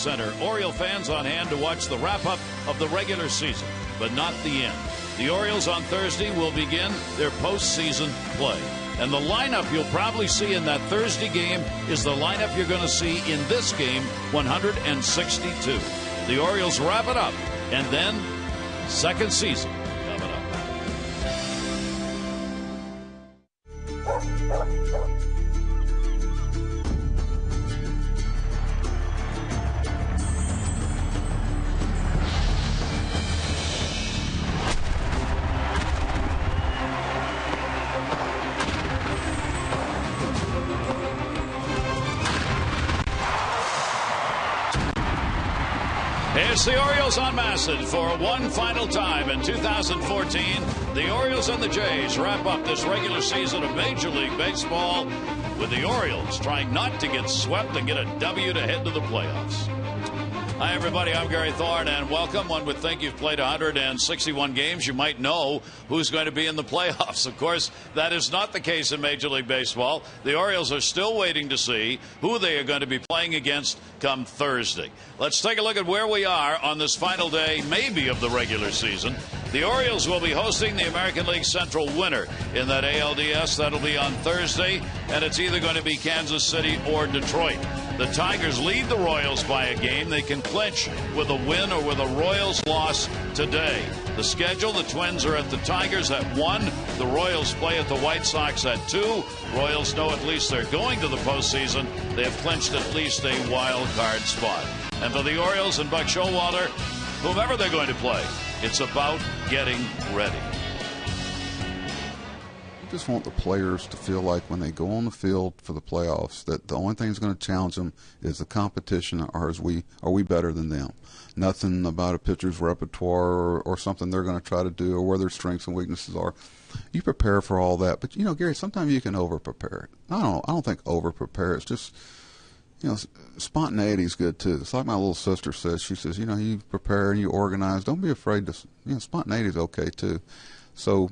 Center. Oriole fans on hand to watch the wrap-up of the regular season, but not the end. The Orioles on Thursday will begin their postseason play. And the lineup you'll probably see in that Thursday game is the lineup you're going to see in this game, 162. The Orioles wrap it up, and then second season coming up. It's the Orioles unmasked for one final time in 2014. The Orioles and the Jays wrap up this regular season of Major League Baseball with the Orioles trying not to get swept and get a W to head to the playoffs. Hi, everybody. I'm Gary Thorne, and welcome. One would think you've played 161 games. You might know who's going to be in the playoffs. Of course, that is not the case in Major League Baseball. The Orioles are still waiting to see who they are going to be playing against come Thursday. Let's take a look at where we are on this final day, maybe, of the regular season. The Orioles will be hosting the American League Central winner in that ALDS. That'll be on Thursday, and it's either going to be Kansas City or Detroit. The Tigers lead the Royals by a game. They can clinch with a win or with a Royals loss today. The schedule, the Twins are at the Tigers at 1. The Royals play at the White Sox at 2. Royals know at least they're going to the postseason. They have clinched at least a wild card spot. And for the Orioles and Buck Showalter, whomever they're going to play, it's about getting ready. I just want the players to feel like when they go on the field for the playoffs that the only thing that's going to challenge them is the competition, or are we better than them? Nothing about a pitcher's repertoire or something they're going to try to do or where their strengths and weaknesses are. You prepare for all that, but Gary, sometimes you can over-prepare it. I don't think over-prepare. It's just, spontaneity is good too. It's like my little sister says. She says, you prepare and you organize. Don't be afraid to, spontaneity is okay too. So,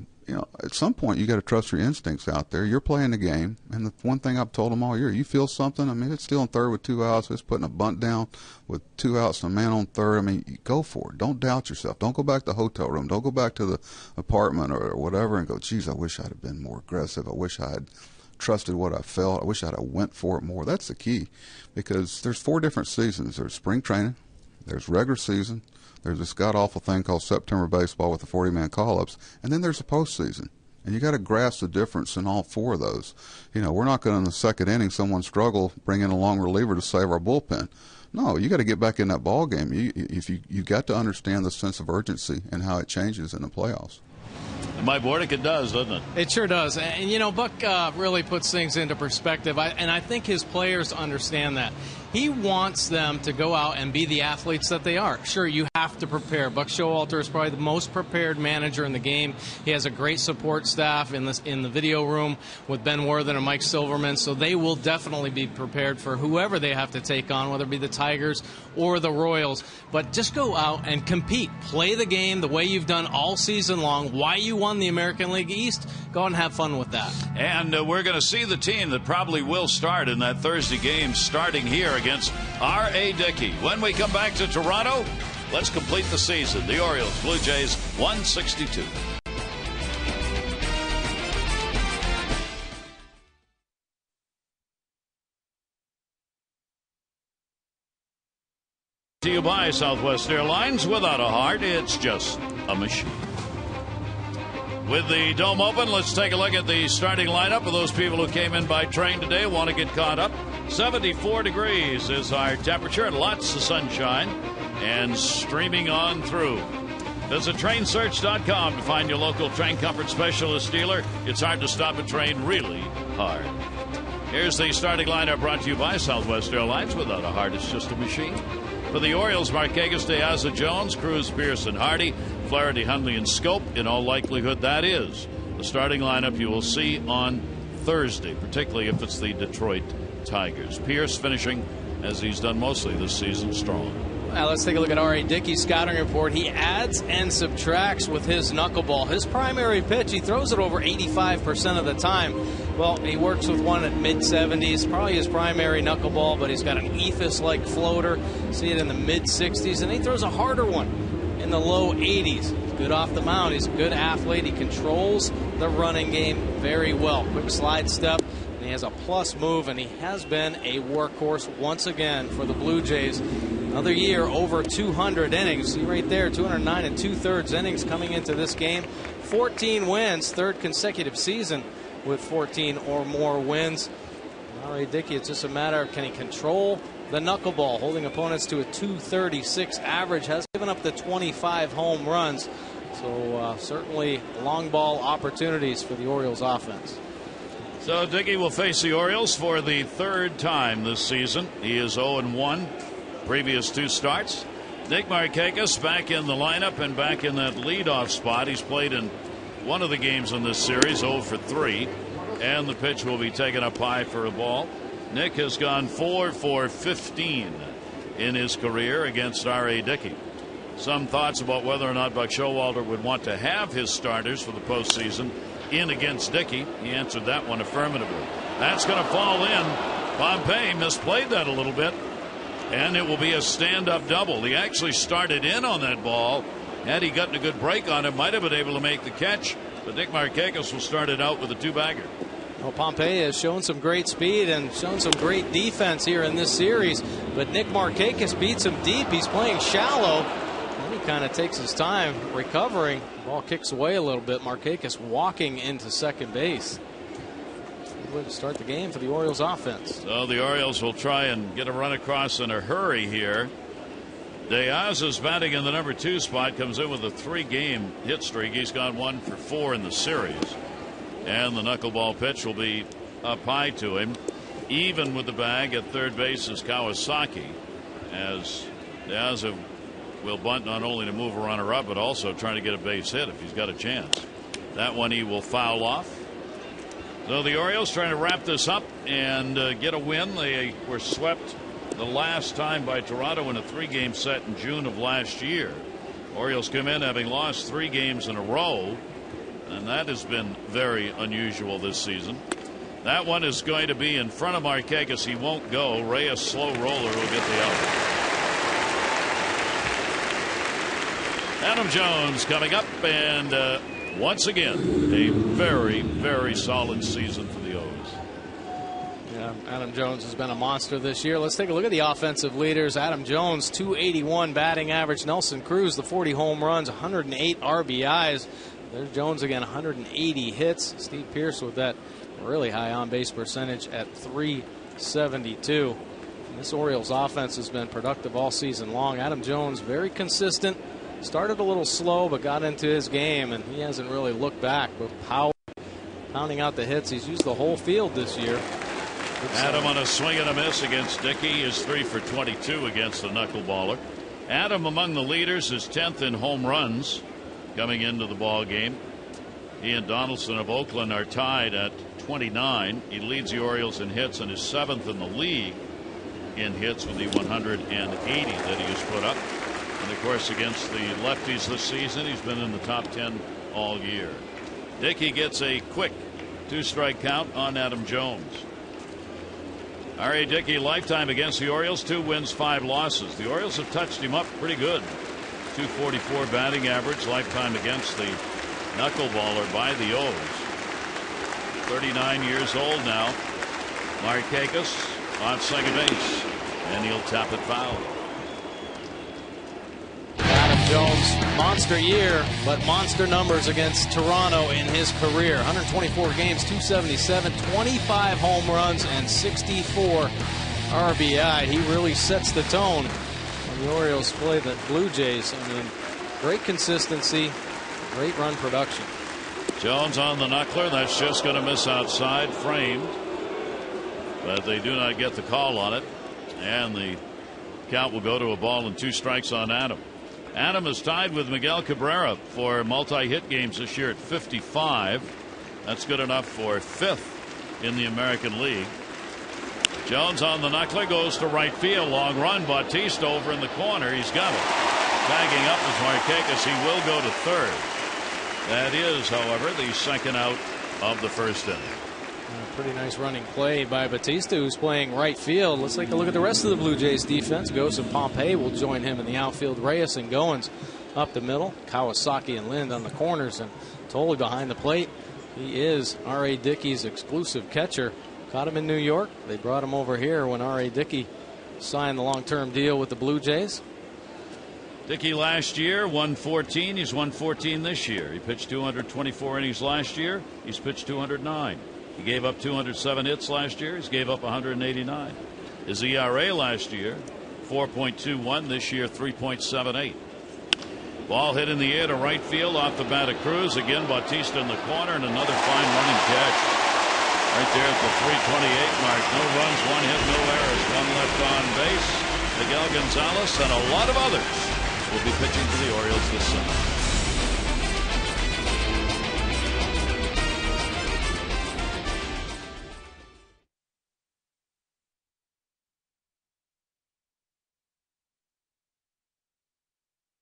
at some point you got to trust your instincts out there. You're playing the game, and the one thing I've told them all year, you feel something. I mean, it's still in third with 2 outs. It's putting a bunt down with 2 outs and a man on third. I mean, you go for it. Don't doubt yourself. Don't go back to the hotel room. Don't go back to the apartment or whatever and go, geez, I wish I'd have been more aggressive. I wish I had trusted what I felt. I wish I'd have went for it more. That's the key, because there's 4 different seasons. There's spring training. There's regular season. There's this god-awful thing called September baseball with the 40-man call-ups, and then there's the postseason. And you got to grasp the difference in all 4 of those. We're not going to, in the second inning, someone struggle, bring in a long reliever to save our bullpen. No, you got to get back in that ball game. You got to understand the sense of urgency and how it changes in the playoffs. And Mike Bordick, it does, doesn't it? It sure does. And, Buck really puts things into perspective. I think his players understand that. He wants them to go out and be the athletes that they are. Sure, you have to prepare. Buck Showalter is probably the most prepared manager in the game. He has a great support staff in the video room with Ben Worthen and Mike Silverman, so they will definitely be prepared for whoever they have to take on, whether it be the Tigers or the Royals. But just go out and compete. Play the game the way you've done all season long. Why you won the American League East, go and have fun with that. And we're going to see the team that probably will start in that Thursday game starting here against R.A. Dickey. When we come back to Toronto, let's complete the season. The Orioles, Blue Jays, 162. To you by Southwest Airlines. Without a heart, it's just a machine. With the dome open, let's take a look at the starting lineup of those people who came in by train today, want to get caught up. 74 degrees is our temperature and lots of sunshine and streaming on through. Visit trainsearch.com to find your local train comfort specialist dealer. It's hard to stop a train, really hard. Here's the starting lineup brought to you by Southwest Airlines. Without a heart, it's just a machine. For the Orioles, Marquez, De Aza, Jones, Cruz, Pierce, and Hardy, Flaherty, Hundley, and Scope. In all likelihood, that is the starting lineup you will see on Thursday, particularly if it's the Detroit Tigers. Pierce finishing, as he's done mostly this season, strong. Now let's take a look at R.A. Dickey's scouting report. He adds and subtracts with his knuckleball. His primary pitch, he throws it over 85% of the time. Well, he works with one at mid-70s, probably his primary knuckleball, but he's got an ephus-like floater. See it in the mid-60s, and he throws a harder one in the low 80s. He's good off the mound. He's a good athlete. He controls the running game very well. Quick slide step, and he has a plus move, and he has been a workhorse once again for the Blue Jays. Another year over 200 innings. See right there, 209 2/3 innings coming into this game. 14 wins, third consecutive season with 14 or more wins. All right, Dickey, it's just a matter of can he control the knuckleball, holding opponents to a 236 average, has given up the 25 home runs. So certainly long ball opportunities for the Orioles offense. So Dickey will face the Orioles for the third time this season. He is 0-1 previous two starts. Nick Markakis back in the lineup and back in that leadoff spot. He's played in one of the games in this series, 0 for 3, and the pitch will be taken up high for a ball. Nick has gone 4 for 15 in his career against R.A. Dickey. Some thoughts about whether or not Buck Showalter would want to have his starters for the postseason in against Dickey. He answered that one affirmatively. That's going to fall in. Pompey misplayed that a little bit, and it will be a stand-up double. He actually started in on that ball. Had he gotten a good break on it, might have been able to make the catch, but Nick Markakis will start it out with a two-bagger. Well, Pompey has shown some great speed and shown some great defense here in this series, but Nick Markakis beats him deep. He's playing shallow, and he kind of takes his time recovering. The ball kicks away a little bit. Markakis walking into second base. Good way to start the game for the Orioles offense. So the Orioles will try and get a run across in a hurry here. Diaz is batting in the number 2 spot, comes in with a 3-game hit streak. He's gone 1 for 4 in the series. And the knuckleball pitch will be up high to him. Even with the bag at third base is Kawasaki, as Diaz will bunt not only to move a runner up, but also trying to get a base hit if he's got a chance. That one he will foul off. So the Orioles trying to wrap this up and get a win. They were swept the last time by Toronto in a 3-game set in June of last year. Orioles come in having lost 3 games in a row, and that has been very unusual this season. That one is going to be in front of Markakis. He won't go. Reyes, slow roller, will get the out. Adam Jones coming up, and once again a very, very solid season for the O's. Yeah, Adam Jones has been a monster this year. Let's take a look at the offensive leaders. Adam Jones, 281 batting average. Nelson Cruz, the 40 home runs, 108 RBIs. There's Jones again, 180 hits. Steve Pearce with that really high on-base percentage at 372. And this Orioles offense has been productive all season long. Adam Jones, very consistent. Started a little slow, but got into his game, and he hasn't really looked back with power, pounding out the hits. He's used the whole field this year. Adam on a swing and a miss against Dickey is 3 for 22 against the knuckleballer. Adam among the leaders is 10th in home runs coming into the ball game. He and Donaldson of Oakland are tied at 29. He leads the Orioles in hits and is 7th in the league in hits with the 180 that he has put up. And of course, against the lefties this season, he's been in the top 10 all year. Dickey gets a quick 2-strike count on Adam Jones. R.A. Dickey lifetime against the Orioles, 2 wins, 5 losses. The Orioles have touched him up pretty good. 244 batting average lifetime against the knuckleballer by the O's. 39 years old now. Markakis on second base, and he'll tap it foul. Jones, monster year, but monster numbers against Toronto in his career. 124 games, 277, 25 home runs, and 64 RBI. He really sets the tone when the Orioles play the Blue Jays. I mean, great consistency, great run production. Jones on the knuckler. That's just going to miss outside, framed. But they do not get the call on it. And the count will go to a ball and 2 strikes on Adam. Adam is tied with Miguel Cabrera for multi-hit games this year at 55. That's good enough for 5th in the American League. Jones on the knuckler, goes to right field. Long run. Bautista over in the corner. He's got it. Bagging up is Markakis. He will go to 3rd. That is, however, the 2nd out of the 1st inning. Pretty nice running play by Batista, who's playing right field. Let's take a look at the rest of the Blue Jays defense. Ghost and Pompey will join him in the outfield. Reyes and Goins up the middle. Kawasaki and Lind on the corners, and Tolley behind the plate. He is R.A. Dickey's exclusive catcher. Caught him in New York. They brought him over here when R.A. Dickey signed the long-term deal with the Blue Jays. Dickey last year won 14. He's won 14 this year. He pitched 224 innings last year. He's pitched 209. He gave up 207 hits last year. He's gave up 189. His ERA last year 4.21. This year 3.78. Ball hit in the air to right field off the bat of Cruz. Again, Bautista in the corner, and another fine running catch. Right there at the 328 mark. No runs, one hit, no errors, one left on base. Miguel Gonzalez and a lot of others will be pitching for the Orioles this summer.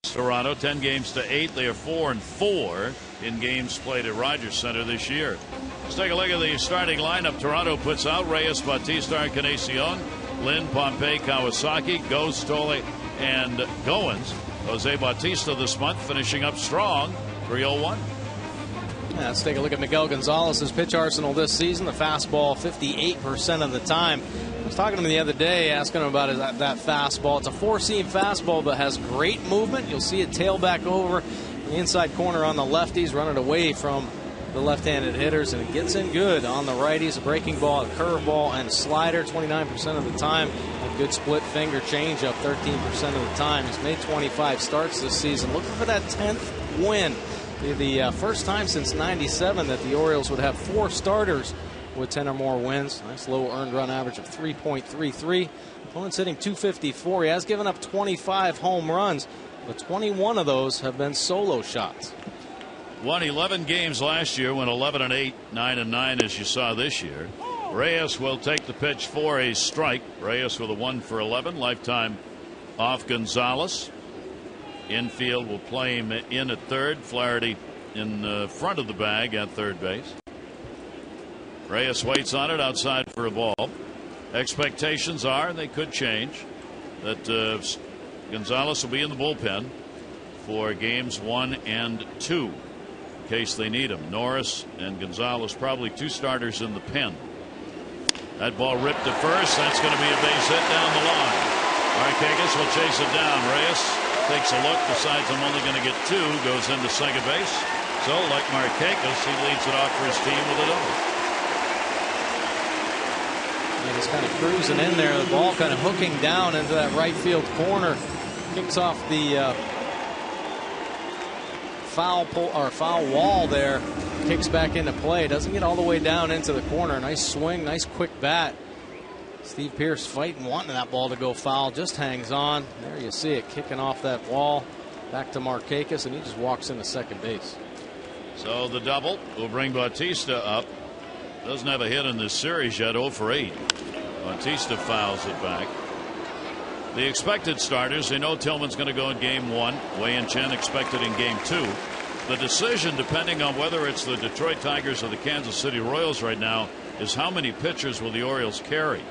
Toronto 10 games to 8. They are 4-4 in games played at Rogers Center this year. Let's take a look at the starting lineup. Toronto puts out Reyes, Bautista, Encarnacion, Lind, Pompey, Kawasaki, Ghost, Tolley, and Goins. Jose Bautista this month finishing up strong, 301. Yeah, let's take a look at Miguel Gonzalez's pitch arsenal this season. The fastball 58% of the time. I was talking to him the other day, asking him about that fastball. It's a four-seam fastball, but has great movement. You'll see it tail back over the inside corner on the lefties, running away from the left-handed hitters, and it gets in good on the righties. A breaking ball, a curveball, and slider 29% of the time. A good split finger changeup 13% of the time. He's made 25 starts this season. Looking for that 10th win. The first time since '97 that the Orioles would have 4 starters with 10 or more wins. Nice low earned run average of 3.33. Opponent's hitting .254. He has given up 25 home runs, but 21 of those have been solo shots. Won 11 games last year, went 11-8, 9-9 as you saw this year. Reyes will take the pitch for a strike. Reyes with a 1 for 11. Lifetime off Gonzalez. Infield will play him in at third. Flaherty in front of the bag at third base. Reyes waits on it outside for a ball. Expectations are, and they could change, that Gonzalez will be in the bullpen for games 1 and 2 in case they need him. Norris and Gonzalez probably 2 starters in the pen. That ball ripped to first. That's going to be a base hit down the line. Markakis will chase it down. Reyes takes a look, decides I'm only going to get 2, goes into second base. So, like Markakis, he leads it off for his team with a double. He's kind of cruising in there. The ball kind of hooking down into that right field corner. Kicks off the foul wall there. Kicks back into play. Doesn't get all the way down into the corner. Nice swing, nice quick bat. Steve Pearce fighting, wanting that ball to go foul. Just hangs on. There you see it kicking off that wall. Back to Markakis, and he just walks into second base. So the double will bring Bautista up. Doesn't have a hit in this series yet, 0 for 8. Bautista fouls it back. The expected starters, they know Tillman's going to go in game 1. Wei-Yin Chen expected in game 2. The decision, depending on whether it's the Detroit Tigers or the Kansas City Royals right now, is how many pitchers will the Orioles carry.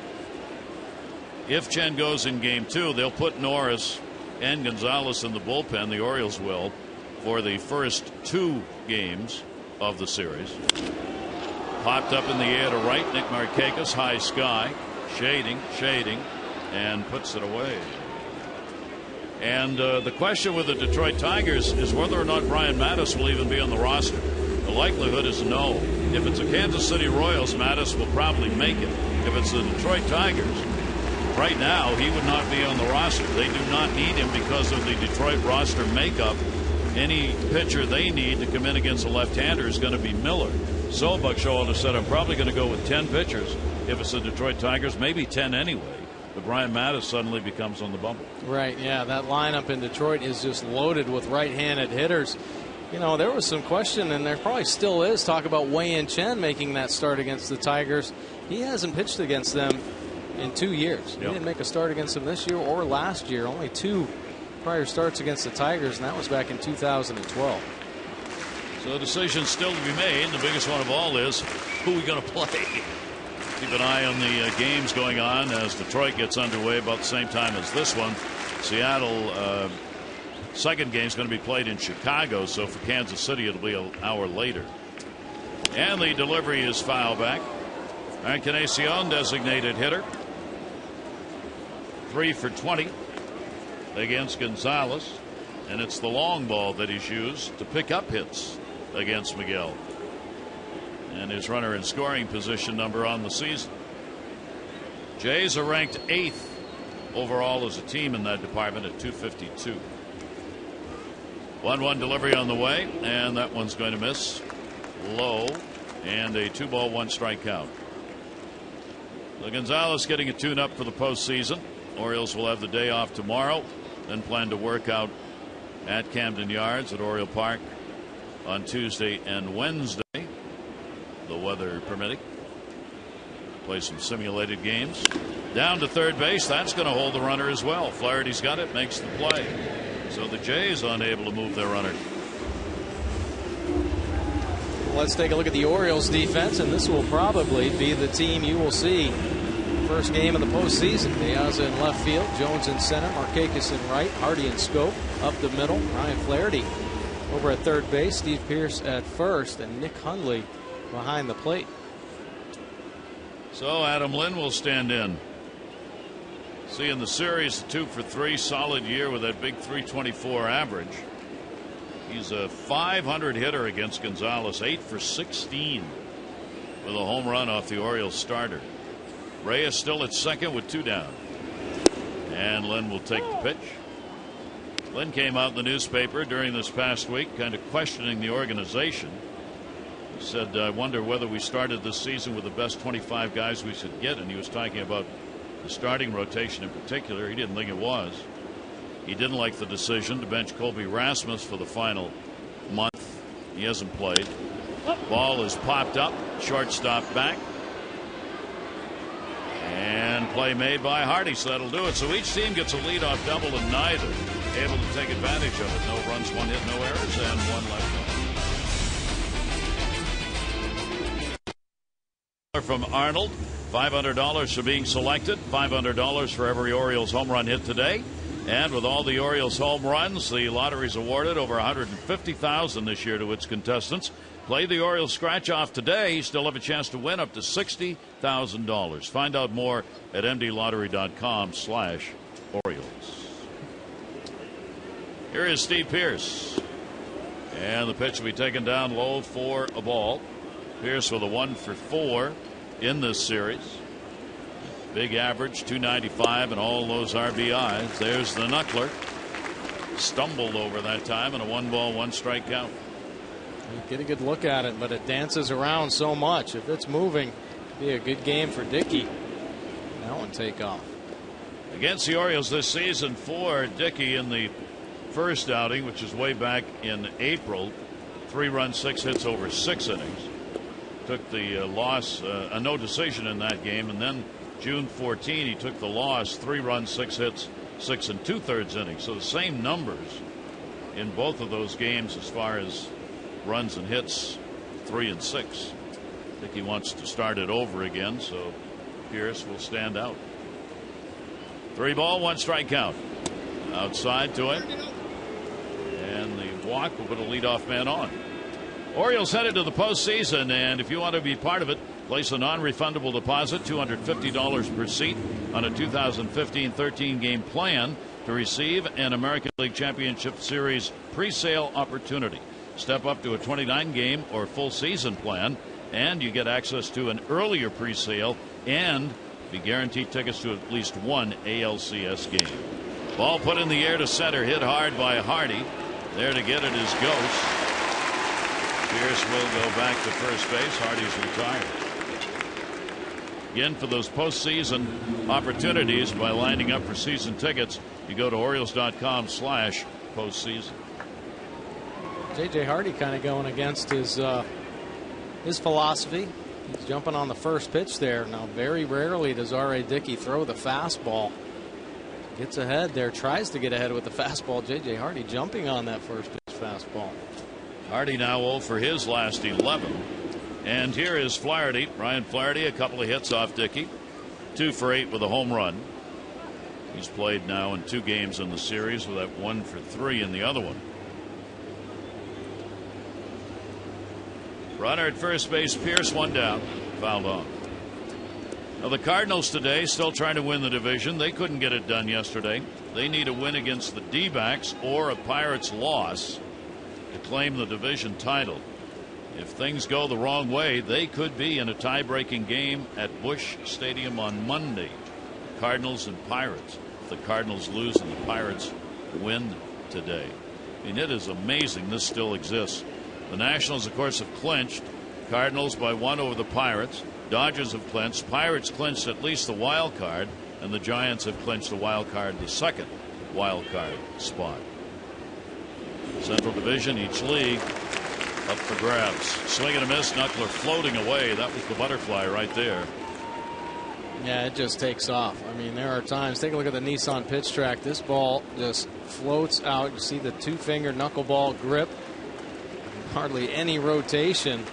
If Chen goes in game 2, they'll put Norris and Gonzalez in the bullpen. The Orioles will for the first 2 games of the series. Popped up in the air to right. Nick Markakis, high sky, shading, and puts it away. And the question with the Detroit Tigers is whether or not Brian Mattis will even be on the roster. The likelihood is no. If it's the Kansas City Royals, Mattis will probably make it. If it's the Detroit Tigers, right now he would not be on the roster. They do not need him because of the Detroit roster makeup. Any pitcher they need to come in against a left-hander is going to be Miller. So Buck Showalter said, I'm probably going to go with 10 pitchers if it's the Detroit Tigers, maybe 10 anyway. But Brian Mattis suddenly becomes on the bubble. Right, yeah, that lineup in Detroit is just loaded with right-handed hitters. You know, there was some question, and there probably still is, talk about Wei-Yin Chen making that start against the Tigers. He hasn't pitched against them in 2 years. He didn't make a start against them this year or last year. Only 2 prior starts against the Tigers, and that was back in 2012. So the decision still to be made. The biggest one of all is who are we going to play? Keep an eye on the games going on as Detroit gets underway about the same time as this one. Seattle second game is going to be played in Chicago, so for Kansas City it'll be an hour later. And the delivery is foul back. Encarnacion, designated hitter, 3 for 20 against Gonzalez, and it's the long ball that he's used to pick up hits against Miguel. And his runner in scoring position number on the season. Jays are ranked 8th overall as a team in that department at 252. 1-1 delivery on the way, and that one's going to miss low, and a 2-ball 1-strike count. So Gonzalez getting a tune-up for the postseason. Orioles will have the day off tomorrow, then plan to work out at Camden Yards at Oriole Park on Tuesday and Wednesday, the weather permitting. Play some simulated games. Down to third base. That's going to hold the runner as well. Flaherty's got it, makes the play. So the Jays unable to move their runner. Let's take a look at the Orioles defense, and this will probably be the team you will see first game of the postseason. Piazza in left field, Jones in center, Markakis in right, Hardy in scope, up the middle, Ryan Flaherty over at third base, Steve Pearce at first, and Nick Hundley behind the plate. So Adam Lynn will stand in. See in the series, 2 for 3, solid year with that big 324 average. He's a .500 hitter against Gonzalez, 8 for 16 with a home run off the Orioles starter. Reyes still at second with 2 down. And Lynn will take the pitch. Lynn came out in the newspaper during this past week kind of questioning the organization. He said, I wonder whether we started this season with the best 25 guys we should get, and he was talking about the starting rotation in particular. He didn't think it was. He didn't like the decision to bench Colby Rasmus for the final month. He hasn't played. Ball is popped up, shortstop back, and play made by Hardy, so that'll do it. So each team gets a leadoff double, and neither able to take advantage of it. No runs, 1 hit, no errors, and 1 left on. From Arnold, $500 for being selected, $500 for every Orioles home run hit today. And with all the Orioles home runs, the lottery's awarded over $150,000 this year to its contestants. Play the Orioles scratch off today. You still have a chance to win up to $60,000. Find out more at mdlottery.com/Orioles. Here is Steve Pearce. And the pitch will be taken down low for a ball. Pearce with a 1 for 4 in this series. Big average, 295, and all those RBIs. There's the knuckler. Stumbled over that time, and a 1-ball 1-strike count. You get a good look at it, but it dances around so much. If it's moving, it'd be a good game for Dickey. That one take off. Against the Orioles this season for Dickey in the first outing, which is way back in April, 3 runs, 6 hits over 6 innings. Took the loss, a no decision in that game, and then June 14 he took the loss, 3 runs, 6 hits, 6 2/3 innings. So the same numbers in both of those games as far as runs and hits, 3 and 6. I think he wants to start it over again, so Pearce will stand out. 3-ball 1-strike count. Outside to him, and the walk will put a leadoff man on. Orioles headed to the postseason, and if you want to be part of it, place a non-refundable deposit, $250 per seat, on a 2015-13 game plan to receive an American League Championship Series pre-sale opportunity. Step up to a 29-game or full season plan, and you get access to an earlier pre-sale and be guaranteed tickets to at least one ALCS game. Ball put in the air to center, hit hard by Hardy. There to get it is Ghost. Pearce will go back to first base. Hardy's retired. Again, for those postseason opportunities, by lining up for season tickets, you go to Orioles.com/postseason. J.J. Hardy kind of going against his philosophy. He's jumping on the first pitch there. Now, very rarely does R.A. Dickey throw the fastball. Gets ahead there, tries to get ahead with the fastball. J.J. Hardy jumping on that first pitch fastball. Hardy now 0 for his last 11. And here is Flaherty. Ryan Flaherty, a couple of hits off Dickey. 2 for 8 with a home run. He's played now in 2 games in the series with that 1 for 3 in the other one. Runner at first base, Pierce, 1 down, fouled off. Now the Cardinals today still trying to win the division. They couldn't get it done yesterday. They need a win against the D-backs or a Pirates loss to claim the division title. If things go the wrong way, they could be in a tie-breaking game at Busch Stadium on Monday. Cardinals and Pirates. If the Cardinals lose and the Pirates win today. I mean, it is amazing this still exists. The Nationals, of course, have clinched. Cardinals by 1 over the Pirates. Dodgers have clinched. Pirates clinched at least the wild card. And the Giants have clinched the wild card, the second wild card spot. Central Division, each league up for grabs. Swing and a miss. Knuckler floating away. That was the butterfly right there. Yeah, it just takes off. I mean, there are times. Take a look at the Nissan pitch track. This ball just floats out. You see the 2-finger knuckleball grip. Hardly any rotation.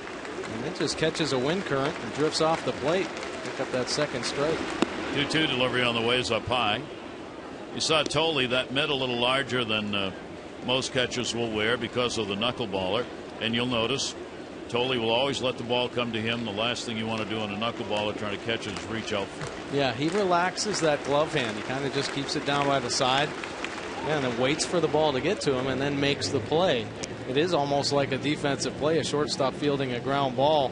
And it just catches a wind current and drifts off the plate. Pick up that second strike. 2-2 delivery on the ways up high. You saw Tolley, that mitt a little larger than most catchers will wear because of the knuckleballer. And you'll notice Tolley will always let the ball come to him. The last thing you want to do on a knuckleballer trying to catch it is reach out. Yeah, he relaxes that glove hand. He kind of just keeps it down by the side. Yeah, and then waits for the ball to get to him and then makes the play. It is almost like a defensive play, a shortstop fielding a ground ball.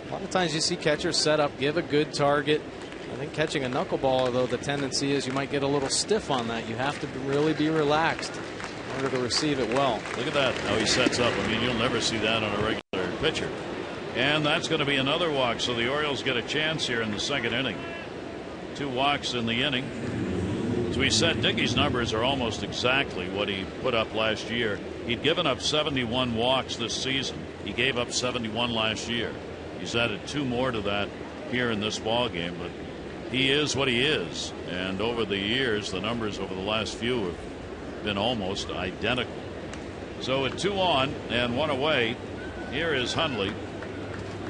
A lot of times you see catchers set up, give a good target. I think catching a knuckleballer, though, the tendency is you might get a little stiff on that. You have to really be relaxed in order to receive it well. Look at that, how he sets up. I mean, you'll never see that on a regular pitcher. And that's going to be another walk, so the Orioles get a chance here in the second inning. 2 walks in the inning. As we said, Dickey's numbers are almost exactly what he put up last year. He'd given up 71 walks this season. He gave up 71 last year. He's added 2 more to that here in this ball game, but he is what he is. And over the years, the numbers over the last few have been almost identical. So at 2 on and 1 away, here is Hundley.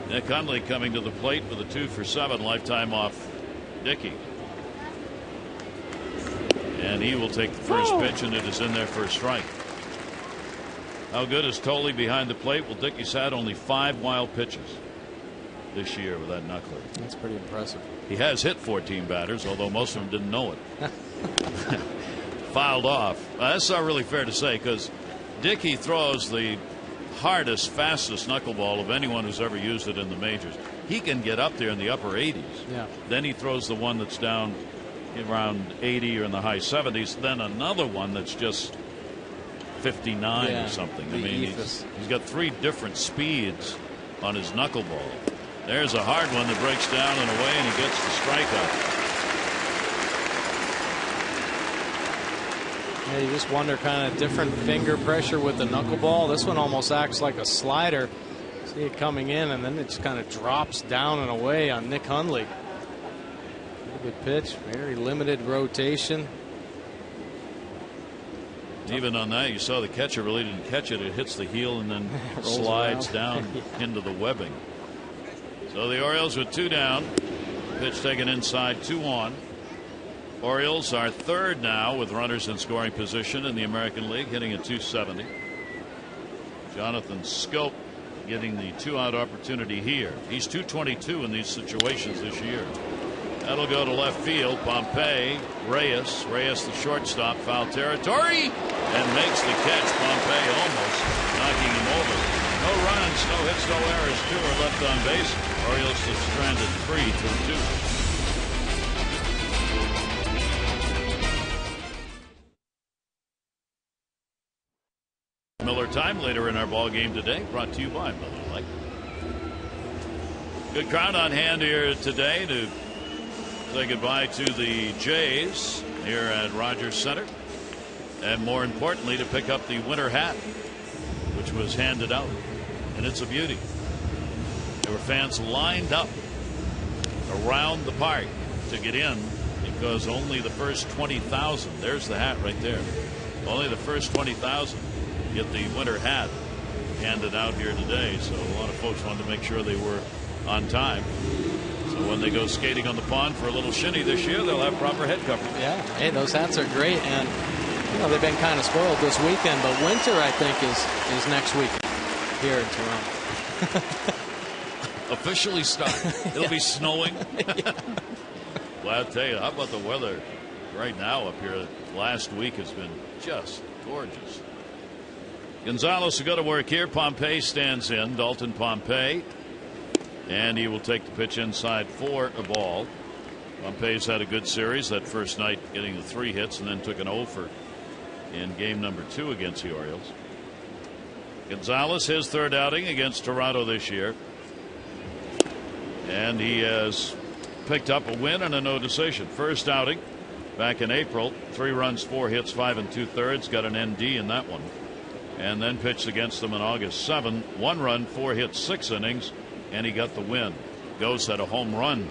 Nick Hundley coming to the plate with a 2 for 7 lifetime off Dickey. And he will take the first pitch, and it is in there for a strike. How good is Tolley behind the plate? Well, Dickey's had only 5 wild pitches this year with that knuckler. That's pretty impressive. He has hit 14 batters, although most of them didn't know it. Fouled off. That's not really fair to say, because Dickey throws the hardest, fastest knuckleball of anyone who's ever used it in the majors. He can get up there in the upper 80s. Yeah. Then he throws the one that's down around 80 or in the high 70s. Then another one that's just 59 or something. I mean, he's got 3 different speeds on his knuckleball. There's a hard one that breaks down and away, and he gets the strikeout. Yeah, you just wonder, kind of different finger pressure with the knuckleball. This one almost acts like a slider. See it coming in, and then it just kind of drops down and away on Nick Hundley. Good pitch, very limited rotation. Even on that, you saw the catcher really didn't catch it. It hits the heel and then slides down into the webbing. So the Orioles with 2 down. Pitch taken inside, 2 on. Orioles are 3rd now with runners in scoring position in the American League, hitting at .270. Jonathan Scope getting the 2-out opportunity here. He's .222 in these situations this year. That'll go to left field. Pompey, Reyes, the shortstop, foul territory, and makes the catch. Pompey almost knocking him over. No runs, no hits, no errors. 2 are left on base. Orioles just stranded 3 through 2. Miller time later in our ball game today, brought to you by Miller Lite. Good crowd on hand here today to say goodbye to the Jays here at Rogers Center, and more importantly to pick up the winter hat which was handed out, and it's a beauty. There were fans lined up around the park to get in because only the first 20,000, there's the hat right there, only the first 20,000 get the winter hat handed out here today, so a lot of folks wanted to make sure they were on time. So when they go skating on the pond for a little shinny this year, they'll have proper head coverage. Yeah, hey, those hats are great, and they've been kind of spoiled this weekend, but winter, I think, is next week here in Toronto. Officially started. It'll be snowing. Well, I'll tell you, how about the weather right now up here? Last week has been just gorgeous. Gonzalez will go to work here. Pompey stands in. Dalton Pompey. And he will take the pitch inside for a ball. Pompey's had a good series that first night, getting the 3 hits, and then took an 0-for in game number 2 against the Orioles. Gonzalez, his 3rd outing against Toronto this year. And he has picked up a win and a no decision. First outing back in April, 3 runs, 4 hits, 5 2/3, got an ND in that one. And then pitched against them on August 7, 1 run, 4 hits, 6 innings, and he got the win. Ghost had a home run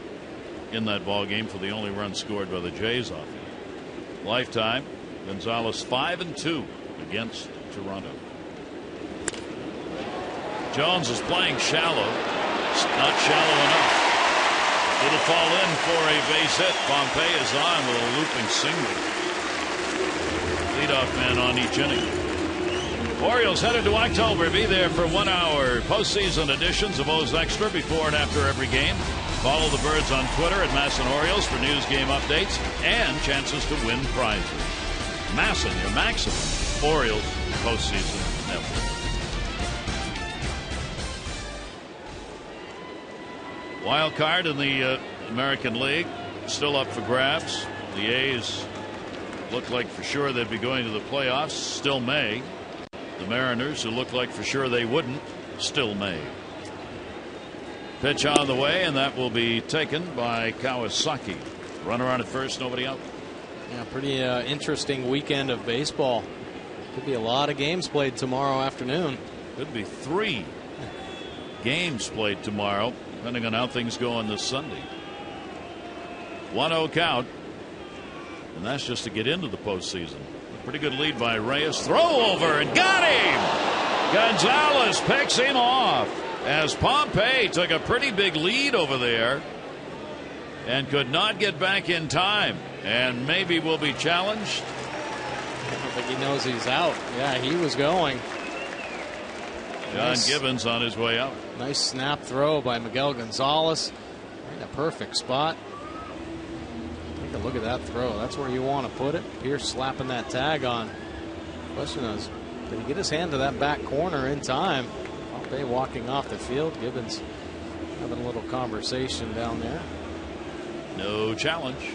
in that ball game for the only run scored by the Jays off him. Lifetime, Gonzalez 5-2 against Toronto. Jones is playing shallow. It's not shallow enough. It'll fall in for a base hit. Pompey is on with a looping single. Leadoff man on each inning. Orioles headed to October. Be there for 1 hour. Postseason editions of O's Extra before and after every game. Follow the Birds on Twitter at Masson Orioles for news, game updates, and chances to win prizes. Masson, your maximum Orioles postseason network. Wild card in the American League still up for grabs. The A's look like for sure they'd be going to the playoffs. Still may. The Mariners, who looked like for sure they wouldn't, still may. Pitch on the way, and that will be taken by Kawasaki. Runner on at first, nobody out. Yeah, pretty interesting weekend of baseball. Could be a lot of games played tomorrow afternoon. Could be 3 games played tomorrow, depending on how things go on this Sunday. 1-0 count, and that's just to get into the postseason. Pretty good lead by Reyes. Throw over and got him. Gonzalez picks him off as Pompey took a pretty big lead over there and could not get back in time, and maybe will be challenged. I don't think he knows he's out. Yeah, he was going. John Gibbons on his way out. Nice snap throw by Miguel Gonzalez. In a perfect spot. Take a look at that throw. That's where you want to put it. Pierce slapping that tag on. Question is, did he get his hand to that back corner in time? Pompey walking off the field. Gibbons having a little conversation down there. No challenge.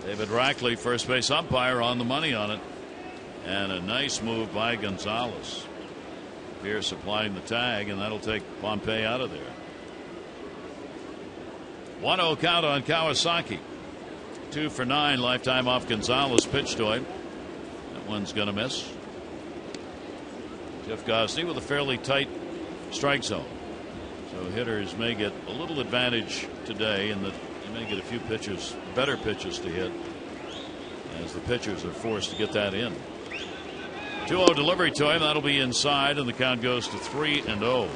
David Rackley, first base umpire, on the money on it. And a nice move by Gonzalez. Pierce applying the tag, and that'll take Pompey out of there. 1-0 count on Kawasaki. 2 for 9. Lifetime off Gonzalez. Pitch to him. That one's going to miss. Jeff Gosney with a fairly tight strike zone. So hitters may get a little advantage today in that they may get a few pitches, better pitches to hit, as the pitchers are forced to get that in. 2-0 delivery to him. That'll be inside, and the count goes to 3-0.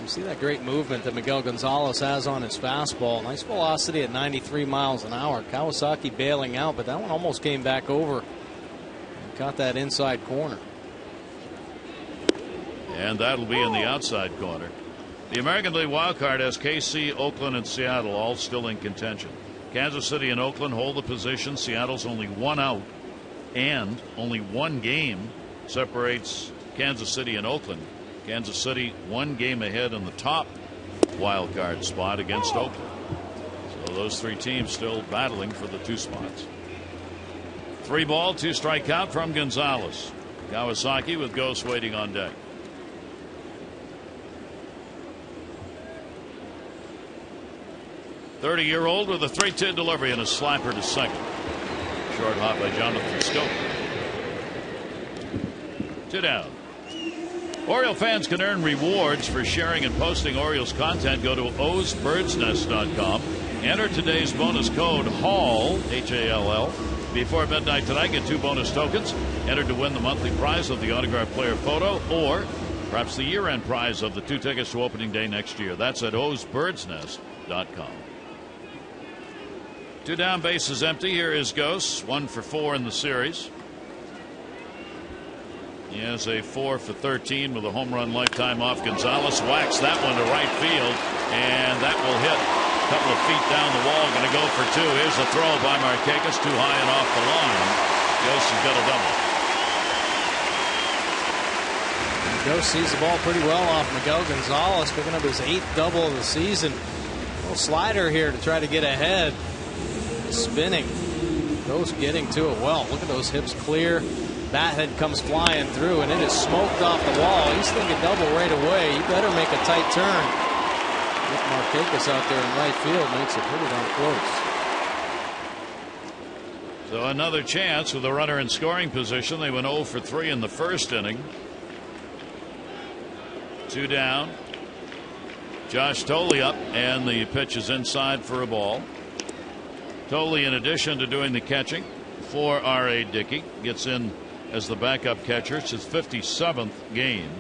You see that great movement that Miguel Gonzalez has on his fastball. Nice velocity at 93 miles an hour. Kawasaki bailing out, but that one almost came back over and caught that inside corner. And that'll be in the outside corner. The American League wild card has KC, Oakland, and Seattle all still in contention. Kansas City and Oakland hold the position. Seattle's only 1 out, and only 1 game separates Kansas City and Oakland. Kansas City 1 game ahead in the top wild card spot against Oakland. So those 3 teams still battling for the 2 spots. 3 ball, 2 strike count from Gonzalez. Kawasaki with Ghost waiting on deck. .30-year-old with a 3-2 delivery and a slapper to second. Short hop by Jonathan Scope. 2 down. Oriole fans can earn rewards for sharing and posting Orioles content. Go to osbirdsnest.com. Enter today's bonus code HALL, H-A-L-L, before midnight tonight. Get 2 bonus tokens entered to win the monthly prize of the autographed player photo, or perhaps the year-end prize of the 2 tickets to opening day next year. That's at OsBirdsNest.com. 2 down, bases empty. Here is Ghost, 1 for 4 in the series. He has a 4 for 13 with a home run lifetime off Gonzalez. Whacks that one to right field, and that will hit a couple of feet down the wall. Going to go for 2. Here's the throw by Markakis, too high and off the line. Ghost has got a double. Ghost sees the ball pretty well off Miguel Gonzalez, picking up his 8th double of the season. A little slider here to try to get ahead. Spinning. Ghost getting to it well. Look at those hips clear. Bat head comes flying through, and it is smoked off the wall. He's thinking double right away. You better make a tight turn. With Markakis out there in right field makes it pretty darn close. So another chance with a runner in scoring position. They went 0 for 3 in the first inning. 2 down. Josh Thole up, and the pitch is inside for a ball. Thole, in addition to doing the catching for R.A. Dickey, gets in as the backup catcher. It's his 57th game.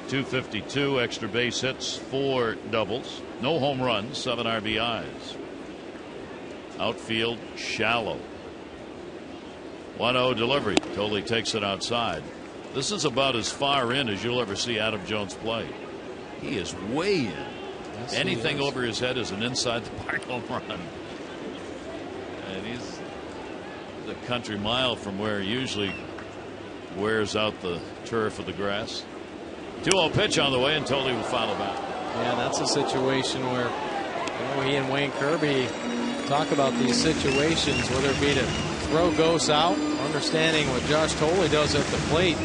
252 extra base hits, 4 doubles, no home runs, 7 RBIs. Outfield shallow. 1-0 delivery. Thole takes it outside. This is about as far in as you'll ever see Adam Jones play. He is way in. Yes, anything over his head is an inside the park home run. And he's a country mile from where he usually wears out the turf of the grass. 2-0 pitch on the way, and Thole will foul it back. Yeah, that's a situation where he and Wayne Kirby talk about these situations, whether it be to throw Ghost out, understanding what Josh Thole does at the plate.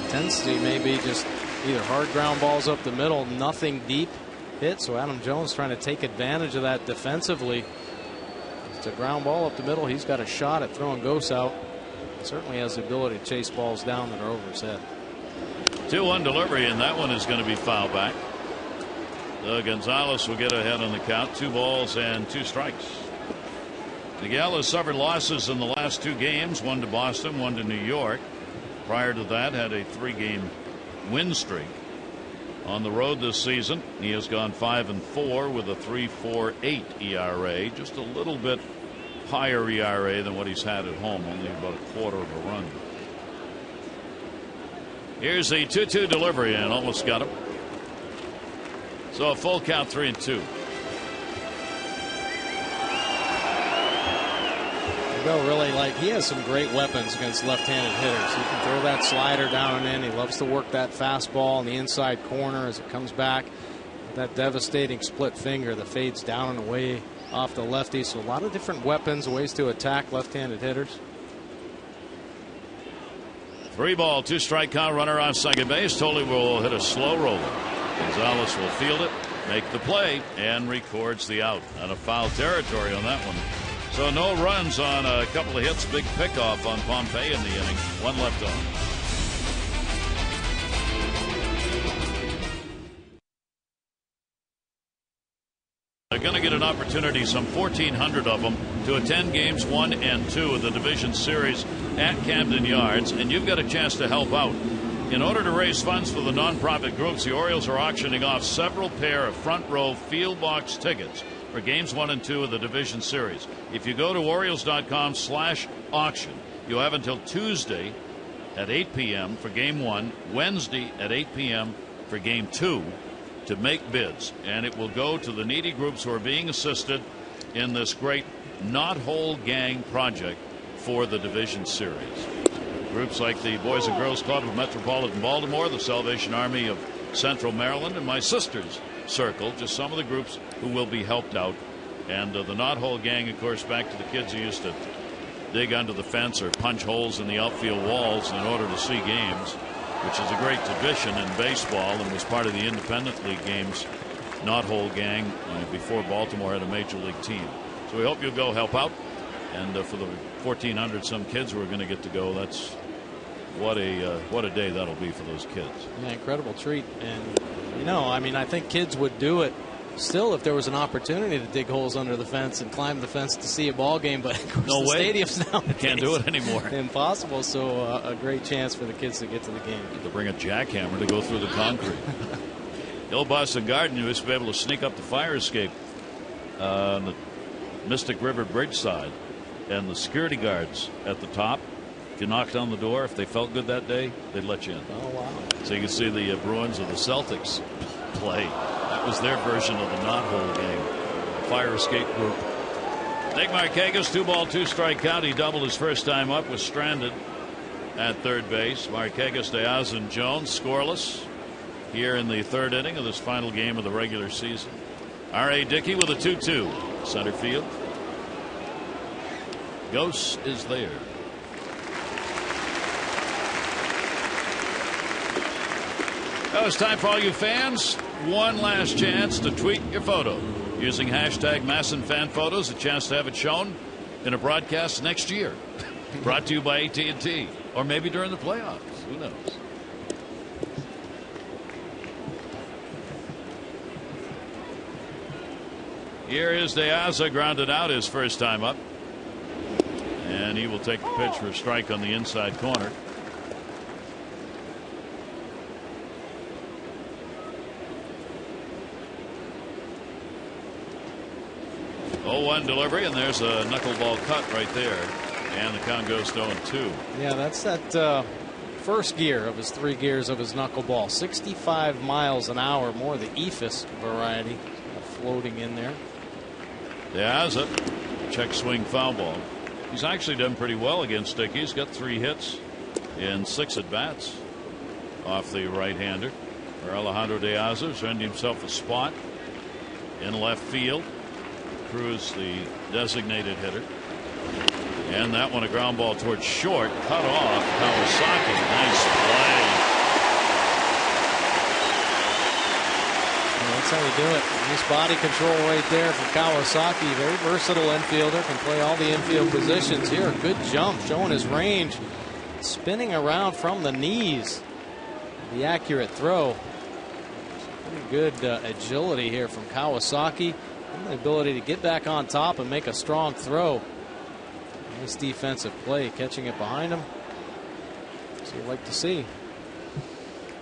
Intensity may be just either hard ground balls up the middle, nothing deep hit. So Adam Jones trying to take advantage of that defensively. It's a ground ball up the middle. He's got a shot at throwing Ghost out. Certainly has the ability to chase balls down that are over his head. 2-1 delivery, and that one is going to be foul back. Gonzalez will get ahead on the count. 2 balls and 2 strikes. Miguel has suffered losses in the last 2 games, 1 to Boston, 1 to New York. Prior to that, had a 3-game win streak. On the road this season, he has gone 5-4 with a 3.48 ERA, just a little bit higher ERA than what he's had at home, only about a quarter of a run. Here's the 2-2 delivery, and almost got him. So a full count, 3-2. Really, he has some great weapons against left-handed hitters. He can throw that slider down and in. He loves to work that fastball in the inside corner as it comes back. That devastating split finger that fades down and away off the lefty. So a lot of different weapons, ways to attack left-handed hitters. 3 ball, 2 strike count, runner on second base. Thole will hit a slow roller. Gonzalez will field it, make the play, and records the out. Out of foul territory on that one. So no runs on a couple of hits. Big pickoff on Pompey in the inning. 1 left on. They're going to get an opportunity, some 1,400 of them, to attend games 1 and 2 of the Division Series at Camden Yards, and you've got a chance to help out. In order to raise funds for the nonprofit groups, the Orioles are auctioning off several pair of front row field box tickets for games 1 and 2 of the Division Series. If you go to Orioles.com/auction, you have until Tuesday at 8 p.m. for game 1, Wednesday at 8 p.m. for game 2 to make bids. And it will go to the needy groups who are being assisted in this great Knot Hole Gang project for the Division Series. Groups like the Boys and Girls Club of Metropolitan Baltimore, the Salvation Army of Central Maryland, and my sister's circle, just some of the groups who will be helped out. And the Knot Hole Gang, of course, back to the kids who used to dig under the fence or punch holes in the outfield walls in order to see games, which is a great tradition in baseball and was part of the Independent League games. Knot Hole Gang before Baltimore had a major league team. So we hope you'll go help out. And for the 1,400 some kids who are going to get to go, that's what a day that'll be for those kids. Yeah, incredible treat. And I mean, I think kids would do it Still, if there was an opportunity to dig holes under the fence and climb the fence to see a ball game, but of course No the way. stadiums now Can't do it anymore. Impossible. So a great chance for the kids to get to the game. To bring a jackhammer to go through the concrete. The old Boston Garden used to be able to sneak up the fire escape on the Mystic River Bridge side, and the security guards at the top, if you knocked on the door, if they felt good that day, they'd let you in. Oh, wow. So you can see the Bruins of the Celtics play. That was their version of the knothole game. Fire escape group. Nick Markakis, 2-ball, 2-strike count. He doubled his first time up, was stranded at third base. Markakis, Diaz, and Jones scoreless here in the third inning of this final game of the regular season. R.A. Dickey with a 2-2. Center field. Ghost is there. Now it's time for all you fans. One last chance to tweet your photo using hashtag #MassinFanPhotos. A chance to have it shown in a broadcast next year. Brought to you by AT&T, or maybe during the playoffs. Who knows? Here is Diaz, grounded out his first time up, and he will take the pitch for a strike on the inside corner. 0-1 delivery, and there's a knuckleball cut right there, and the count goes to 0-2. Yeah, that's that first gear of his 3 gears of his knuckleball. 65 miles an hour, more the EFIS variety, floating in there. Diaz, a check swing foul ball. He's actually done pretty well against Dickey. He's got 3 hits in 6 at bats off the right-hander. Alejandro Diaz has earned himself a spot in left field. Cruz, the designated hitter, and that one a ground ball towards short, cut off. Kawasaki, nice play. Well, that's how you do it. Nice body control right there from Kawasaki. Very versatile infielder, can play all the infield positions here. A good jump, showing his range, spinning around from the knees. The accurate throw. Pretty good agility here from Kawasaki. And the ability to get back on top and make a strong throw. Nice defensive play, catching it behind him. So you'd like to see.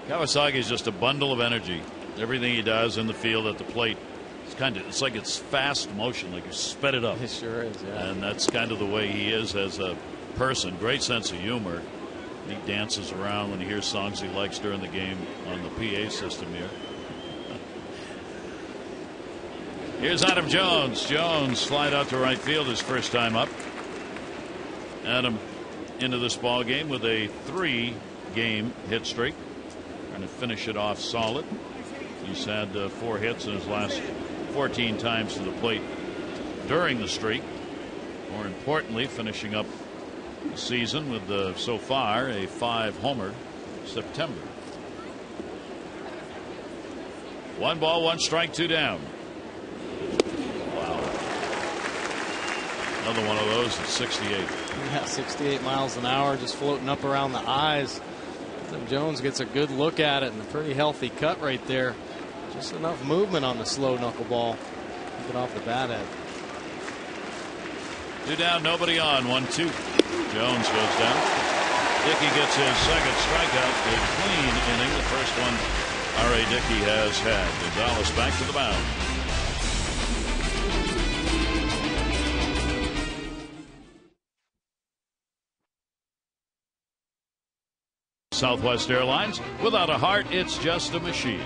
Kawasaki is just a bundle of energy. Everything he does in the field at the plate, it's like it's fast motion, like you sped it up. It sure is, yeah. And that's kind of the way he is as a person. Great sense of humor. He dances around when he hears songs he likes during the game on the PA system here. Here's Adam Jones. Jones slide out to right field his first time up. Adam into this ball game with a 3-game hit streak. Trying to finish it off solid. He's had 4 hits in his last 14 times to the plate during the streak. More importantly, finishing up the season with so far a 5-homer September. 1 ball, 1 strike, 2 down. Another one of those at 68. Yeah, 68 miles an hour, just floating up around the eyes. Adam Jones gets a good look at it, and a pretty healthy cut right there. Just enough movement on the slow knuckleball. Keep it off the bat end. 2 down, nobody on. 1-2. Jones goes down. Dickey gets his second strikeout. A clean inning. The first one R.A. Dickey has had. Gonzalez back to the mound. Southwest Airlines. Without a heart, it's just a machine.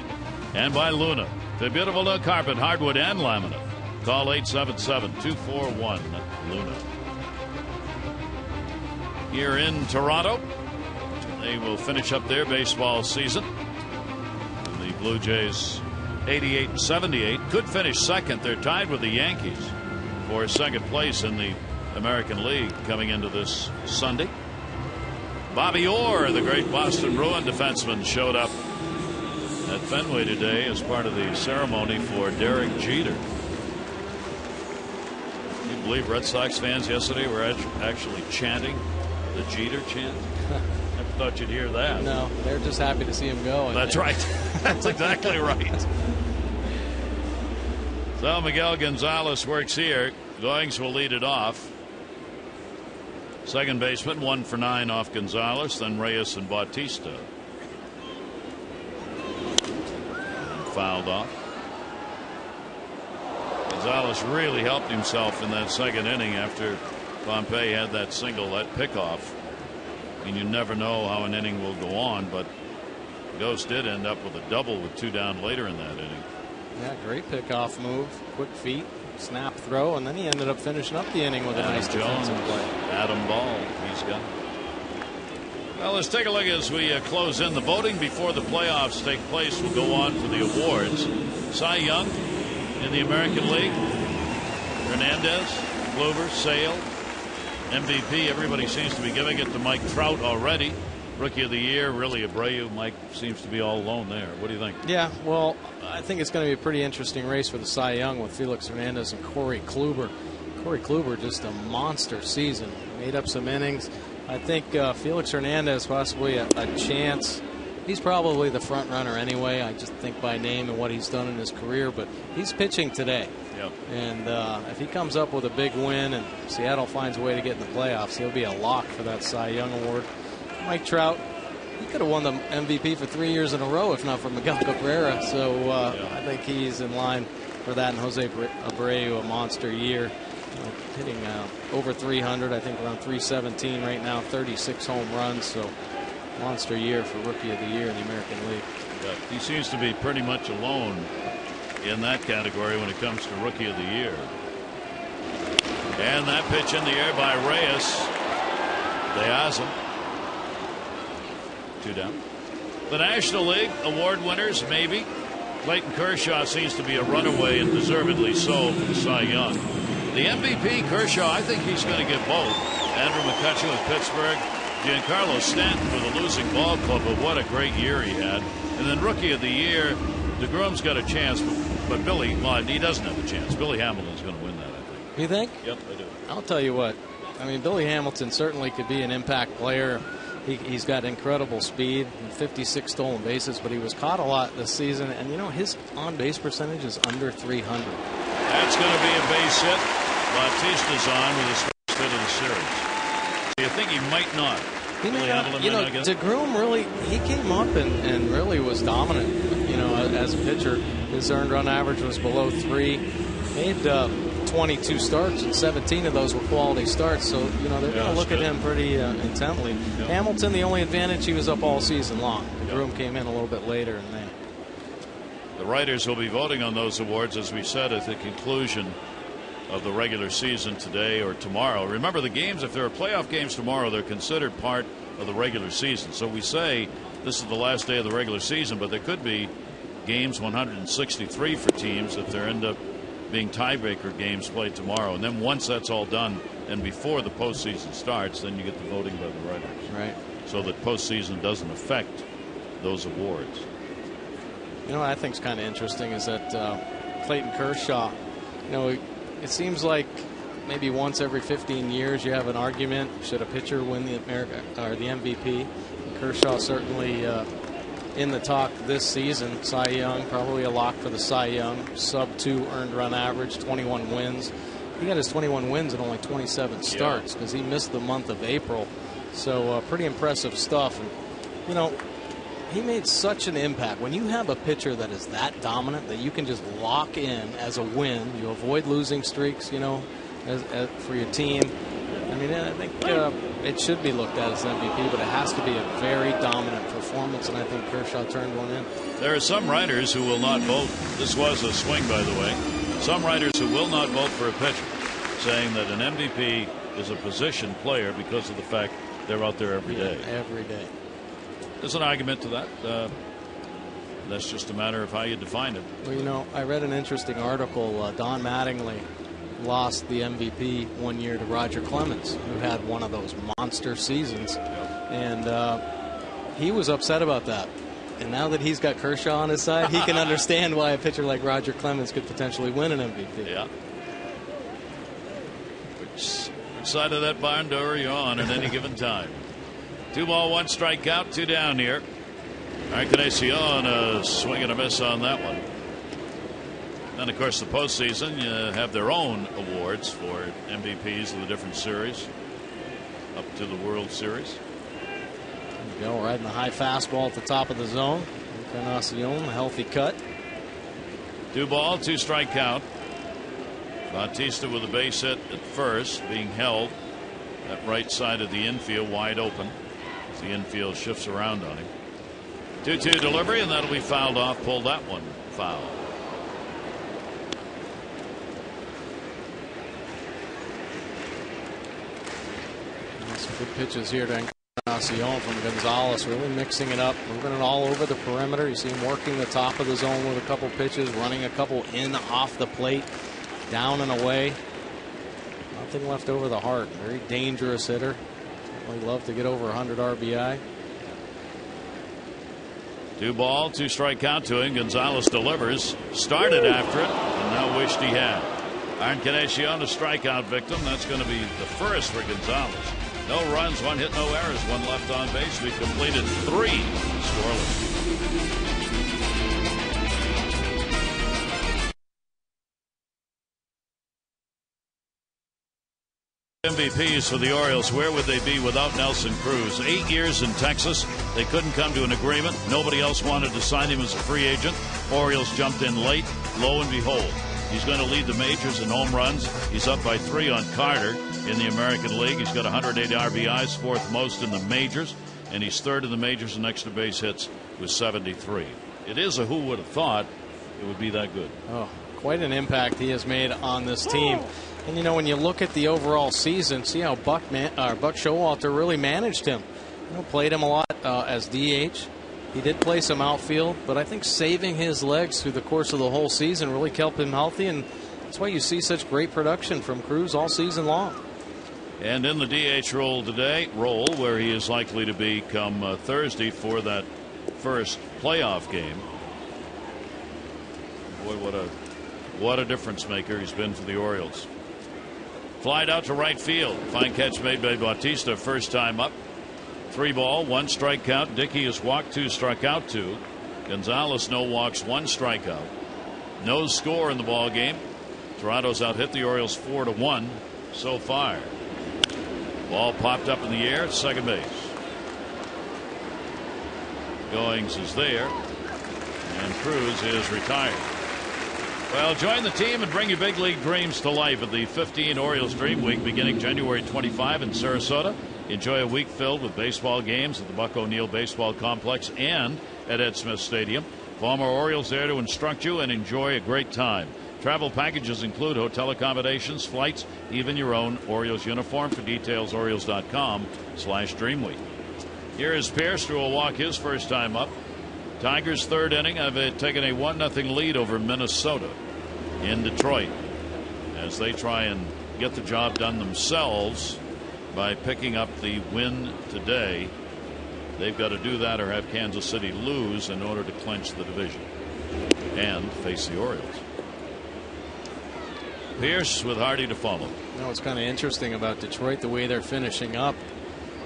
And by Luna, the beautiful new carpet, hardwood, and laminate. Call 877-241-LUNA. Here in Toronto, they will finish up their baseball season. The Blue Jays 88-78 could finish second. They're tied with the Yankees for second place in the American League coming into this Sunday. Bobby Orr, the great Boston Bruin defenseman, showed up at Fenway today as part of the ceremony for Derek Jeter. Can you believe Red Sox fans yesterday were actually chanting the Jeter chant? Never thought you'd hear that. No, they're just happy to see him go. That's right. That's exactly right. So Miguel Gonzalez works here. Goings will lead it off. Second baseman, 1 for 9 off Gonzalez, then Reyes and Bautista. And fouled off. Gonzalez really helped himself in that second inning after Pompey had that single, that pickoff. And you never know how an inning will go on, but Ghost did end up with a double with 2 down later in that inning. Yeah, great pickoff move, quick feet, snap throw, and then he ended up finishing up the inning with a nice defensive play. Adam Ball, he's got. Well, let's take a look as we close in the voting before the playoffs take place. We'll go on to the awards. Cy Young in the American League. Hernandez, Kluber, Sale. MVP, everybody seems to be giving it to Mike Trout already. Rookie of the Year, really Abreu. Mike seems to be all alone there. What do you think? Yeah, well, I think it's going to be a pretty interesting race for the Cy Young with Felix Hernandez and Corey Kluber. Corey Kluber, just a monster season. Made up some innings. I think Felix Hernandez possibly a chance. He's probably the front runner anyway. I just think by name and what he's done in his career. But he's pitching today. Yep. And if he comes up with a big win and Seattle finds a way to get in the playoffs, he'll be a lock for that Cy Young award. Mike Trout, he could have won the MVP for 3 years in a row if not for Miguel Cabrera. So I think he's in line for that. And Jose Abreu, a monster year, hitting over 300. I think around 317 right now, 36 home runs. So monster year for Rookie of the Year in the American League. Yeah, he seems to be pretty much alone in that category when it comes to Rookie of the Year. And that pitch in the air by Reyes. De Aza. 2 down. The National League award winners, maybe. Clayton Kershaw seems to be a runaway, and deservedly so, for the Cy Young. The MVP, Kershaw, I think he's going to get both. Andrew McCutcheon with Pittsburgh, Giancarlo Stanton for the losing ball club, but what a great year he had. And then Rookie of the Year, DeGrom's got a chance, but Billy, well, he doesn't have a chance. Billy Hamilton's going to win that, I think. You think? Yep, I do. I'll tell you what. I mean, Billy Hamilton certainly could be an impact player. He's got incredible speed, 56 stolen bases, but he was caught a lot this season. And, you know, his on-base percentage is under 300. That's going to be a base hit. Bautista's on with his first hit of the series. You think he might not? He may not. You know, DeGrom really, he came up and really was dominant, you know, as a pitcher. His earned run average was below 3. Made 22 starts, and 17 of those were quality starts. So, you know, they're going to look at him pretty intently. Yeah. Hamilton, the only advantage, he was up all season long. DeGrom came in a little bit later in May. The writers will be voting on those awards, as we said, at the conclusion of the regular season today or tomorrow. Remember, the games, if there are playoff games tomorrow, they're considered part of the regular season. So we say this is the last day of the regular season, but there could be games 163 for teams if there end up being tiebreaker games played tomorrow. And then once that's all done and before the postseason starts, then you get the voting by the writers. Right. So that postseason doesn't affect those awards. You know what I think is kind of interesting is that Clayton Kershaw, you know, it seems like maybe once every 15 years you have an argument, should a pitcher win the MVP? Kershaw certainly in the talk this season. Cy Young, probably a lock for the Cy Young. Sub-2 earned run average, 21 wins. He got his 21 wins in only 27 starts because he missed the month of April. So pretty impressive stuff. And, you know, he made such an impact. When you have a pitcher that is that dominant that you can just lock in as a win, you avoid losing streaks, you know, as for your team. I mean, I think it should be looked at as MVP, but it has to be a very dominant performance, and I think Kershaw turned one in. There are some writers who will not vote. This was a swing, by the way. Some writers who will not vote for a pitcher, saying that an MVP is a position player because of the fact they're out there every day. Every day. There's an argument to that. That's just a matter of how you define it. Well, you know, I read an interesting article. Don Mattingly lost the MVP one year to Roger Clemens, who had one of those monster seasons. And he was upset about that. And now that he's got Kershaw on his side, he can understand why a pitcher like Roger Clemens could potentially win an MVP. Yeah. Which side of that barn door are you on at any given time? 2 ball, 1 strikeout, 2 down here. All right, Encarnacion, a swing and a miss on that one. Then, of course, the postseason, you have their own awards for MVPs of the different series up to the World Series. There you go, riding the high fastball at the top of the zone. Encarnacion, a healthy cut. 2 ball, 2 strike count. Bautista with a base hit at first, being held at right side of the infield wide open as the infield shifts around on him. 2-2 delivery, and that'll be fouled off. Pull that one foul. Some good pitches here to Encarnacion from Gonzalez, really mixing it up, moving it all over the perimeter. You see him working the top of the zone with a couple pitches, running a couple in off the plate, down and away. Nothing left over the heart. Very dangerous hitter. Certainly love to get over 100 RBI. 2 ball, 2 strike count to him. Gonzalez delivers. Started after it, and now wished he had. Encarnacion, a strikeout victim. That's going to be the first for Gonzalez. No runs, 1 hit, no errors, 1 left on base. We've completed 3 scoreless. MVPs for the Orioles. Where would they be without Nelson Cruz? 8 years in Texas. They couldn't come to an agreement. Nobody else wanted to sign him as a free agent. Orioles jumped in late. Lo and behold, he's going to lead the majors in home runs. He's up by 3 on Carter in the American League. He's got 180 RBIs, 4th most in the majors, and he's 3rd in the majors in extra base hits with 73. It is a who would have thought it would be that good. Oh, quite an impact he has made on this team. And you know, when you look at the overall season, see how Buck Showalter really managed him. You know, played him a lot as DH. He did play some outfield, but I think saving his legs through the course of the whole season really kept him healthy, and that's why you see such great production from Cruz all season long. And in the DH role today, where he is likely to be come Thursday for that first playoff game. Boy, what a difference maker he's been for the Orioles. Flied out to right field. Fine catch made by Bautista, first time up. 3 ball, 1 strike count. Dickey has walked 2, struck out 2. Gonzalez no walks, 1 strikeout. No score in the ball game. Toronto's out hit the Orioles 4-1 so far. Ball popped up in the air at second base. Goings is there, and Cruz is retired. Well, join the team and bring your big league dreams to life at the 15 Orioles Dream Week beginning January 25 in Sarasota. Enjoy a week filled with baseball games at the Buck O'Neill Baseball Complex and at Ed Smith Stadium. Former Orioles there to instruct you and enjoy a great time. Travel packages include hotel accommodations, flights, even your own Orioles uniform. For details, Orioles.com/Dreamweek. Here is Pierce, who will walk his first time up. Tigers' 3rd inning have taken a 1-0 lead over Minnesota in Detroit as they try and get the job done themselves by picking up the win today. They've got to do that or have Kansas City lose in order to clinch the division and face the Orioles. Pierce with Hardy to follow. You know, it's kind of interesting about Detroit, the way they're finishing up.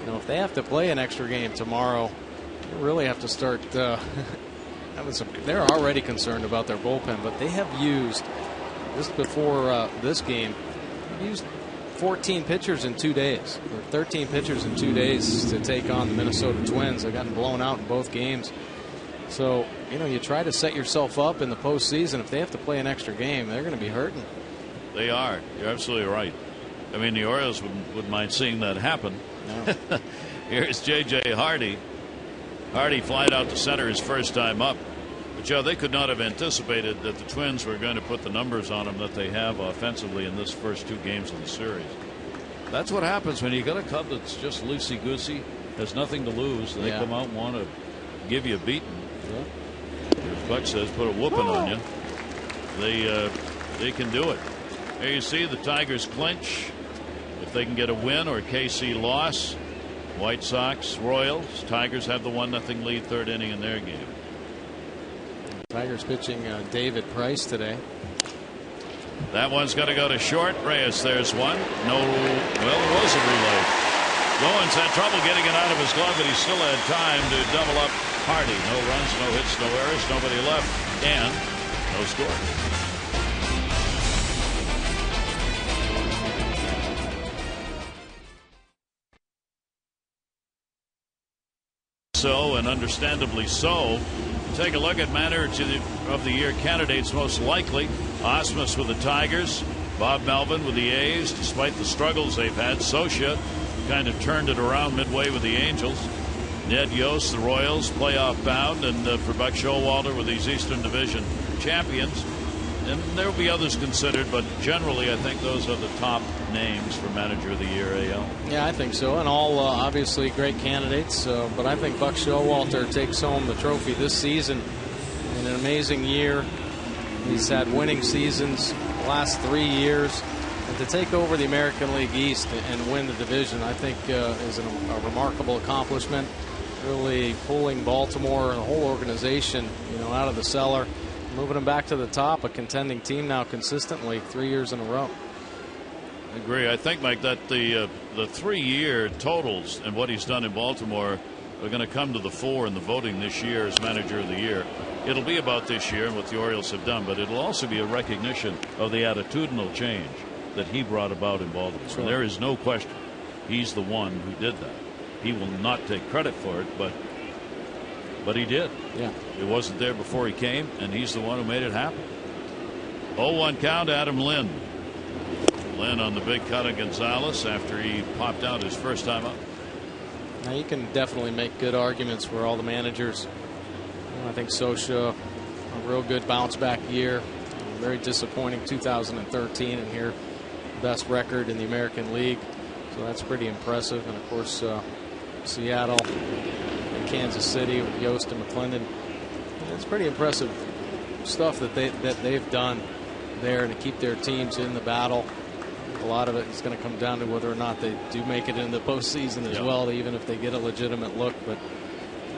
You know, if they have to play an extra game tomorrow, they really have to start having some. They're already concerned about their bullpen, but they have used just before this game, used 14 pitchers in 2 days, or 13 pitchers in 2 days to take on the Minnesota Twins. They've gotten blown out in both games. So, you know, you try to set yourself up in the postseason. If they have to play an extra game, they're going to be hurting. They are. You're absolutely right. I mean, the Orioles wouldn't mind seeing that happen. No. Here's J.J. Hardy. Hardy flied out to center his first time up. But, Joe, they could not have anticipated that the Twins were going to put the numbers on them that they have offensively in this first 2 games of the series. That's what happens when you got a club that's just loosey-goosey, has nothing to lose. They come out and want to give you a beating. Yeah. As Buck says, put a whooping on you. They can do it. There you see the Tigers clinch. If they can get a win or a KC loss, White Sox, Royals, Tigers have the 1-0 lead, 3rd inning in their game. Tigers pitching David Price today. That one's going to go to short. Reyes, there's one. No, well, it was a relay. Goins had trouble getting it out of his glove, but he still had time to double up Hardy. No runs, no hits, no errors, nobody left, and no score. so, and understandably so. Take a look at Manager of the Year candidates most likely. Osmus with the Tigers, Bob Melvin with the A's. Despite the struggles they've had, Scioscia kind of turned it around midway with the Angels. Ned Yost, the Royals, playoff bound, and for Buck Showalter with these Eastern Division champions. And there will be others considered, but generally I think those are the top names for Manager of the Year, AL. Yeah, I think so, and all obviously great candidates, but I think Buck Showalter takes home the trophy this season. In an amazing year. He's had winning seasons the last 3 years, and to take over the American League East and win the division, I think is a remarkable accomplishment. Really pulling Baltimore and the whole organization, out of the cellar, moving them back to the top, a contending team now consistently 3 years in a row. I agree. I think, Mike, that the 3-year totals and what he's done in Baltimore are going to come to the fore in the voting this year as Manager of the Year. It'll be about this year and what the Orioles have done, but it'll also be a recognition of the attitudinal change that he brought about in Baltimore. Sure. There is no question he's the one who did that. He will not take credit for it, but he did. Yeah. It wasn't there before he came, and he's the one who made it happen. 0-1 count, Adam Lynn. Lynn on the big cut of Gonzalez after he popped out his first time up. Now you can definitely make good arguments for all the managers. I think Scioscia, a real good bounce back year. Very disappointing 2013, and here best record in the American League. So that's pretty impressive. And of course Seattle and Kansas City with Yost and McClendon. It's pretty impressive stuff that they've done there to keep their teams in the battle. A lot of it is going to come down to whether or not they do make it in the postseason as well, even if they get a legitimate look. But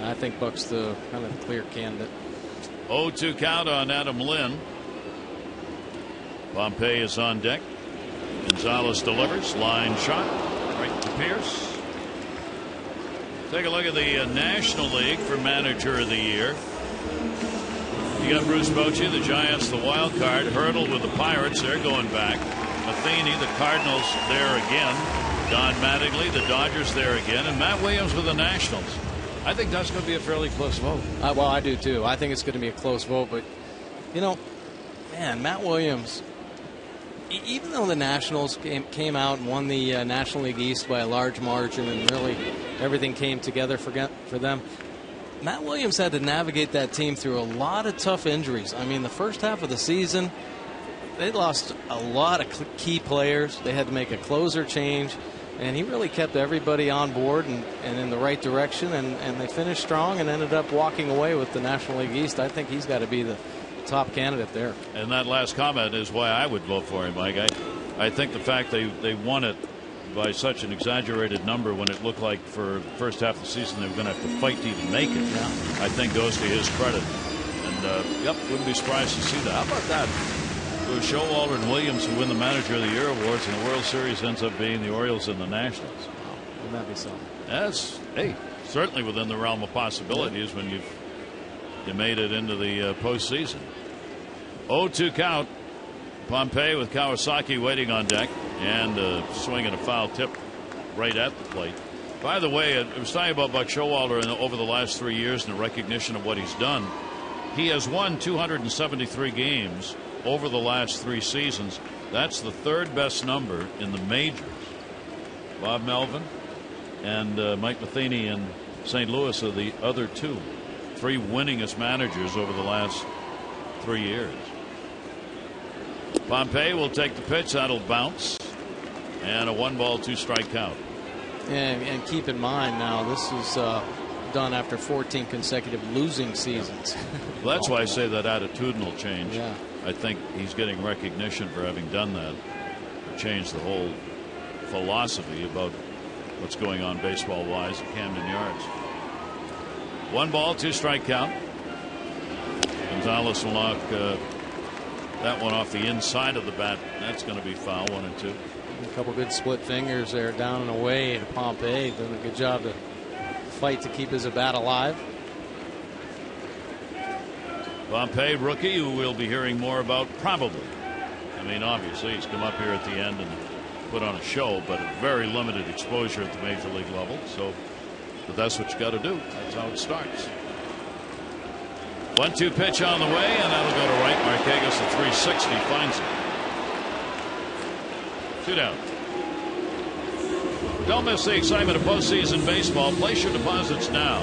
I think Buck's the kind of clear candidate. 0-2 count on Adam Lynn. Pompey is on deck. Gonzalez delivers. Line shot. Right to Pierce. Take a look at the National League for Manager of the Year. You got Bruce Bochy, the Giants, the wild card. Hurdle with the Pirates. They're going back. Matheny, the Cardinals, there again. Don Mattingly, the Dodgers, there again. And Matt Williams with the Nationals. I think that's going to be a fairly close vote. Well, I do too. I think it's going to be a close vote. But, man, Matt Williams, even though the Nationals came out and won the National League East by a large margin and really everything came together for them, Matt Williams had to navigate that team through a lot of tough injuries. I mean, the first half of the season, they lost a lot of key players. They had to make a closer change. And he really kept everybody on board and in the right direction. And they finished strong and ended up walking away with the National League East. I think he's got to be the top candidate there. And that last comment is why I would vote for him, Mike. I think the fact they won it by such an exaggerated number when it looked like for the first half of the season they were going to have to fight to even make it, I think goes to his credit. And, wouldn't be surprised to see that. How about that? It was Showalter and Williams who win the Manager of the Year awards, and the World Series ends up being the Orioles and the Nationals. Wow. Wouldn't that be something? That's, certainly within the realm of possibilities when you made it into the postseason. 0-2 count. Pompey with Kawasaki waiting on deck and swinging a foul tip right at the plate. By the way, I was talking about Buck Showalter over the last 3 years and the recognition of what he's done. He has won 273 games over the last 3 seasons. That's the third best number in the majors. Bob Melvin and Mike Matheny in St. Louis are the other 2. 3 winningest managers over the last 3 years. Pompey will take the pitch. That'll bounce. And a 1-ball, 2-strike count. And keep in mind now, this is done after 14 consecutive losing seasons. Well, that's why I say that attitudinal change. Yeah. I think he's getting recognition for having done that. Changed the whole philosophy about what's going on baseball-wise at Camden Yards. 1-ball, 2-strike count. Gonzalez will knock that one off the inside of the bat. That's going to be foul. 1-2. A couple good split fingers there down and away to Pompey. Doing a good job to fight to keep his bat alive. Pompey, rookie, who we'll be hearing more about probably. I mean, obviously, he's come up here at the end and put on a show, but a very limited exposure at the major league level. So But that's what you got to do. That's how it starts. 1-2 pitch on the way, and that'll go to right. Markakis at 360 finds it. 2 down. Don't miss the excitement of postseason baseball. Place your deposits now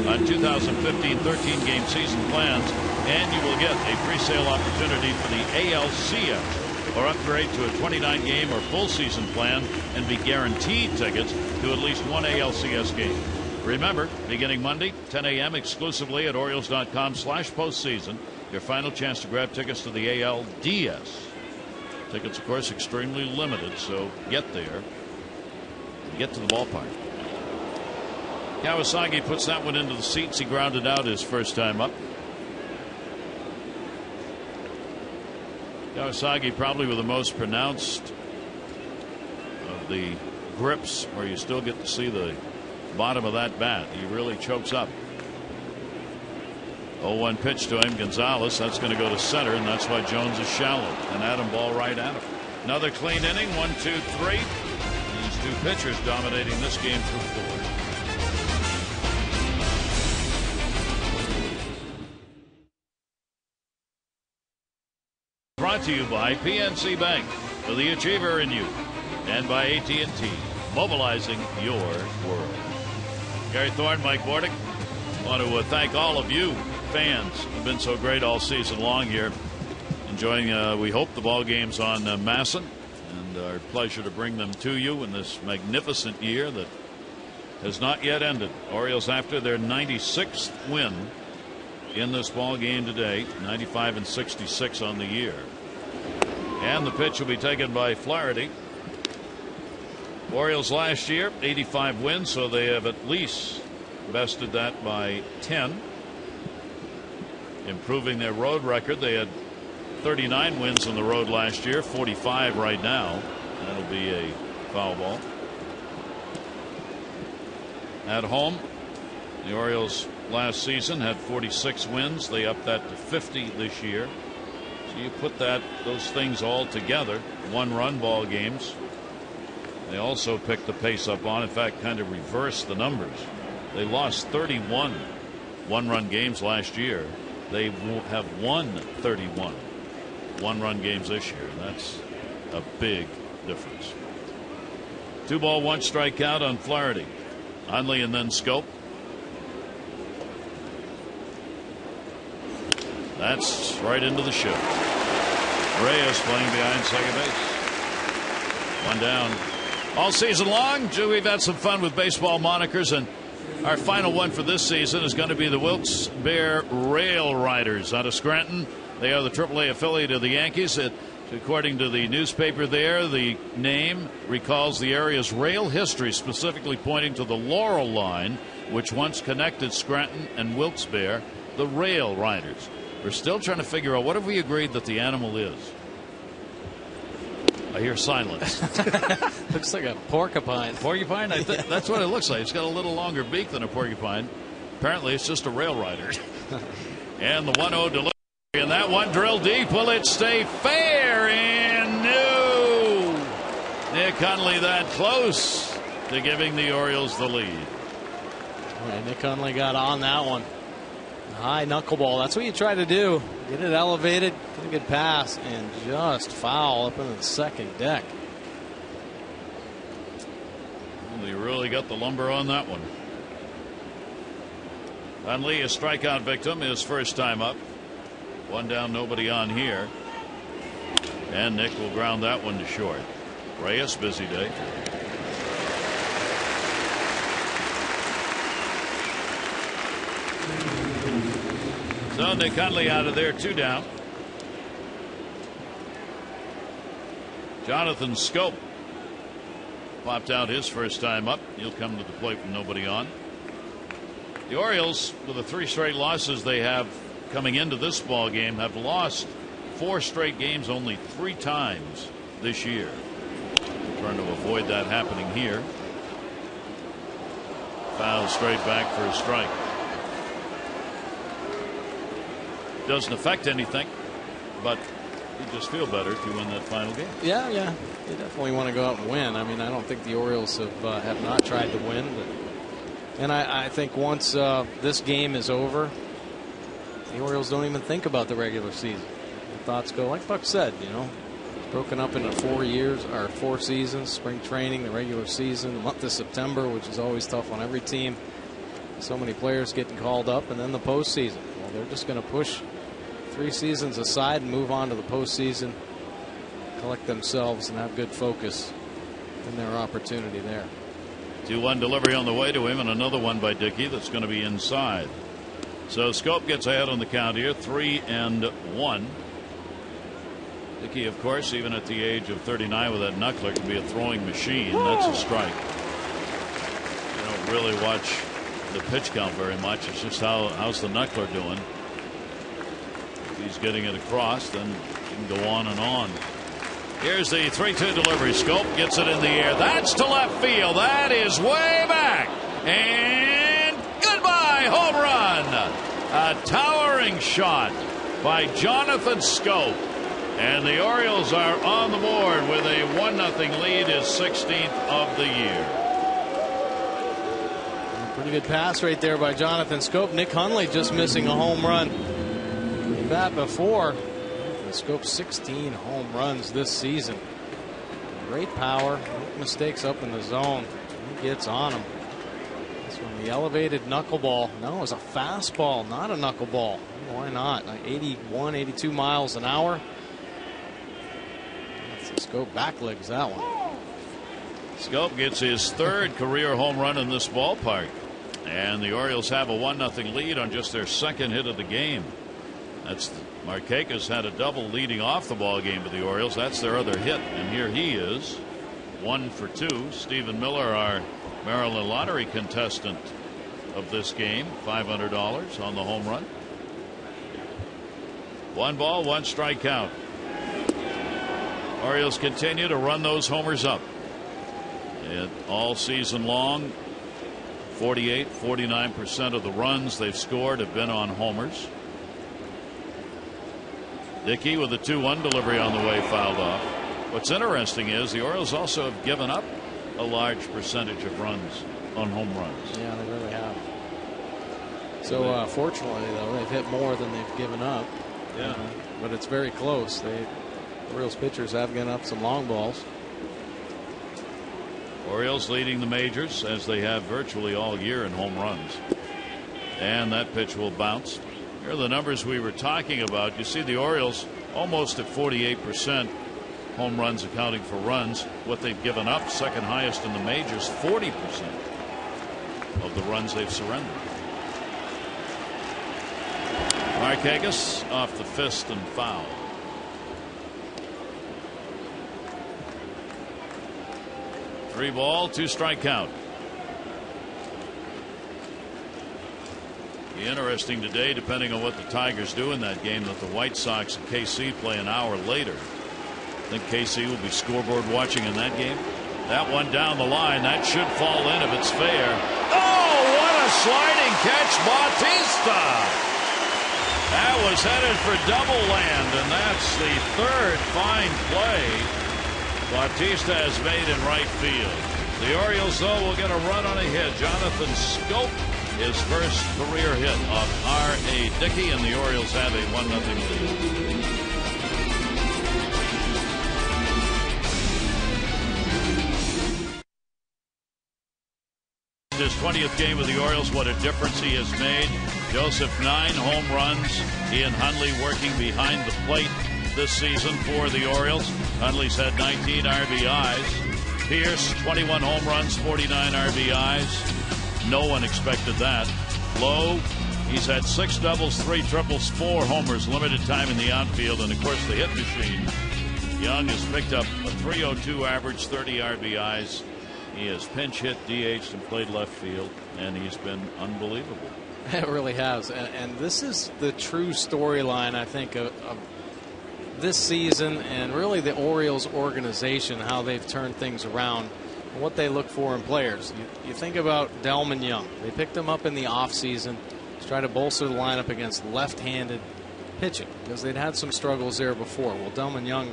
on 2015 13-game season plans, and you will get a pre-sale opportunity for the ALCS, or upgrade to a 29-game or full season plan and be guaranteed tickets to at least one ALCS game. Remember, beginning Monday, 10 a.m. exclusively at Orioles.com/postseason, your final chance to grab tickets to the ALDS. Tickets, of course, extremely limited, so get there. Get to the ballpark. Kawasaki puts that one into the seats. He grounded out his first time up. Kawasaki probably with the most pronounced of the grips, where you still get to see the bottom of that bat. He really chokes up. 0-1 pitch to him. Gonzalez. That's going to go to center, and that's why Jones is shallow. An Adam ball right at him. Another clean inning. 1-2-3. These two pitchers dominating this game through 4. Brought to you by PNC Bank, for the achiever in you, and by AT&T, mobilizing your world. Gary Thorne, Mike Bordick. I want to thank all of you fans who've been so great all season long here. Enjoying, we hope, the ball games on Masson, and our pleasure to bring them to you in this magnificent year that has not yet ended. Orioles after their 96th win in this ball game today, 95-66 on the year. And the pitch will be taken by Flaherty. Orioles last year 85 wins, so they have at least bested that by 10, improving their road record. They had 39 wins on the road last year, 45 right now. That'll be a foul ball. At home, the Orioles last season had 46 wins. They upped that to 50 this year. So you put those things all together, 1-run ball games. They also picked the pace up on, in fact, kind of reversed the numbers. They lost 31 one-run games last year. They have won 31 one-run games this year, and that's a big difference. 2-1 strikeout on Flaherty. Hundley and then Scope. That's right into the shift. Reyes playing behind second base. 1 down. All season long, we've had some fun with baseball monikers, and our final one for this season is going to be the Wilkes-Barre Rail Riders out of Scranton. They are the AAA affiliate of the Yankees. According to the newspaper there, the name recalls the area's rail history, specifically pointing to the Laurel Line, which once connected Scranton and Wilkes-Barre, the Rail Riders. We're still trying to figure out what have we agreed that the animal is. I hear silence. Looks like a porcupine. Porcupine? That's what it looks like. It's got a little longer beak than a porcupine. Apparently, it's just a rail rider. And the 1-0 delivery. And that one drilled deep. Will it stay fair? And no! Nick Hundley that close to giving the Orioles the lead. Right, Nick Hundley got on that one. High knuckleball. That's what you try to do. Get it elevated, get a good pass, and just foul up into the second deck. Well, he really got the lumber on that one. Hundley, a strikeout victim, his first time up. 1 down, nobody on here. And Nick will ground that one to short. Reyes, busy day. So Nick Hundley out of there, 2 down. Jonathan Scope popped out his first time up. He'll come to the plate with nobody on. The Orioles, with the 3 straight losses they have coming into this ball game, have lost 4 straight games only 3 times this year. Trying to avoid that happening here. Foul straight back for a strike. Doesn't affect anything, but you just feel better if you win that final game. Yeah. You definitely want to go out and win. I mean, I don't think the Orioles have not tried to win, but And I think once this game is over, the Orioles don't even think about the regular season. The thoughts go, like Buck said, you know, it's broken up into 4 years or 4 seasons: spring training, the regular season, the month of September, which is always tough on every team. So many players getting called up, and then the postseason. Well, they're just going to push 3 seasons aside and move on to the postseason, collect themselves, and have good focus in their opportunity there. 2-1 delivery on the way to him, and another one by Dickey that's going to be inside. So Scope gets ahead on the count here, 3-1. Dickey, of course, even at the age of 39 with that knuckler, can be a throwing machine. That's a strike. You don't really watch the pitch count very much. It's just how's the knuckler doing. If he's getting it across, then he can go on and on. Here's the 3-2 delivery. Scope gets it in the air. That's to left field. That is way back. And goodbye, home run. A towering shot by Jonathan Scope. And the Orioles are on the board with a 1-0 lead, his 16th of the year. Pretty good pass right there by Jonathan Scope. Nick Hundley just missing a home run. That before. Scope 16 home runs this season. Great power. No mistakes up in the zone. He gets on them. This one, the elevated knuckleball. No, it was a fastball, not a knuckleball. Why not? Like 81, 82 miles an hour. That's a Scope backlegs that one. Scope gets his 3rd career home run in this ballpark. And the Orioles have a 1-0 lead on just their 2nd hit of the game. That's Markakis had a double leading off the ball game to the Orioles. That's their other hit, and here he is, 1 for 2. Stephen Miller, our Maryland lottery contestant of this game, $500 on the home run. 1 ball, 1 strike count. Orioles continue to run those homers up. And all season long, 49% of the runs they've scored have been on homers. Dickey with a 2-1 delivery on the way, fouled off. What's interesting is the Orioles also have given up a large percentage of runs on home runs. Yeah, they really have. So fortunately, though, they've hit more than they've given up. Yeah. But it's very close. The Orioles pitchers have given up some long balls. Orioles leading the majors as they have virtually all year in home runs. And that pitch will bounce. Here are the numbers we were talking about. You see the Orioles almost at 48% home runs accounting for runs. What they've given up, 2nd highest in the majors, 40% of the runs they've surrendered. Markakis off the fist and foul. Three ball, 2 strike count. Be interesting today, depending on what the Tigers do in that game, that the White Sox and KC play an hour later. I think KC will be scoreboard watching in that game. That one down the line, that should fall in if it's fair. Oh, what a sliding catch, Bautista! That was headed for double land, and that's the 3rd fine play Bautista has made in right field. The Orioles, though, will get a run on a hit. Jonathan Scope, his first career hit off R.A. Dickey, and the Orioles have a 1-0 lead. His 20th game with the Orioles, what a difference he has made. Joseph, 9 home runs. He and Hundley working behind the plate this season for the Orioles. Hundley's had 19 RBIs. Pierce, 21 home runs, 49 RBIs. No one expected that. Lowe, he's had 6 doubles, 3 triples, 4 homers, limited time in the outfield, and of course the hit machine. Young has picked up a .302 average, 30 RBIs. He has pinch hit, DH'd, and played left field, and he's been unbelievable. It really has, and this is the true storyline, I think, of this season, and really the Orioles organization, how they've turned things around, and what they look for in players. You think about Delman Young. They picked him up in the offseason to try to bolster the lineup against left-handed pitching, because they'd had some struggles there before. Well, Delman Young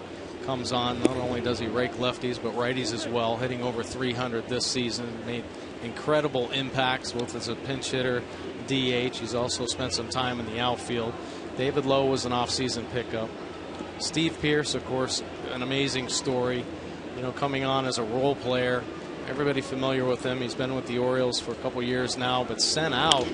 comes on. Not only does he rake lefties, but righties as well, hitting over 300 this season. Made incredible impacts, both as a pinch hitter, DH. He's also spent some time in the outfield. David Lowe was an off-season pickup. Steve Pearce, of course, an amazing story. You know, coming on as a role player. Everybody familiar with him. He's been with the Orioles for a couple years now, but sent out.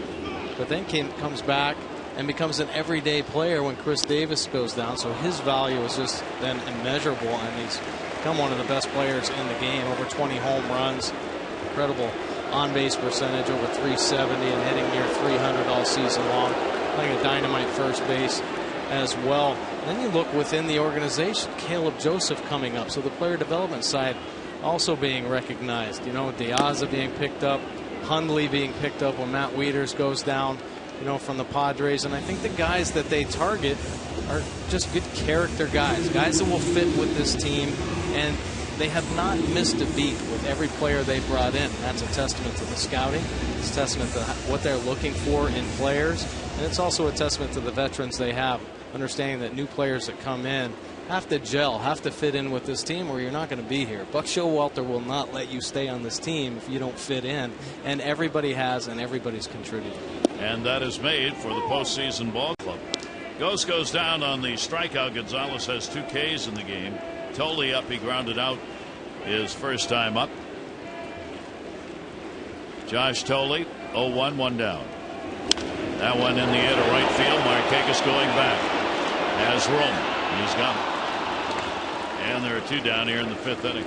But then comes back and becomes an everyday player when Chris Davis goes down. So his value has just been immeasurable, and he's become one of the best players in the game. Over 20 home runs, incredible on-base percentage, over 370, and hitting near 300 all season long. Playing a dynamite first base as well. And then you look within the organization, Caleb Joseph coming up. So the player development side also being recognized. You know, Diaza being picked up, Hundley being picked up when Matt Wieters goes down, you know, from the Padres. And I think the guys that they target are just good character guys that will fit with this team. And they have not missed a beat with every player they brought in. That's a testament to the scouting. It's a testament to what they're looking for in players. And it's also a testament to the veterans they have, understanding that new players that come in have to gel, have to fit in with this team, or you're not going to be here. Buck Showalter will not let you stay on this team if you don't fit in. And everybody has, and everybody's contributing. And that is made for the postseason ball club. Ghost goes down on the strikeout. Gonzalez has 2 Ks in the game. Totally up. He grounded out his first time up. Josh Toley, 0-1, 1 down. That one in the air to right field. Markakis going back. Has room. He's got it. And there are 2 down here in the 5th inning.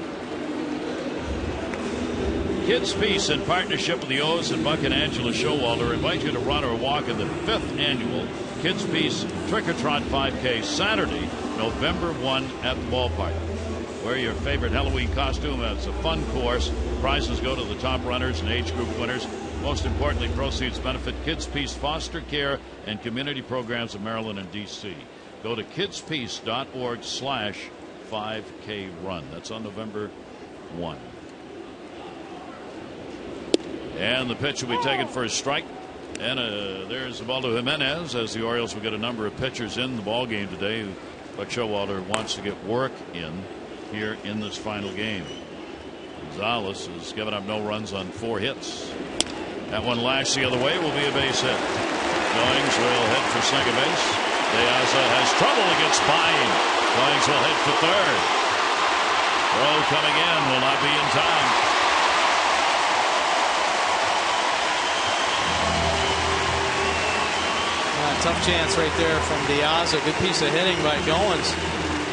Kids Peace, in partnership with the O's and Buck and Angela Showalter, invite you to run or walk in the 5th annual Kids Peace Trick or Trot 5K Saturday, November 1 at the ballpark. Wear your favorite Halloween costume. It's a fun course. Prizes go to the top runners and age group winners. Most importantly, proceeds benefit Kids Peace foster care and community programs of Maryland and D.C. Go to kidspeace.org/5K run. That's on November 1. And the pitch will be taken for a strike. And there's Ubaldo Jimenez, as the Orioles will get a number of pitchers in the ball game today. Buck Showalter wants to get work in here in this final game. Gonzalez has given up no runs on 4 hits. That one lashed the other way, will be a base hit. Goings will head for second base. Diaza has trouble against Pine. Goings will head for third. Throw coming in, will not be in time. Tough chance right there from Diaza. Good piece of hitting by Goins,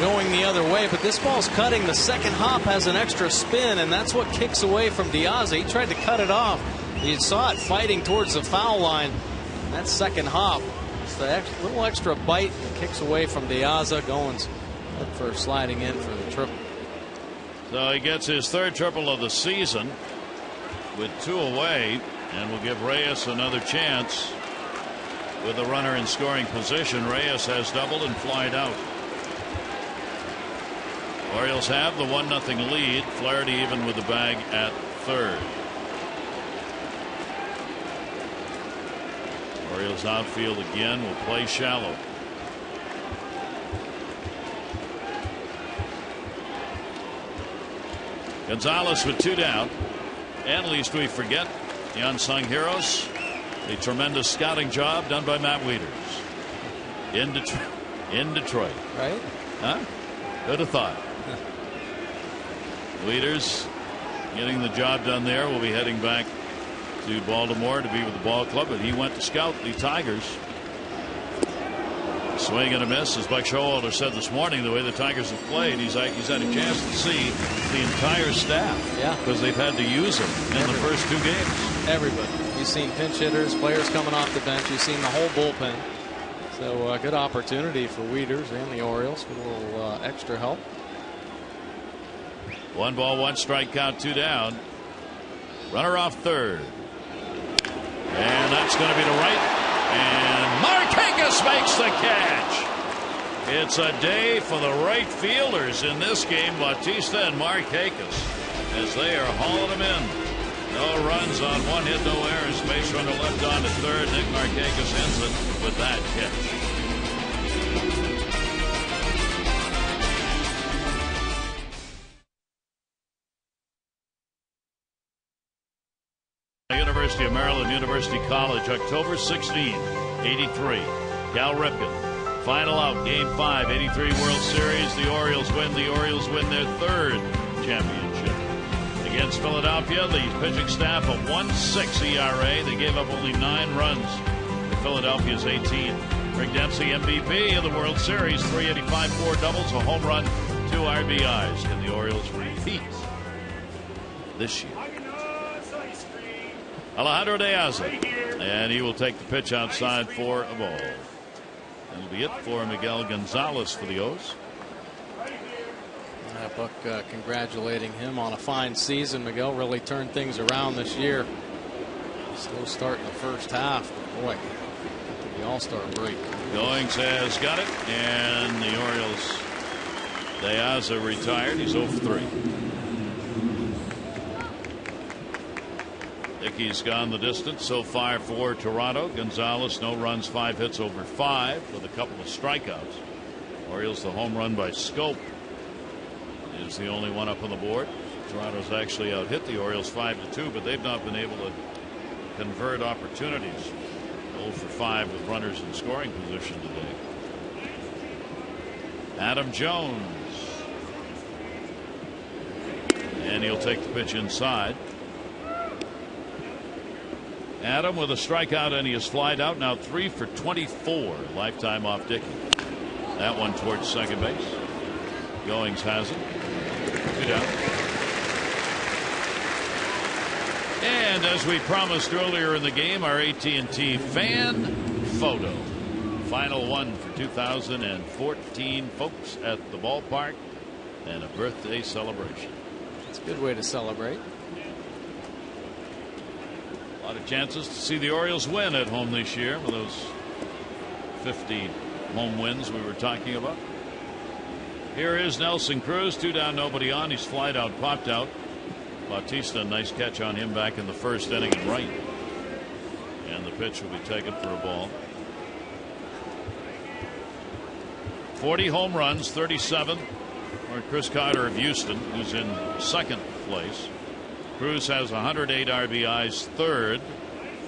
going the other way, but this ball's cutting. The second hop has an extra spin, and that's what kicks away from Diaza. He tried to cut it off. You saw it fighting towards the foul line. That second hop, just a little extra bite, kicks away from Diaza. Goins up for sliding in for the triple. So he gets his 3rd triple of the season with 2 away, and will give Reyes another chance. With a runner in scoring position, Reyes has doubled and flied out. Orioles have the 1-0 lead. Flaherty even with the bag at 3rd. Orioles outfield again will play shallow. Gonzalez with 2 down. And least we forget the unsung heroes. A tremendous scouting job done by Matt Wieters in Detroit. Right? Huh? Who'd have thought? Wieters getting the job done there. Will be heading back to Baltimore to be with the ball club, but he went to scout the Tigers. Swing and a miss, as Buck Showalter said this morning. The way the Tigers have played, he's had a chance to see the entire staff. Yeah, because they've had to use them in the first 2 games. Everybody. You've seen pinch hitters, players coming off the bench. You've seen the whole bullpen. So good opportunity for Wieters and the Orioles with a little extra help. 1 ball, 1 strike count, 2 down. Runner off 3rd. And that's going to be to right. And Markakis makes the catch. It's a day for the right fielders in this game, Bautista and Markakis, as they are hauling them in. No runs on 1 hit, no errors. Base runner left on to 3rd. Nick Markakis ends it with that catch. University of Maryland, University College, October 16, 83. Cal Ripken. Final out, Game 5, 83 World Series. The Orioles win. The Orioles win their third championship. Against Philadelphia, the pitching staff a 1.6 ERA. They gave up only 9 runs. Philadelphia's 18. Rick Dempsey, MVP of the World Series, 385, 4 doubles, a home run, 2 RBIs. Can the Orioles repeat this year? Alejandro De Aza, and he will take the pitch outside for a ball. That'll be it for Miguel Gonzalez for the O's. Buck congratulating him on a fine season. Miguel really turned things around this year. Slow start in the first half, but boy, the All-Star break. Goings has got it, and the Orioles, De Aza retired. He's 0 for 3. Dickey's gone the distance so far for Toronto. Gonzalez, no runs, 5 hits over 5 with a couple of strikeouts. Orioles, the home run by Scope is the only one up on the board. Toronto's actually out-hit the Orioles 5-2, but they've not been able to convert opportunities. 0 for 5 with runners in scoring position today. Adam Jones. And he'll take the pitch inside. Adam with a strikeout, and he has flied out now 3 for 24 lifetime off Dickey. That one towards second base. Goings has it. 2 down. And as we promised earlier in the game, our AT&T fan photo. Final one for 2014, folks, at the ballpark, and a birthday celebration. It's a good way to celebrate. A lot of chances to see the Orioles win at home this year with those 50 home wins we were talking about. Here is Nelson Cruz, 2 down, nobody on. He's flied out, popped out. Bautista, nice catch on him back in the first inning and right. And the pitch will be taken for a ball. 40 home runs, 37 for Chris Carter of Houston, who's in second place. Cruz has 108 RBIs, third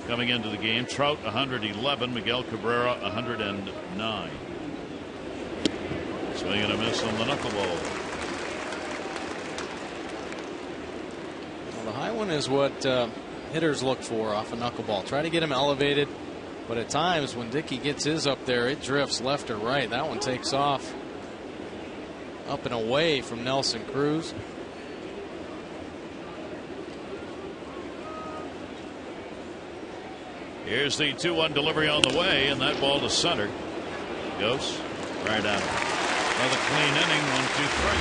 coming into the game. Trout 111, Miguel Cabrera 109. Swing and a miss on the knuckleball. Well, the high one is what hitters look for off a knuckleball. Try to get him elevated, but at times when Dickey gets his up there, it drifts left or right. That one takes off up and away from Nelson Cruz. Here's the 2-1 delivery on the way, and that ball to center goes right out. Another clean inning, 1-2-3.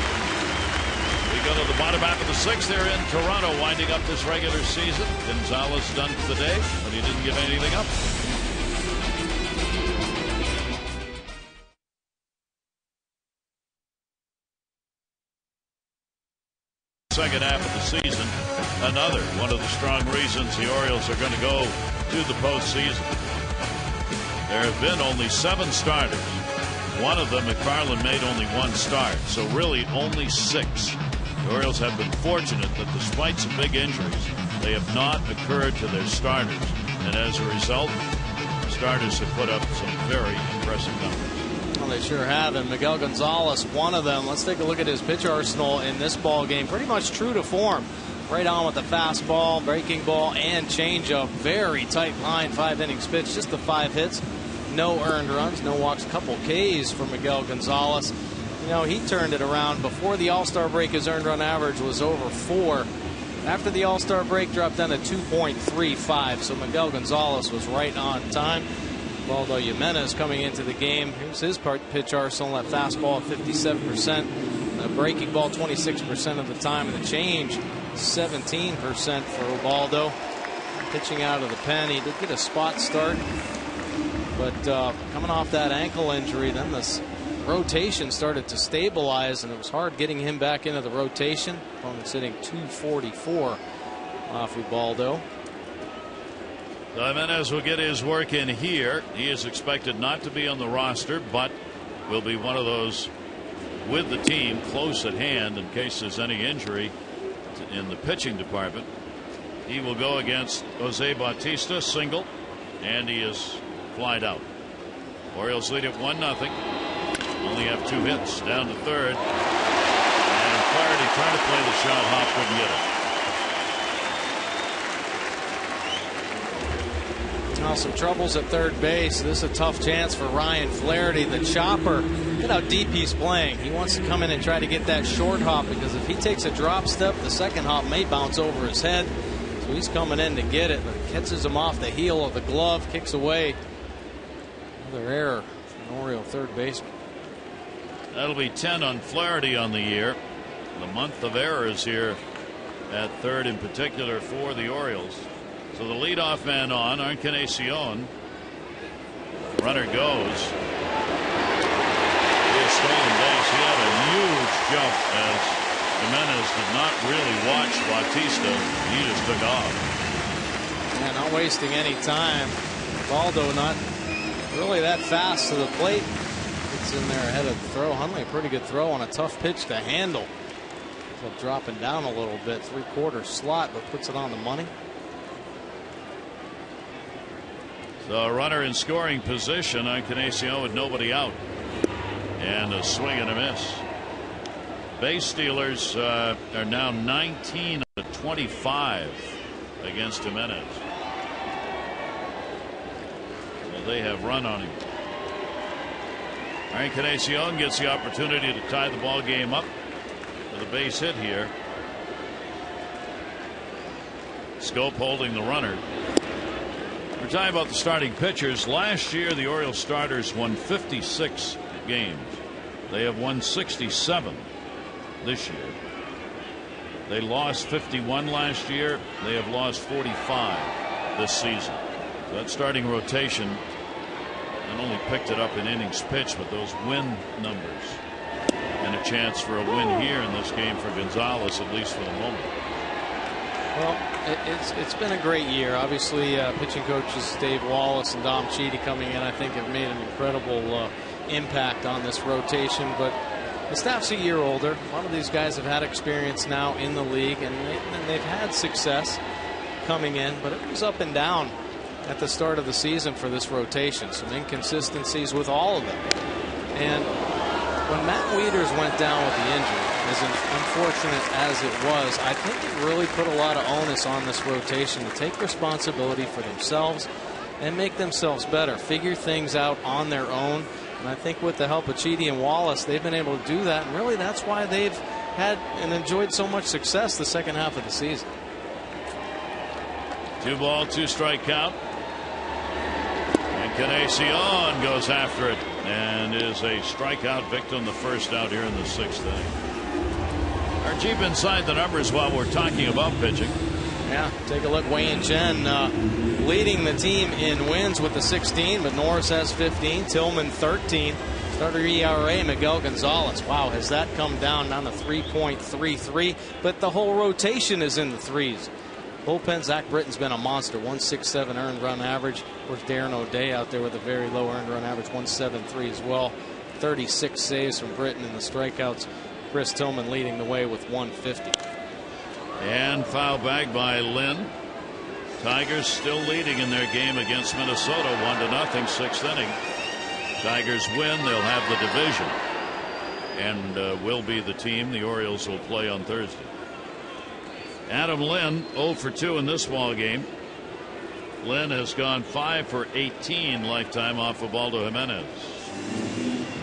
We go to the bottom half of the 6th. They're in Toronto, winding up this regular season. Gonzalez done for the day, but he didn't give anything up. Second half of the season, another one of the strong reasons the Orioles are going to go to the postseason. There have been only 7 starters. One of them, McFarland, made only 1 start, so really only 6. The Orioles have been fortunate that despite some big injuries, they have not occurred to their starters, and as a result, the starters have put up some very impressive numbers. Well, they sure have, and Miguel Gonzalez, one of them. Let's take a look at his pitch arsenal in this ball game. Pretty much true to form. Right on with the fastball, breaking ball, and changeup. Very tight line, 5 innings pitched, just the 5 hits. No earned runs, no walks, couple Ks for Miguel Gonzalez. You know, he turned it around. Before the All-Star break, his earned run average was over 4. After the All-Star break, dropped down to 2.35. So Miguel Gonzalez was right on time. Waldo Jimenez coming into the game. Here's his pitch arsenal. That fastball 57%. The breaking ball 26% of the time. And the change 17% for Waldo. Pitching out of the pen. He did get a spot start. But coming off that ankle injury, then this rotation started to stabilize, and it was hard getting him back into the rotation. Opponent's hitting 244 off Ubaldo. Jimenez will get his work in here. He is expected not to be on the roster, but will be one of those with the team close at hand in case there's any injury in the pitching department. He will go against Jose Bautista, single, and he is flied out. Orioles lead it 1-0. Only have 2 hits, down to third. And Flaherty trying to play the shot. Hop couldn't get it. Now some troubles at third base. This is a tough chance for Ryan Flaherty. The chopper, look at how deep he's playing. He wants to come in and try to get that short hop, because if he takes a drop step, the second hop may bounce over his head. So he's coming in to get it, but catches him off the heel of the glove, kicks away. Another error from an Oriole third baseman. That'll be 10 on Flaherty on the year. The month of errors here at third in particular for the Orioles. So the leadoff man on, Encarnacion. Runner goes. He has stolen base. He had a huge jump as Jimenez did not really watch Bautista. He just took off. Yeah, not wasting any time. Valdo not really that fast to the plate. Gets in there ahead of the throw. Hundley, a pretty good throw on a tough pitch to handle. So dropping down a little bit, 3/4 slot, but puts it on the money. So a runner in scoring position, Encarnacion with nobody out. And a swing and a miss. Base stealers are now 19 of 25 against Jimenez. So they have run on him. Encarnacion gets the opportunity to tie the ball game up with a base hit here. Scope holding the runner. We're talking about the starting pitchers. Last year, the Orioles starters won 56 games. They have won 67 this year. They lost 51 last year. They have lost 45 this season. So that starting rotation not only picked it up in innings pitched, but those win numbers. And a chance for a win here in this game for Gonzalez, at least for the moment. Well, it's been a great year. Obviously, pitching coaches Dave Wallace and Dom Cheedy coming in, I think, have made an incredible impact on this rotation. But the staff's a year older. A lot of these guys have had experience now in the league, and they've had success coming in. But it was up and down at the start of the season for this rotation. Some inconsistencies with all of them. And when Matt Wieters went down with the injury, as unfortunate as it was, I think it really put a lot of onus on this rotation to take responsibility for themselves and make themselves better, figure things out on their own. And I think with the help of Cheedy and Wallace, they've been able to do that. And really, that's why they've had and enjoyed so much success the second half of the season. 2-ball, 2-strike count. Encarnacion goes after it and is a strikeout victim, the first out here in the 6th inning. Our Jeep inside the numbers while we're talking about pitching. Yeah, take a look. Wayne Chen leading the team in wins with the 16, but Norris has 15, Tillman 13. Starter ERA, Miguel Gonzalez. Wow, has that come down to 3.33, but the whole rotation is in the threes. Bullpen, Zach Britton's been a monster. 1.67 earned run average. Of course, Darren O'Day out there with a very low earned run average, 1.73 as well. 36 saves from Britton, and the strikeouts, Chris Tillman leading the way with 150. And foul back by Lynn. Tigers still leading in their game against Minnesota, 1-0, 6th inning. Tigers win, they'll have the division, and will be the team the Orioles will play on Thursday. Adam Lynn 0 for 2 in this ball game. Lynn has gone 5 for 18 lifetime off of Baldo Jimenez.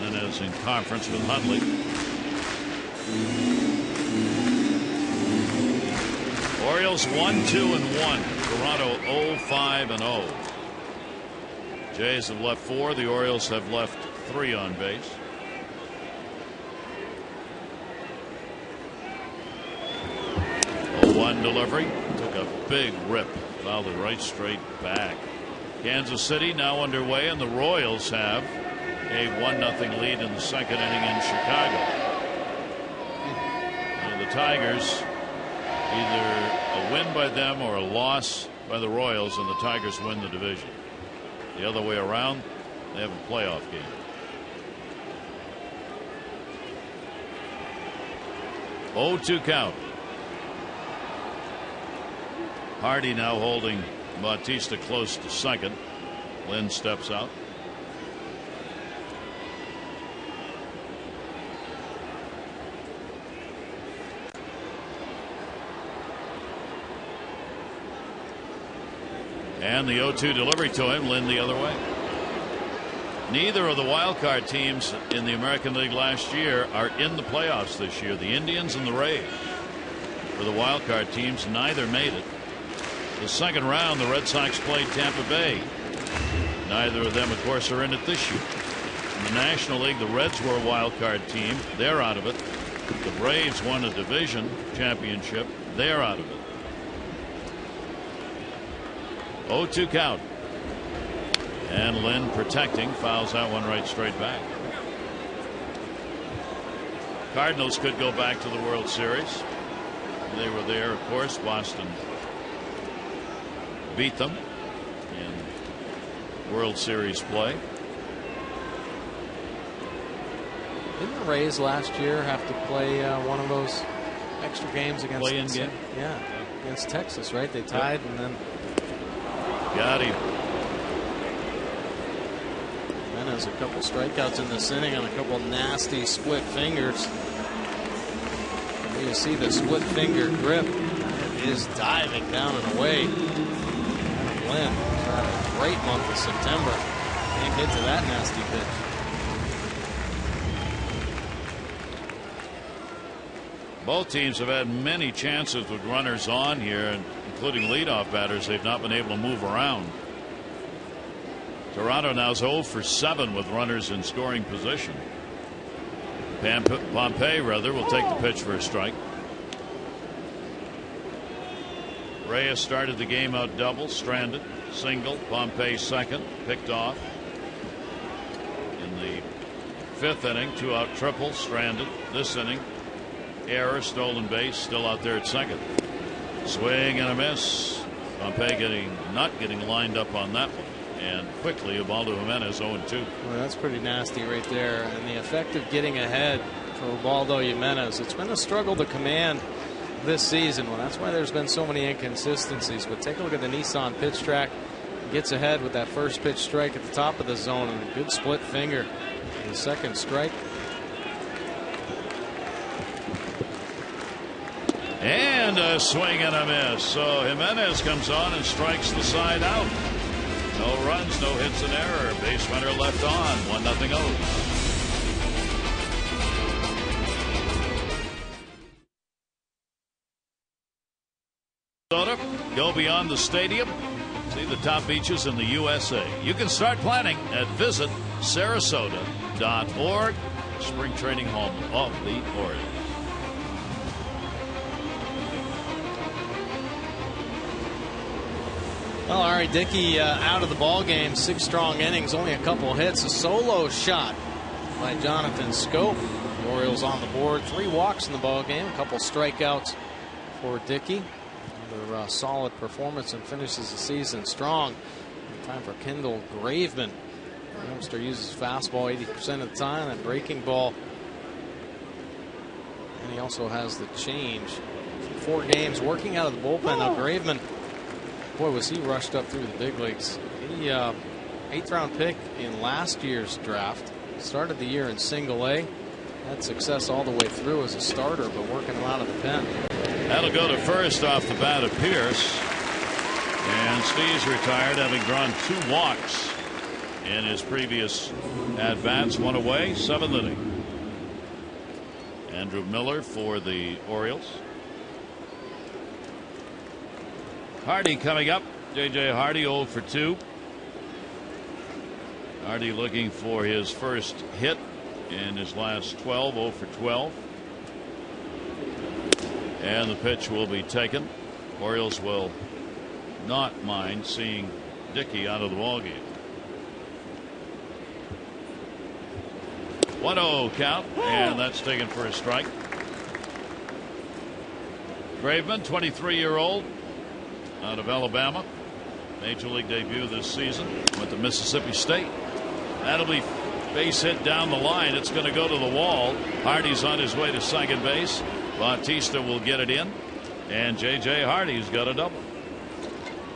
Jimenez in conference with Hundley. Orioles 1-2-1. Toronto 0-5-0. Jays have left 4. The Orioles have left 3 on base. One delivery, took a big rip, fouled it right straight back. Kansas City now underway, and the Royals have a 1-0 lead in the 2nd inning in Chicago. And the Tigers, either a win by them or a loss by the Royals, and the Tigers win the division. The other way around, they have a playoff game. Hardy now holding Bautista close to second. Lynn steps out. And the 0-2 delivery to him. Lynn the other way. Neither of the wild card teams in the American League last year are in the playoffs this year. The Indians and the Rays. For the wild card teams, neither made it. The second round, the Red Sox played Tampa Bay. Neither of them, of course, are in it this year. In the National League, the Reds were a wild card team. They're out of it. The Braves won a division championship. They're out of it. 0-2 count. And Lynn protecting, fouls that one right straight back. Cardinals could go back to the World Series. They were there, of course. Boston beat them in World Series play. Didn't the Rays last year have to play one of those extra games against play-in game? Yeah, against Texas, right? They tied and then got him. There's a couple strikeouts in this inning on a couple nasty split fingers. You see the split finger grip. It is diving down and away. Adam Lynn had a great month of September. Can't get to that nasty pitch. Both teams have had many chances with runners on here, including leadoff batters. They've not been able to move around. Toronto now is 0 for 7 with runners in scoring position. Pompey will take the pitch for a strike. Reyes started the game out double, stranded, single. Pompey second, picked off. In the 5th inning, 2-out triple, stranded. This inning, error, stolen base, still out there at second. Swing and a miss. Pompey not getting lined up on that one. And quickly, Ubaldo Jimenez 0-2. Well, that's pretty nasty right there. And the effect of getting ahead for Ubaldo Jimenez, it's been a struggle to command this season. Well, that's why there's been so many inconsistencies. But take a look at the Nissan pitch track. He gets ahead with that first pitch strike at the top of the zone and a good split finger. And the second strike. And a swing and a miss. So Jimenez comes on and strikes the side out. No runs, no hits, and error. Base runner left on. 1-0 O's. Go beyond the stadium. See the top beaches in the USA. You can start planning at visitsarasota.org. Spring training home of the Orioles. Well, all right, Dickey out of the ball game. 6 strong innings, only a couple hits. A solo shot by Jonathan Scope. The Orioles on the board. 3 walks in the ball game. A couple strikeouts for Dickey. Another solid performance and finishes the season strong. Time for Kendall Graveman. The youngster uses fastball 80% of the time and breaking ball. And he also has the change. 4 games working out of the bullpen. Now Graveman, boy, was he rushed up through the big leagues. He 8th round pick in last year's draft. Started the year in single A. Had success all the way through as a starter, but working him out of the pen. That'll go to first off the bat of Pierce. And Steve's retired, having drawn 2 walks in his previous at-bats. 1 away, 7th inning. Andrew Miller for the Orioles. Hardy coming up. J.J. Hardy 0 for 2. Hardy looking for his first hit in his last 12. 0 for 12. And the pitch will be taken. Orioles will not mind seeing Dickey out of the ballgame. 1-0 count, and that's taken for a strike. Graveman, 23-year-old, out of Alabama. Major League debut this season. Went to Mississippi State. That'll be base hit down the line. It's going to go to the wall. Hardy's on his way to second base. Bautista will get it in. And J.J. Hardy's got a double.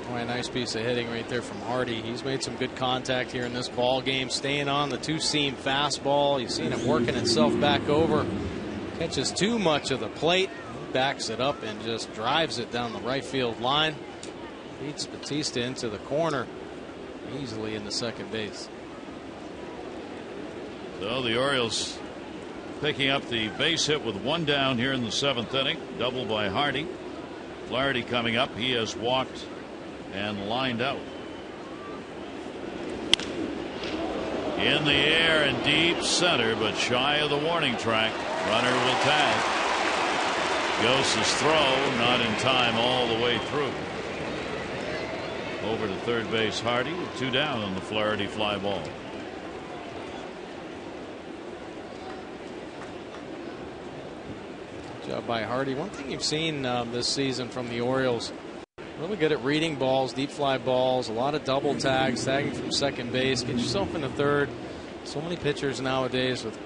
Boy, a nice piece of hitting right there from Hardy. He's made some good contact here in this ball game, staying on the two-seam fastball. You've seen it working itself back over. Catches too much of the plate, backs it up and just drives it down the right field line. Beats Batista into the corner easily into second base. So the Orioles picking up the base hit with one down here in the 7th inning. Double by Hardy. Flaherty coming up. He has walked and lined out. In the air and deep center, but shy of the warning track. Runner will tag. Yosa's throw not in time all the way through. Over to third base, Hardy with 2 down on the Flaherty fly ball. Good job by Hardy. One thing you've seen this season from the Orioles, really good at reading balls, deep fly balls, a lot of double tags, tagging from second base. Get yourself into third. So many pitchers nowadays with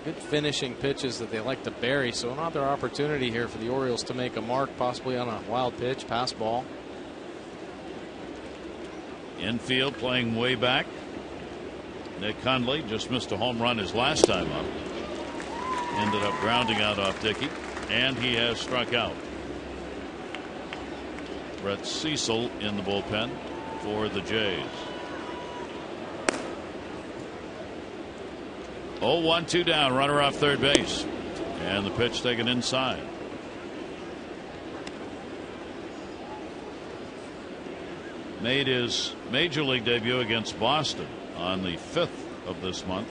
good finishing pitches that they like to bury. So another opportunity here for the Orioles to make a mark, possibly on a wild pitch, pass ball. Infield playing way back. Nick Hundley just missed a home run his last time up. Ended up grounding out off Dickey, and he has struck out. Brett Cecil in the bullpen for the Jays. 0-1, 2 down, runner off third base, and the pitch taken inside. Made his major league debut against Boston on the 5th of this month.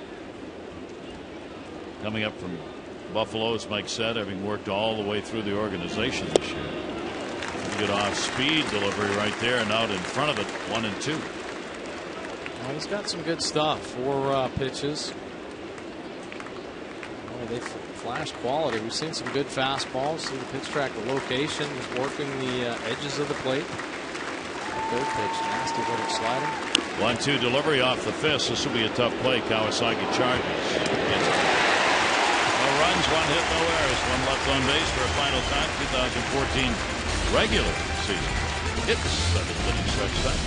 Coming up from Buffalo, as Mike said, having worked all the way through the organization this year. Good off-speed delivery right there, and out in front of it, 1-2. Well, he's got some good stuff. 4 pitches. Boy, they flash quality. We've seen some good fastballs. See the pitch track, the location. He's working the edges of the plate. Third pitch, nasty little slider. 1-2 delivery off the fist. This will be a tough play. Kawasaki charges. No runs, 1 hit, no errors, 1 left on base for a final time. 2014 regular season. Hits 7 inning stretch time.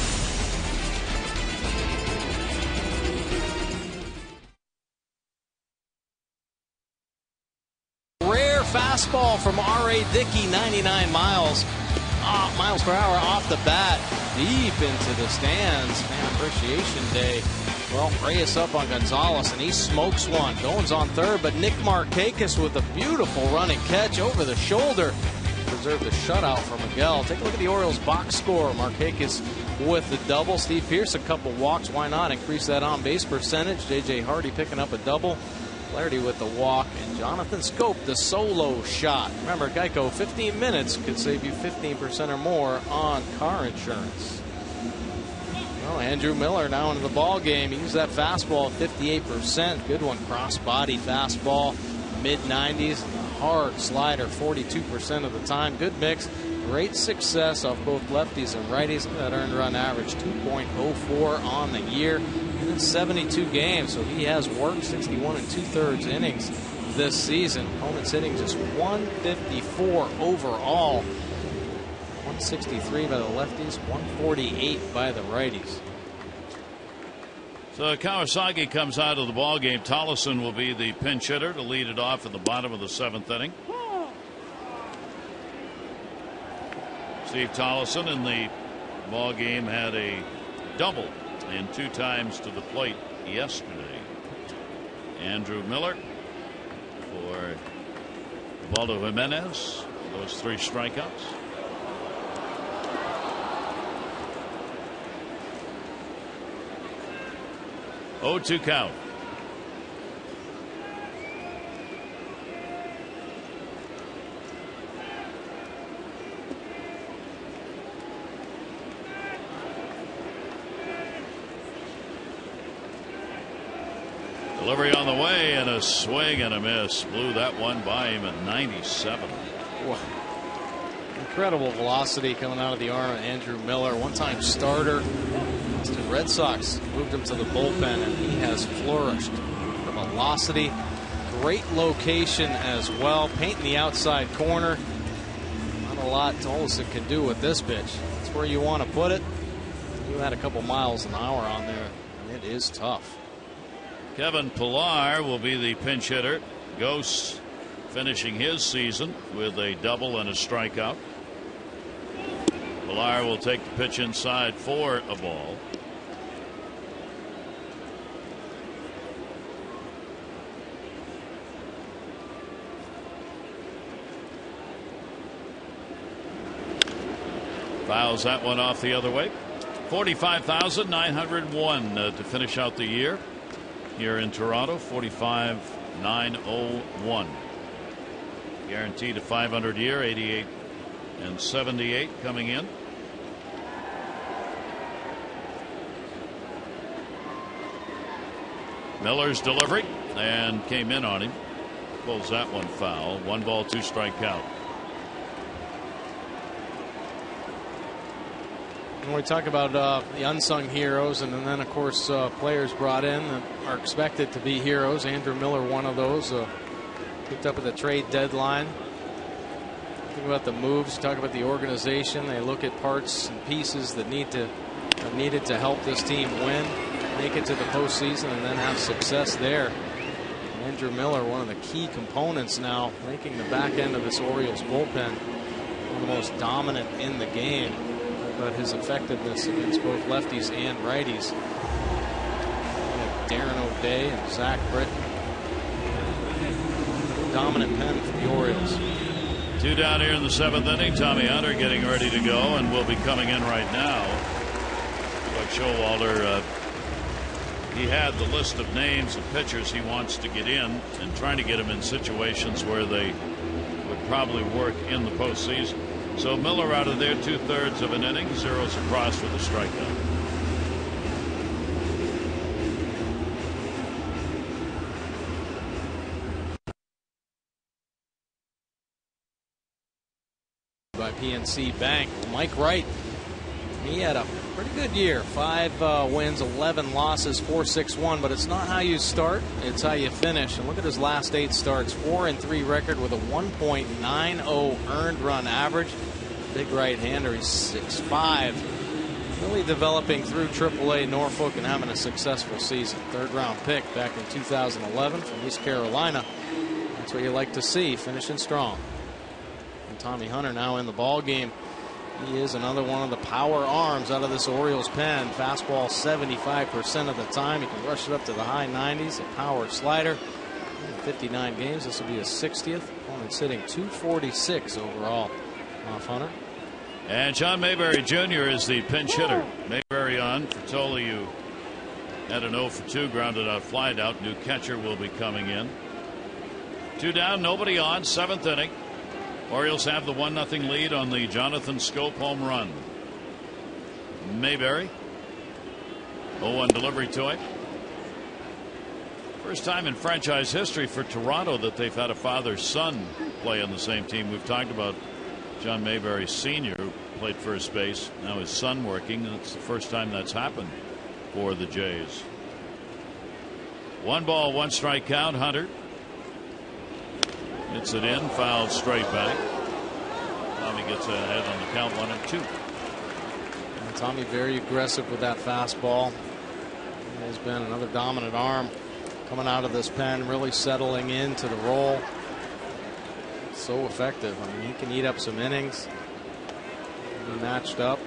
Rare fastball from R.A. Dickey, 99 miles per hour off the bat, deep into the stands. Man, appreciation day. Well, Reyes up on Gonzalez, and he smokes one. Goins on third, but Nick Markakis with a beautiful running catch over the shoulder. Preserved the shutout for Miguel. Take a look at the Orioles box score. Markakis with the double. Steve Pearce a couple walks. Why not increase that on-base percentage? J.J. Hardy picking up a double. Flaherty with the walk, and Jonathan Scope the solo shot. Remember, Geico, 15 minutes could save you 15% or more on car insurance. Well, Andrew Miller now into the ball game. He used that fastball 58%. Good one, cross-body fastball, mid-90s. Hard slider 42% of the time. Good mix. Great success off both lefties and righties. That earned run average 2.04 on the year. In 72 games, so he has worked 61 2/3 innings this season. Opponents hitting just 154 overall. 163 by the lefties, 148 by the righties. So Kawasaki comes out of the ball game. Tollison will be the pinch hitter to lead it off at the bottom of the 7th inning. Steve Tollison in the ball game had a double and 2 times to the plate yesterday. Andrew Miller for Ubaldo Jimenez. Those 3 strikeouts. Oh, 2 count. Delivery on the way, and a swing and a miss. Blew that one by him at 97. Wow. Incredible velocity coming out of the arm of Andrew Miller. One-time starter. The Red Sox moved him to the bullpen, and he has flourished. The velocity, great location as well. Painting the outside corner. Not a lot Tollison can do with this pitch. That's where you want to put it. You had a couple miles an hour on there, and it is tough. Kevin Pillar will be the pinch hitter. Ghosts finishing his season with a double and a strikeout. Pillar will take the pitch inside for a ball. Fouls that one off the other way. 45,901 to finish out the year here in Toronto. 45,901. Guaranteed a 500 year. 88 and 78 coming in. Miller's delivery and came in on him. Pulls that one foul. 1 ball, 2 strike count. When we talk about the unsung heroes, and then of course players brought in that are expected to be heroes. Andrew Miller, one of those, picked up at the trade deadline. Think about the moves. Talk about the organization. They look at parts and pieces that have needed to help this team win, make it to the postseason, and then have success there. And Andrew Miller, one of the key components now, making the back end of this Orioles bullpen one of the most dominant in the game. But his effectiveness against both lefties and righties. Darren O'Day and Zach Britton. Dominant pen for the Orioles. 2 down here in the 7th inning. Tommy Hunter getting ready to go and will be coming in right now. But Showalter, he had the list of names of pitchers he wants to get in and trying to get them in situations where they would probably work in the postseason. So Miller out of there, 2/3 of an inning, zeros across with a strikeout. By PNC Bank. Mike Wright, he had a pretty good year. 5 wins, 11 losses, 4.61. But it's not how you start, it's how you finish. And look at his last 8 starts. 4-3 record with a 1.90 earned run average. Big right-hander. He's 6'5". Really developing through AAA Norfolk and having a successful season. 3rd-round pick back in 2011 from East Carolina. That's what you like to see, finishing strong. And Tommy Hunter now in the ball game. He is another one of the power arms out of this Orioles pen. Fastball 75% of the time. He can rush it up to the high 90s. A power slider. In 59 games, this will be his 60th. Opponent's hitting .246 overall off Hunter. And John Mayberry Jr. is the pinch hitter. Mayberry on. Fertoli had an 0 for 2, grounded out, flied out. New catcher will be coming in. 2 down, nobody on, 7th inning. Orioles have the 1-0 lead on the Jonathan Scope home run. Mayberry. 0-1 delivery to him. First time in franchise history for Toronto that they've had a father-son play on the same team. We've talked about John Mayberry Sr., who played first base. Now his son working. It's the first time that's happened for the Jays. 1 ball, 1 strike count. Hunter hits it in, fouled straight back. Tommy gets ahead on the count, 1-2. And Tommy very aggressive with that fastball. He has been another dominant arm coming out of this pen, really settling into the role. So effective. I mean, he can eat up some innings. Be matched up.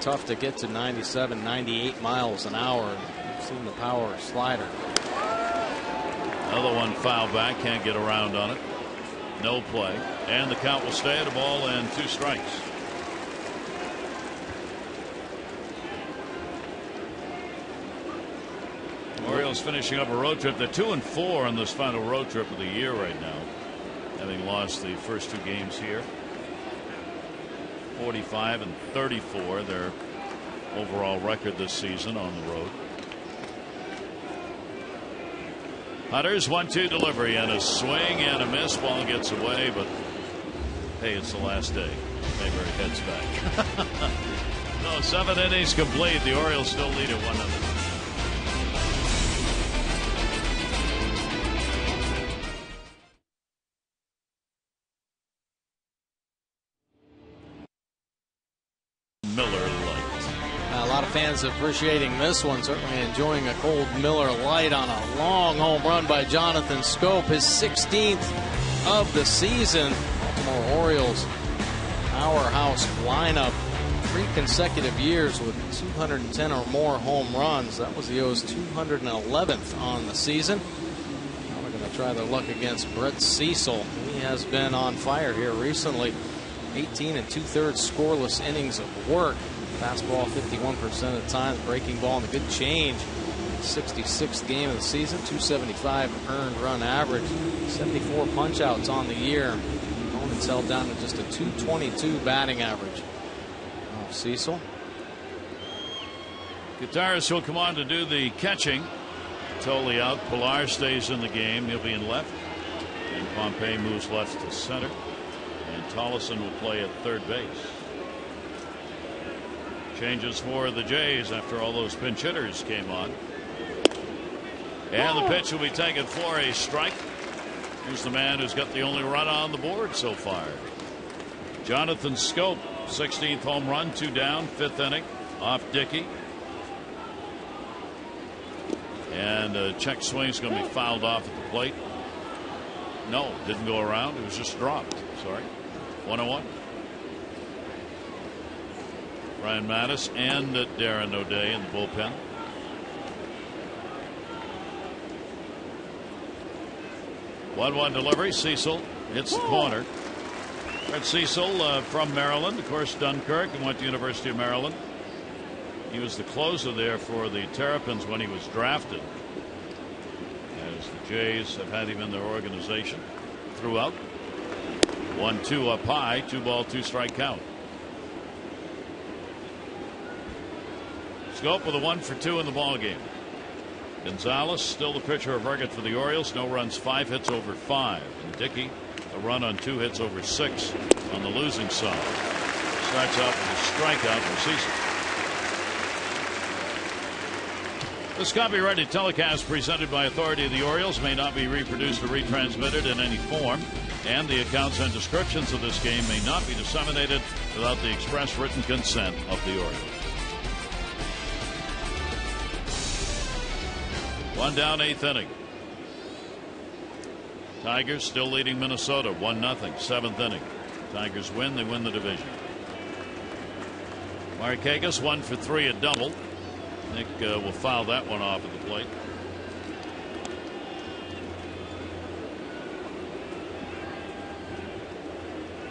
Tough to get to 97, 98 miles an hour. You've seen the power slider. Another one foul back, can't get around on it. No play. And the count will stay at a ball and 2 strikes. Orioles finishing up a road trip. They're 2-4 on this final road trip of the year right now, having lost the first 2 games here. 45 and 34 their overall record this season on the road. Hunter's 1-2 delivery and a swing and a miss. Ball gets away, but hey, it's the last day. Mayberry heads back. No, 7 innings complete. The Orioles still lead at 1-0. Light. A lot of fans appreciating this one, certainly enjoying a cold Miller Lite on a long home run by Jonathan Schoop, his 16th of the season. Baltimore Orioles powerhouse lineup, 3 consecutive years with 210 or more home runs. That was the O's 211th on the season. Now we're going to try their luck against Brett Cecil. He has been on fire here recently. 18 2/3 scoreless innings of work. Fastball 51% of the time, breaking ball and a good change. 66th game of the season, 275 earned run average, 74 punch outs on the year. Opponents held down to just a 222 batting average. Cecil. Gutierrez will come on to do the catching. Totally out. Pilar stays in the game. He'll be in left. And Pompey moves left to center. And Tollison will play at third base. Changes for the Jays after all those pinch hitters came on. And the pitch will be taken for a strike. Here's the man who's got the only run on the board so far. Jonathan Schoop, 16th home run, 2 down, 5th inning off Dickey. And a check swing's going to be fouled off at the plate. No, didn't go around. It was just dropped. Sorry. 1-1. Ryan Mattis and Darren O'Day in the bullpen. One delivery. Cecil hits the corner. Brett Cecil from Maryland, of course, Dunkirk, and went to University of Maryland. He was the closer there for the Terrapins when he was drafted, as the Jays have had him in their organization throughout. 1-2 up high, 2-ball, 2-strike count. Schoop with a 1-for-2 in the ball game. Gonzalez still the pitcher of record for the Orioles. No runs, 5 hits over 5. And Dickey, a run on 2 hits over 6 on the losing side. Starts out with a strikeout for Cecil. This copyrighted telecast presented by authority of the Orioles may not be reproduced or retransmitted in any form, and the accounts and descriptions of this game may not be disseminated without the express written consent of the Orioles. 1 down, 8th inning. Tigers still leading Minnesota 1-0, 7th inning. Tigers win, they win the division. Markakis 1 for 3, a double. Nick will foul that one off at the plate.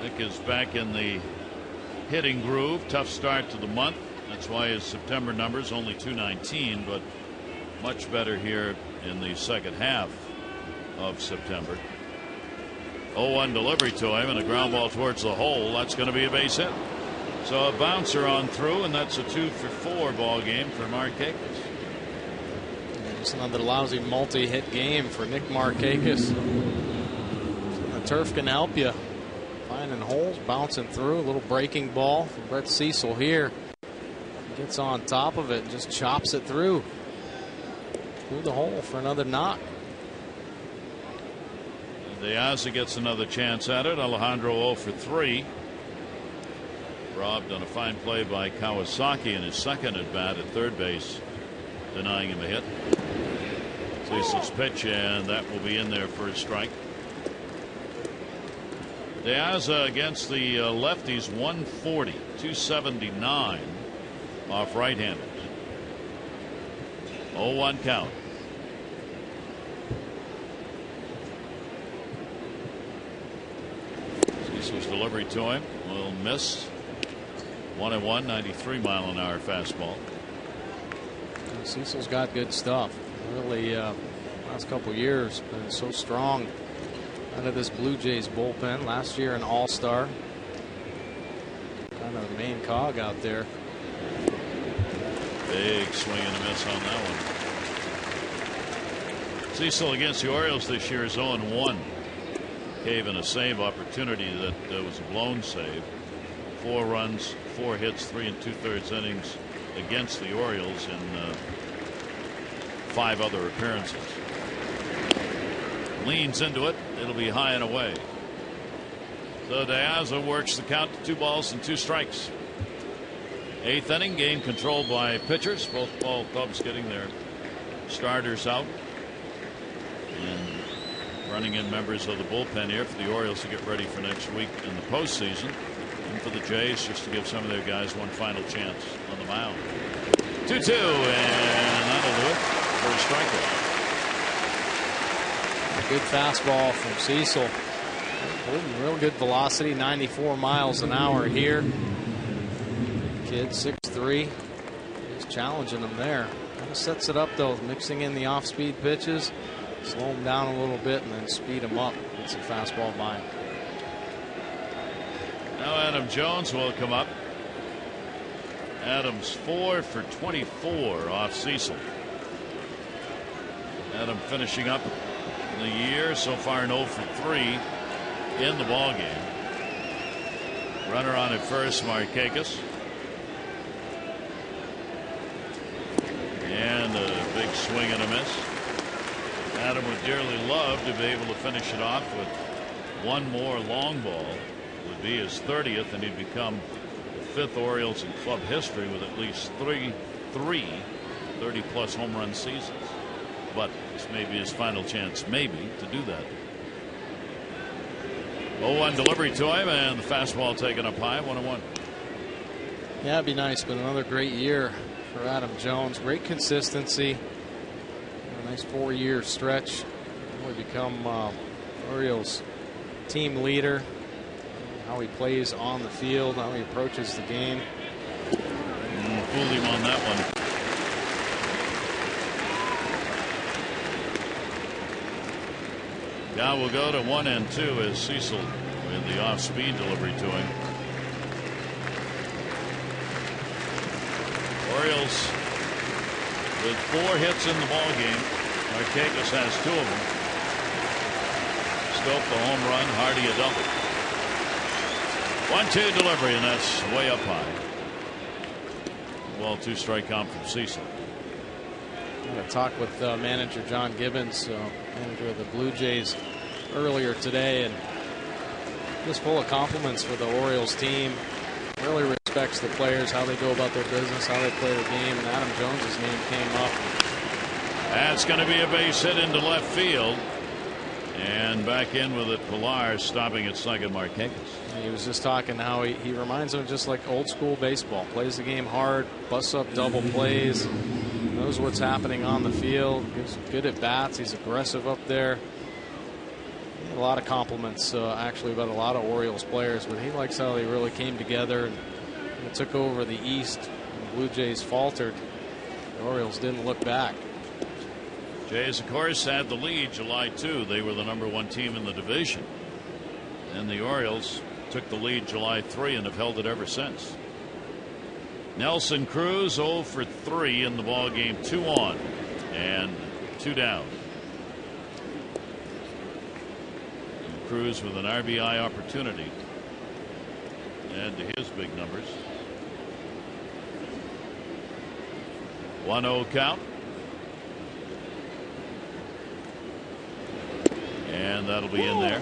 Nick is back in the hitting groove. Tough start to the month. That's why his September numbers only .219, but much better here in the second half of September. 0-1 delivery to him and a ground ball towards the hole. That's going to be a base hit. So a bouncer on through, and that's a 2-for-4 ball game for Markakis. Just another lousy multi-hit game for Nick Markakis. The turf can help you. Finding holes, bouncing through. A little breaking ball from Brett Cecil here. Gets on top of it and just chops it through the hole for another knock. Diaz gets another chance at it. Alejandro 0 for 3. Robbed on a fine play by Kawasaki in his second at bat at third base, denying him a hit. Cecil's pitch, and that will be in there for a strike. Diaz against the lefties, 140, 279 off right-handers. 0-1 count. Cecil's delivery to him will miss. 1-1, 93-mile-an-hour fastball. Cecil's got good stuff. Really, last couple years been so strong out of this Blue Jays bullpen. Last year an all-star. Kind of the main cog out there. Big swing and a miss on that one. Cecil against the Orioles this year is 0-1. Gave in a save opportunity that was a blown save. 4 runs, 4 hits, 3 2/3 innings against the Orioles in 5 other appearances. Leans into it. It'll be high and away. So Diaz works the count to 2 balls and 2 strikes. Eighth inning, game controlled by pitchers. Both ball clubs getting their starters out and running in members of the bullpen here for the Orioles to get ready for next week in the postseason, and for the Jays just to give some of their guys one final chance on the mound. 2-2, and that'll do it for a strikeout. A good fastball from Cecil. Real good velocity, 94 miles an hour here. Kid 6'3". He's challenging him there. Kind of sets it up though, mixing in the off-speed pitches, slow him down a little bit, and then speed him up. Gets a fastball by him. Now Adam Jones will come up. Adams 4 for 24 off Cecil. Adam finishing up the year so far, 0 for 3 in the ball game. Runner on at first, Markakis. And a big swing and a miss. Adam would dearly love to be able to finish it off with one more long ball. It would be his 30th, and he'd become the 5th Orioles in club history with at least three 30-plus home run seasons. But this may be his final chance, maybe, to do that. 0-1 delivery to him, and the fastball taken up high, 1-1. Yeah, it'd be nice, but another great year for Adam Jones. Great consistency. A nice 4-year stretch. Really become Orioles team leader. How he plays on the field, how he approaches the game. Fooled him on that one. Now we'll go to 1 and 2 as Cecil with the off-speed delivery to him. Orioles with 4 hits in the ball game. Markakis has 2 of them. Scope the home run, Hardy a double. 1-2 delivery, and that's way up high. Ball 2 strike count from Cecil. I had a talk with manager John Gibbons, manager of the Blue Jays, earlier today, and just full of compliments for the Orioles team. Really respects the players, how they go about their business, how they play the game, and Adam Jones's name came up. That's going to be a base hit into left field. And back in with it, Pilar stopping at second, Markakis. He was just talking how he reminds him just like old school baseball. Plays the game hard, busts up double plays, knows what's happening on the field, gives good at bats. He's aggressive up there. A lot of compliments actually about a lot of Orioles players, but he likes how they really came together and took over the East. The Blue Jays faltered. The Orioles didn't look back. Jays, of course, had the lead July 2. They were the #1 team in the division. And the Orioles took the lead July 3 and have held it ever since. Nelson Cruz 0 for 3 in the ball game, 2 on and 2 down. And Cruz with an RBI opportunity to add to his big numbers. 1-0 count. And that'll be in there.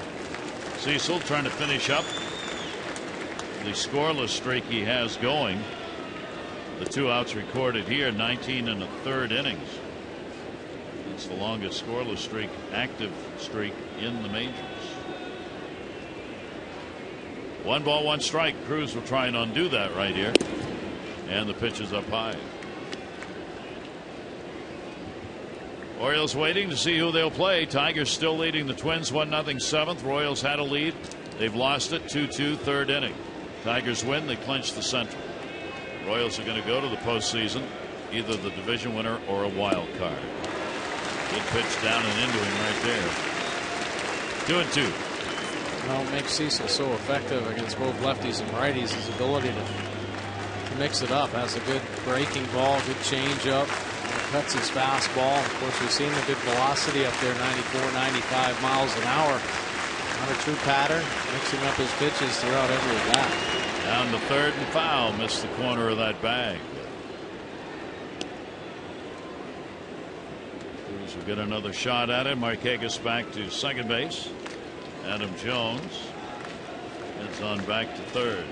Cecil trying to finish up the scoreless streak he has going. The 2 outs recorded here, 19 1/3 innings. It's the longest scoreless streak, active streak in the majors. 1 ball, 1 strike. Cruz will try and undo that right here. And the pitch is up high. Orioles waiting to see who they'll play. Tigers still leading the Twins 1-0 7th. Royals had a lead. They've lost it 2-2 3rd inning. Tigers win. They clinch the Central. Royals are going to go to the postseason, either the division winner or a wild card. Good pitch down and into him right there. 2-2. Well, what makes Cecil so effective against both lefties and righties, his ability to mix it up. Has a good breaking ball, good changeup. Cuts his fastball. Of course, we've seen the good velocity up there, 94, 95 miles an hour. Not a true pattern, mixing up his pitches throughout every at bat. Down to 3rd and foul, missed the corner of that bag. Cruz will get another shot at it. Markakis back to second base. Adam Jones heads on back to 3rd.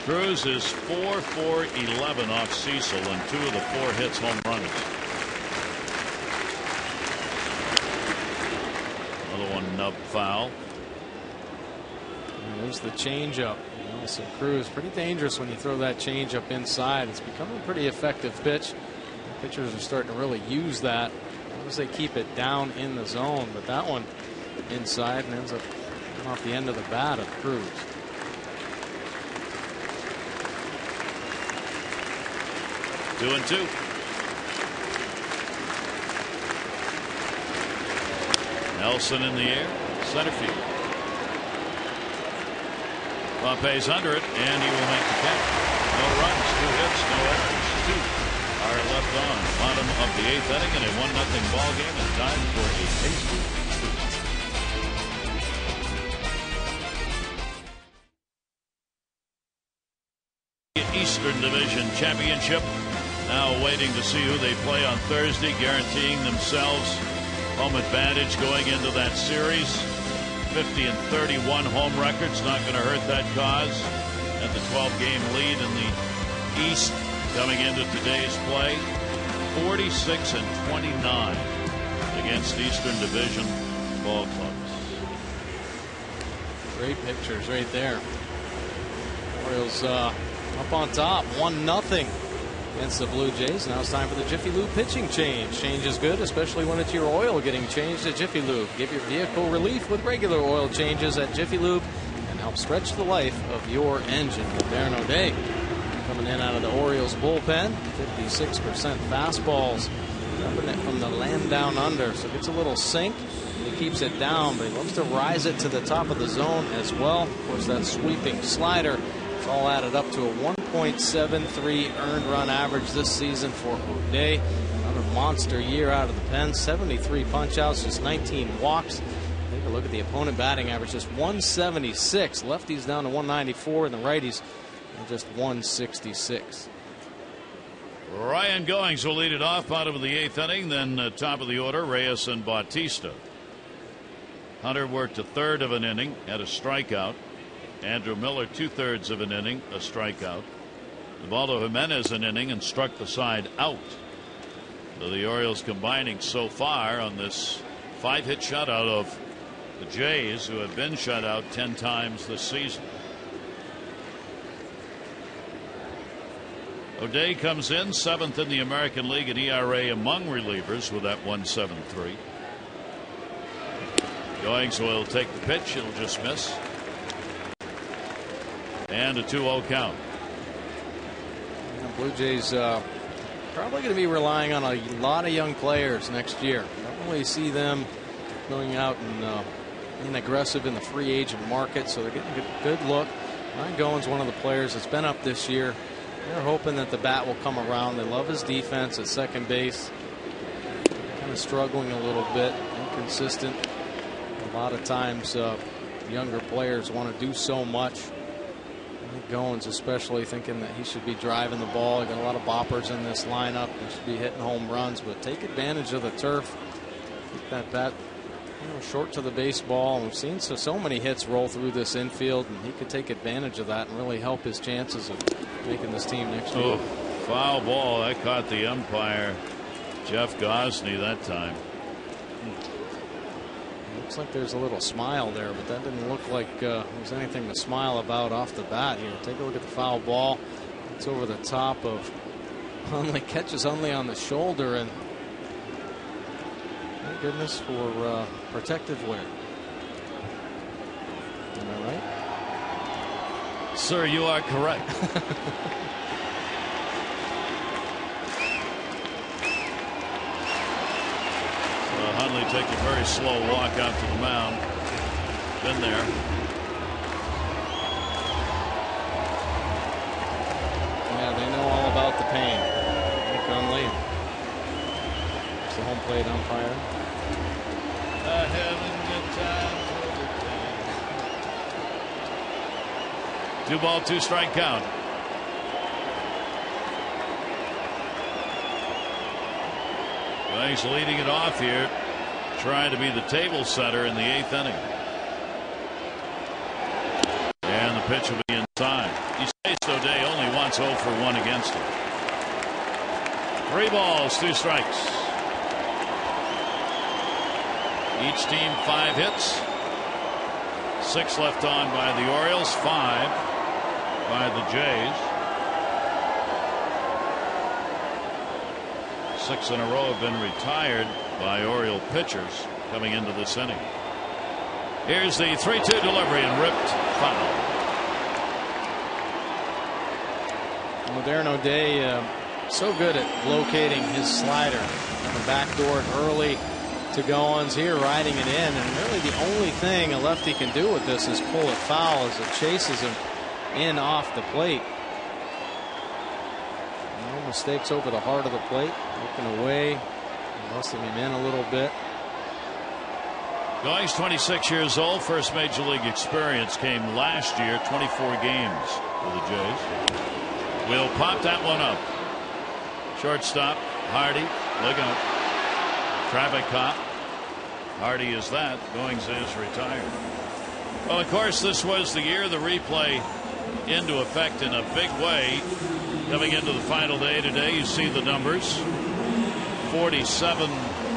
Cruz is 4 for 11 off Cecil and 2 of the 4 hits home runners. Another one nub foul. And there's the changeup. So Cruz, pretty dangerous when you throw that changeup inside. It's becoming a pretty effective pitch. Pitchers are starting to really use that as long as they keep it down in the zone. But that one inside and ends up off the end of the bat of Cruz. Two and two. Nelson in the air, center field. Pompey's under it, and he will make the catch. No runs, 2 hits, no errors. 2 are left on. Bottom of the 8th inning in a 1-0 ball game, and time for a tasty treat. Eastern Division Championship. Now waiting to see who they play on Thursday, guaranteeing themselves home advantage going into that series. 50 and 31 home records, not going to hurt that cause. And the 12-game lead in the East coming into today's play. 46 and 29 against Eastern Division ball clubs. Great pictures right there. Orioles up on top, 1-0 against the Blue Jays. Now it's time for the Jiffy Lube pitching change. Change is good, especially when it's your oil getting changed at Jiffy Lube. Give your vehicle relief with regular oil changes at Jiffy Lube and help stretch the life of your engine. Darren O'Day coming in out of the Orioles bullpen. 56% fastballs. Dumping it from the land down under. So gets a little sink. He keeps it down, but he loves to rise it to the top of the zone as well. Of course, that sweeping slider. It's all added up to a 1.73 earned run average this season for O'Day. Another monster year out of the pen. 73 punch-outs, just 19 walks. Take a look at the opponent batting average, just 176. Lefties down to 194, and the righties are just 166. Ryan Goings will lead it off, bottom of the 8th inning. Then top of the order, Reyes and Bautista. Hunter worked a third of an inning, had a strikeout. Andrew Miller 2/3 of an inning, a strikeout. Ubaldo Jimenez an inning and struck the side out. So the Orioles combining so far on this 5-hit shutout of the Jays, who have been shut out 10 times this season. O'Day comes in 7th in the American League in ERA among relievers with that 1.73. Goings will take the pitch. It'll just miss. And a 2-0 count. The Blue Jays probably going to be relying on a lot of young players next year. Don't really see them going out and being aggressive in the free agent market, so they're getting a good look. Ryan Goins, one of the players that's been up this year. They're hoping that the bat will come around. They love his defense at second base. Kind of struggling a little bit, inconsistent. A lot of times younger players want to do so much. Goins especially thinking that he should be driving the ball. He got a lot of boppers in this lineup. He should be hitting home runs, but take advantage of the turf. Keep that bat short to the baseball. And we've seen so many hits roll through this infield, and he could take advantage of that and really help his chances of making this team next year. Oh, foul ball. That caught the umpire, Jeff Gosney, that time. Looks like there's a little smile there, but that didn't look like there's anything to smile about off the bat here. Take a look at the foul ball. It's over the top of Hundley. Catches Hundley on the shoulder, and thank goodness for protective wear. Am I right? Sir, you are correct. Hundley takes a very slow walk out to the mound. Been there. Yeah, they know all about the pain. Nick Hundley. It's the home plate umpire. Two ball, 2 strike count. He's leading it off here, trying to be the table setter in the 8th inning. And the pitch will be inside. He faced O'Day only once, 0 for 1 against him. 3 balls, 2 strikes. Each team 5 hits. 6 left on by the Orioles, 5 by the Jays. 6 in a row have been retired by Oriole pitchers coming into this inning. Here's the 3-2 delivery and ripped foul. Well, Darren O'Day so good at locating his slider on the back door early to go-ons here, riding it in, and really the only thing a lefty can do with this is pull it foul as it chases him in off the plate. No mistakes over the heart of the plate, looking away, busting him in a little bit. He's 26 years old. First major league experience came last year, 24 games for the Jays. We'll pop that one up. Shortstop Hardy, look out. Traffic cop. Hardy is that. Goings is retired. Well, of course, this was the year the replay into effect in a big way. Coming into the final day today, you see the numbers. 47,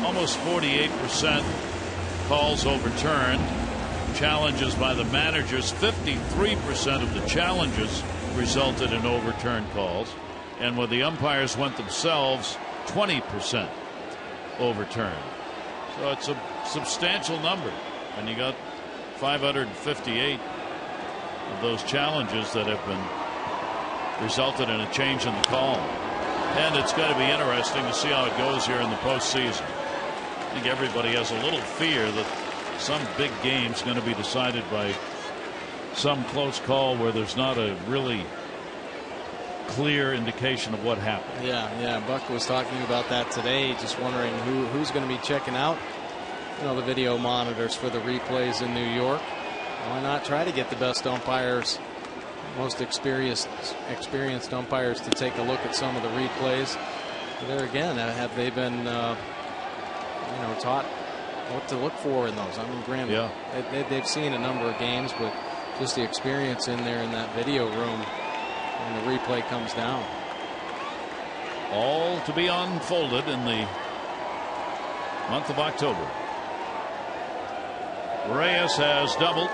almost 48% calls overturned. Challenges by the managers, 53% of the challenges resulted in overturned calls. And when the umpires went themselves, 20% overturned. So it's a substantial number. And you got 558 of those challenges that have been resulted in a change in the call. And it's going to be interesting to see how it goes here in the postseason. I think everybody has a little fear that some big game's going to be decided by some close call where there's not a really clear indication of what happened. Yeah. Buck was talking about that today, just wondering who's going to be checking out, the video monitors for the replays in New York. Why not try to get the best umpires, most experienced umpires, to take a look at some of the replays? There again, have they been taught what to look for in those? I mean, granted, they've seen a number of games, but just the experience in there in that video room when the replay comes down. All to be unfolded in the month of October. Reyes has doubled.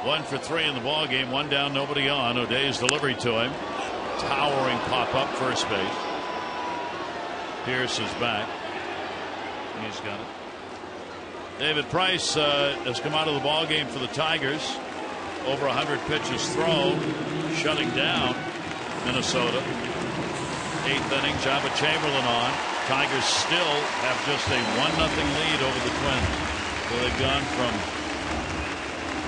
1 for 3 in the ball game. 1 down, nobody on. O'Day's delivery to him. Towering pop up first base. Pierce is back. He's got it. David Price has come out of the ball game for the Tigers. Over 100 pitches thrown, shutting down Minnesota. 8th inning, Jabba Chamberlain on. Tigers still have just a 1-0 lead over the Twins. So they've gone from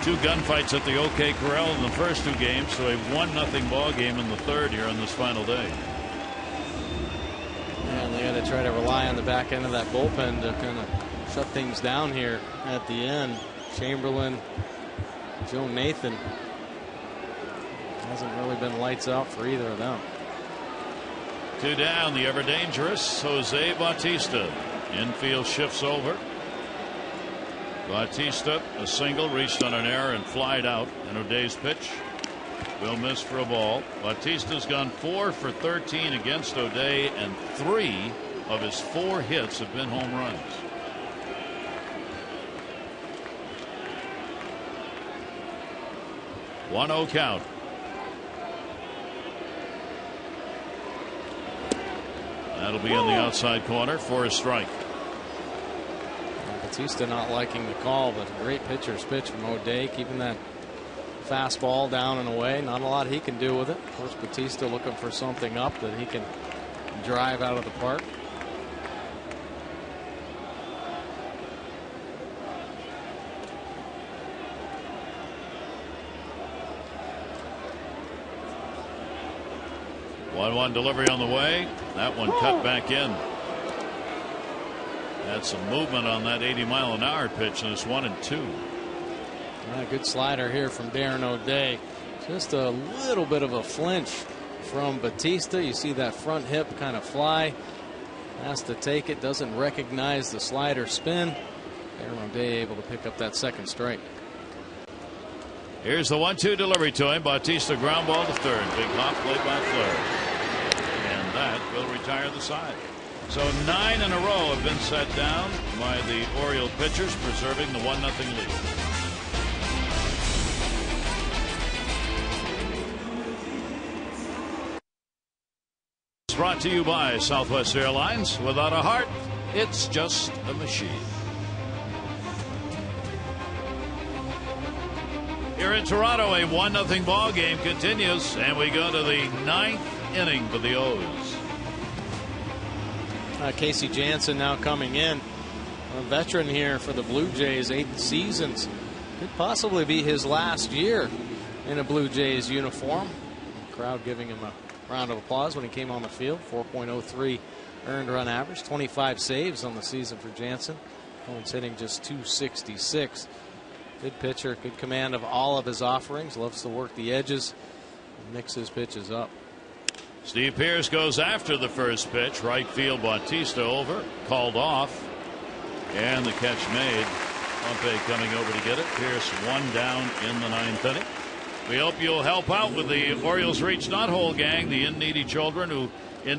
2 gunfights at the OK Corral in the first 2 games to a 1-0 ball game in the third here on this final day. And they got to try to rely on the back end of that bullpen to kind of shut things down here at the end. Chamberlain, Joe Nathan, hasn't really been lights out for either of them. 2 down, the ever dangerous Jose Bautista. Infield shifts over. Bautista, a single, reached on an error and flied out. And O'Day's pitch will miss for a ball. Bautista's gone 4 for 13 against O'Day, and 3 of his 4 hits have been home runs. One 0 count. That'll be in the outside corner for a strike. Bautista not liking the call, but a great pitcher's pitch from O'Day, keeping that fastball down and away. Not a lot he can do with it. Of course, Bautista looking for something up that he can drive out of the park. One delivery on the way. That one cut back in. Had some movement on that 80-mile-an-hour pitch, and it's 1-2. Good slider here from Darren O'Day. Just a little bit of a flinch from Bautista. You see that front hip kind of fly. Has to take it. Doesn't recognize the slider spin. Darren O'Day able to pick up that second strike. Here's the 1-2 delivery to him. Bautista ground ball to third. Big hop played by Fleur. And that will retire the side. So 9 in a row have been set down by the Oriole pitchers, preserving the 1-0 lead. It's brought to you by Southwest Airlines. Without a heart, it's just a machine. Here in Toronto, a 1-0 ball game continues, and we go to the 9th inning for the O's. Casey Jansen now coming in, a veteran here for the Blue Jays, 8 seasons. Could possibly be his last year in a Blue Jays uniform. The crowd giving him a round of applause when he came on the field. 4.03 earned run average, 25 saves on the season for Jansen. Cohen's hitting just .266. Good pitcher, good command of all of his offerings. Loves to work the edges and mix his pitches up. Steve Pearce goes after the first pitch. Right field, Bautista over. Called off. And the catch made. Pompey coming over to get it. Pearce 1 down in the 9th inning. We hope you'll help out with the Orioles Reach Not Whole gang, the in-need children who are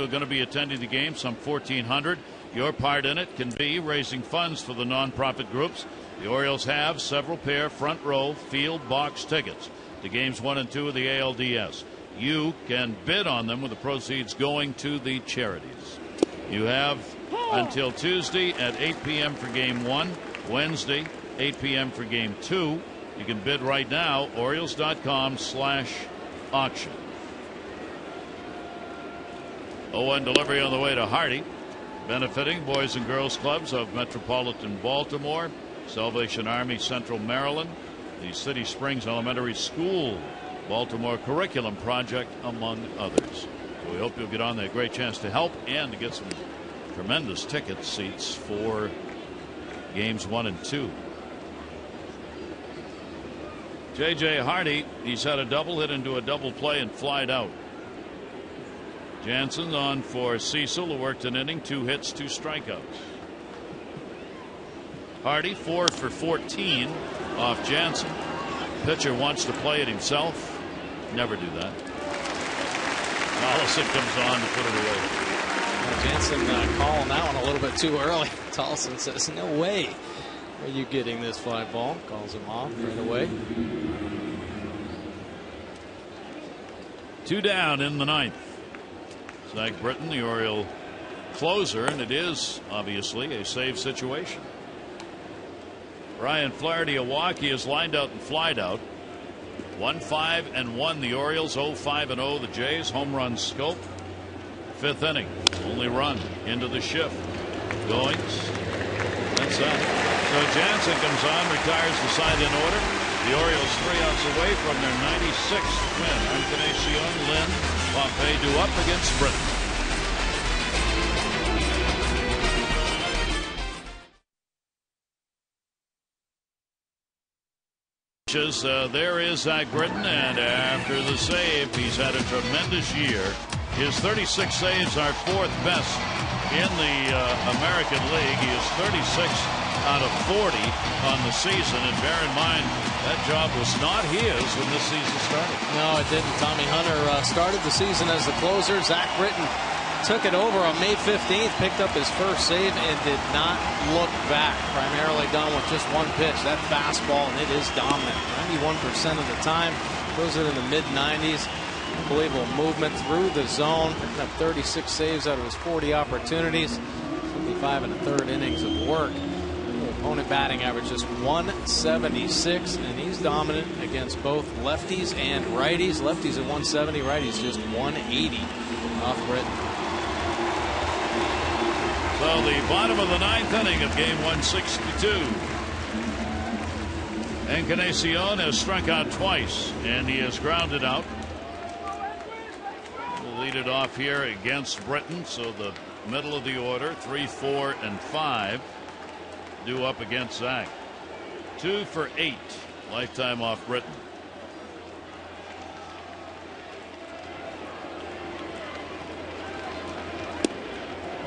going to be attending the game, some 1,400. Your part in it can be raising funds for the nonprofit groups. The Orioles have several pair front row field box tickets to games 1 and 2 of the ALDS. You can bid on them with the proceeds going to the charities. You have until Tuesday at 8 p.m. for game 1, Wednesday 8 p.m. for game 2. You can bid right now, Orioles.com/auction. 0-1 delivery on the way to Hardy, benefiting Boys and Girls Clubs of Metropolitan Baltimore, Salvation Army Central Maryland, the City Springs Elementary School Baltimore Curriculum Project, among others. So we hope you'll get on there. Great chance to help and to get some tremendous ticket seats for games 1 and 2. J.J. Hardy, he's had a double hit into a double play and flied out. Jansen on for Cecil, who worked an inning, 2 hits, 2 strikeouts. Hardy 4 for 14 off Jansen. Pitcher wants to play it himself. Never do that. Tollison comes on to put it away. Jansen calling that one a little bit too early. Tollison says, "No way are you getting this fly ball." Calls him off right away. 2 down in the 9th. Zach Britton, the Oriole closer, and it is obviously a save situation. Ryan Flaherty, a walk. He is lined out and flied out. 1-5-1 the Orioles, 0-5-0 the Jays. Home run scope. 5th inning. Only run into the shift. Goings. That's that. So Jansen comes on, retires the side in order. The Orioles 3 outs away from their 96th win. Encarnacion, Lynn, Pompey due up against Britton. There is Zach Britton, and after the save, he's had a tremendous year. His 36 saves are 4th best in the American League. He is 36 out of 40 on the season, and bear in mind that job was not his when this season started. No, it didn't. Tommy Hunter started the season as the closer. Zach Britton took it over on May 15th, picked up his first save, and did not look back. Primarily done with just one pitch, that fastball, and it is dominant. 91% of the time, throws it in the mid-90s. Unbelievable movement through the zone. Picked up 36 saves out of his 40 opportunities. 55 1/3 innings of work. The opponent batting average just 176, and he's dominant against both lefties and righties. Lefties at 170, righties just 180 off Britton. So the bottom of the 9th inning of game 162. Encarnacion has struck out twice, and he has grounded out. We'll lead it off here against Britton. So the middle of the order, 3, 4, and 5, due up against Zach. 2 for 8 lifetime off Britton.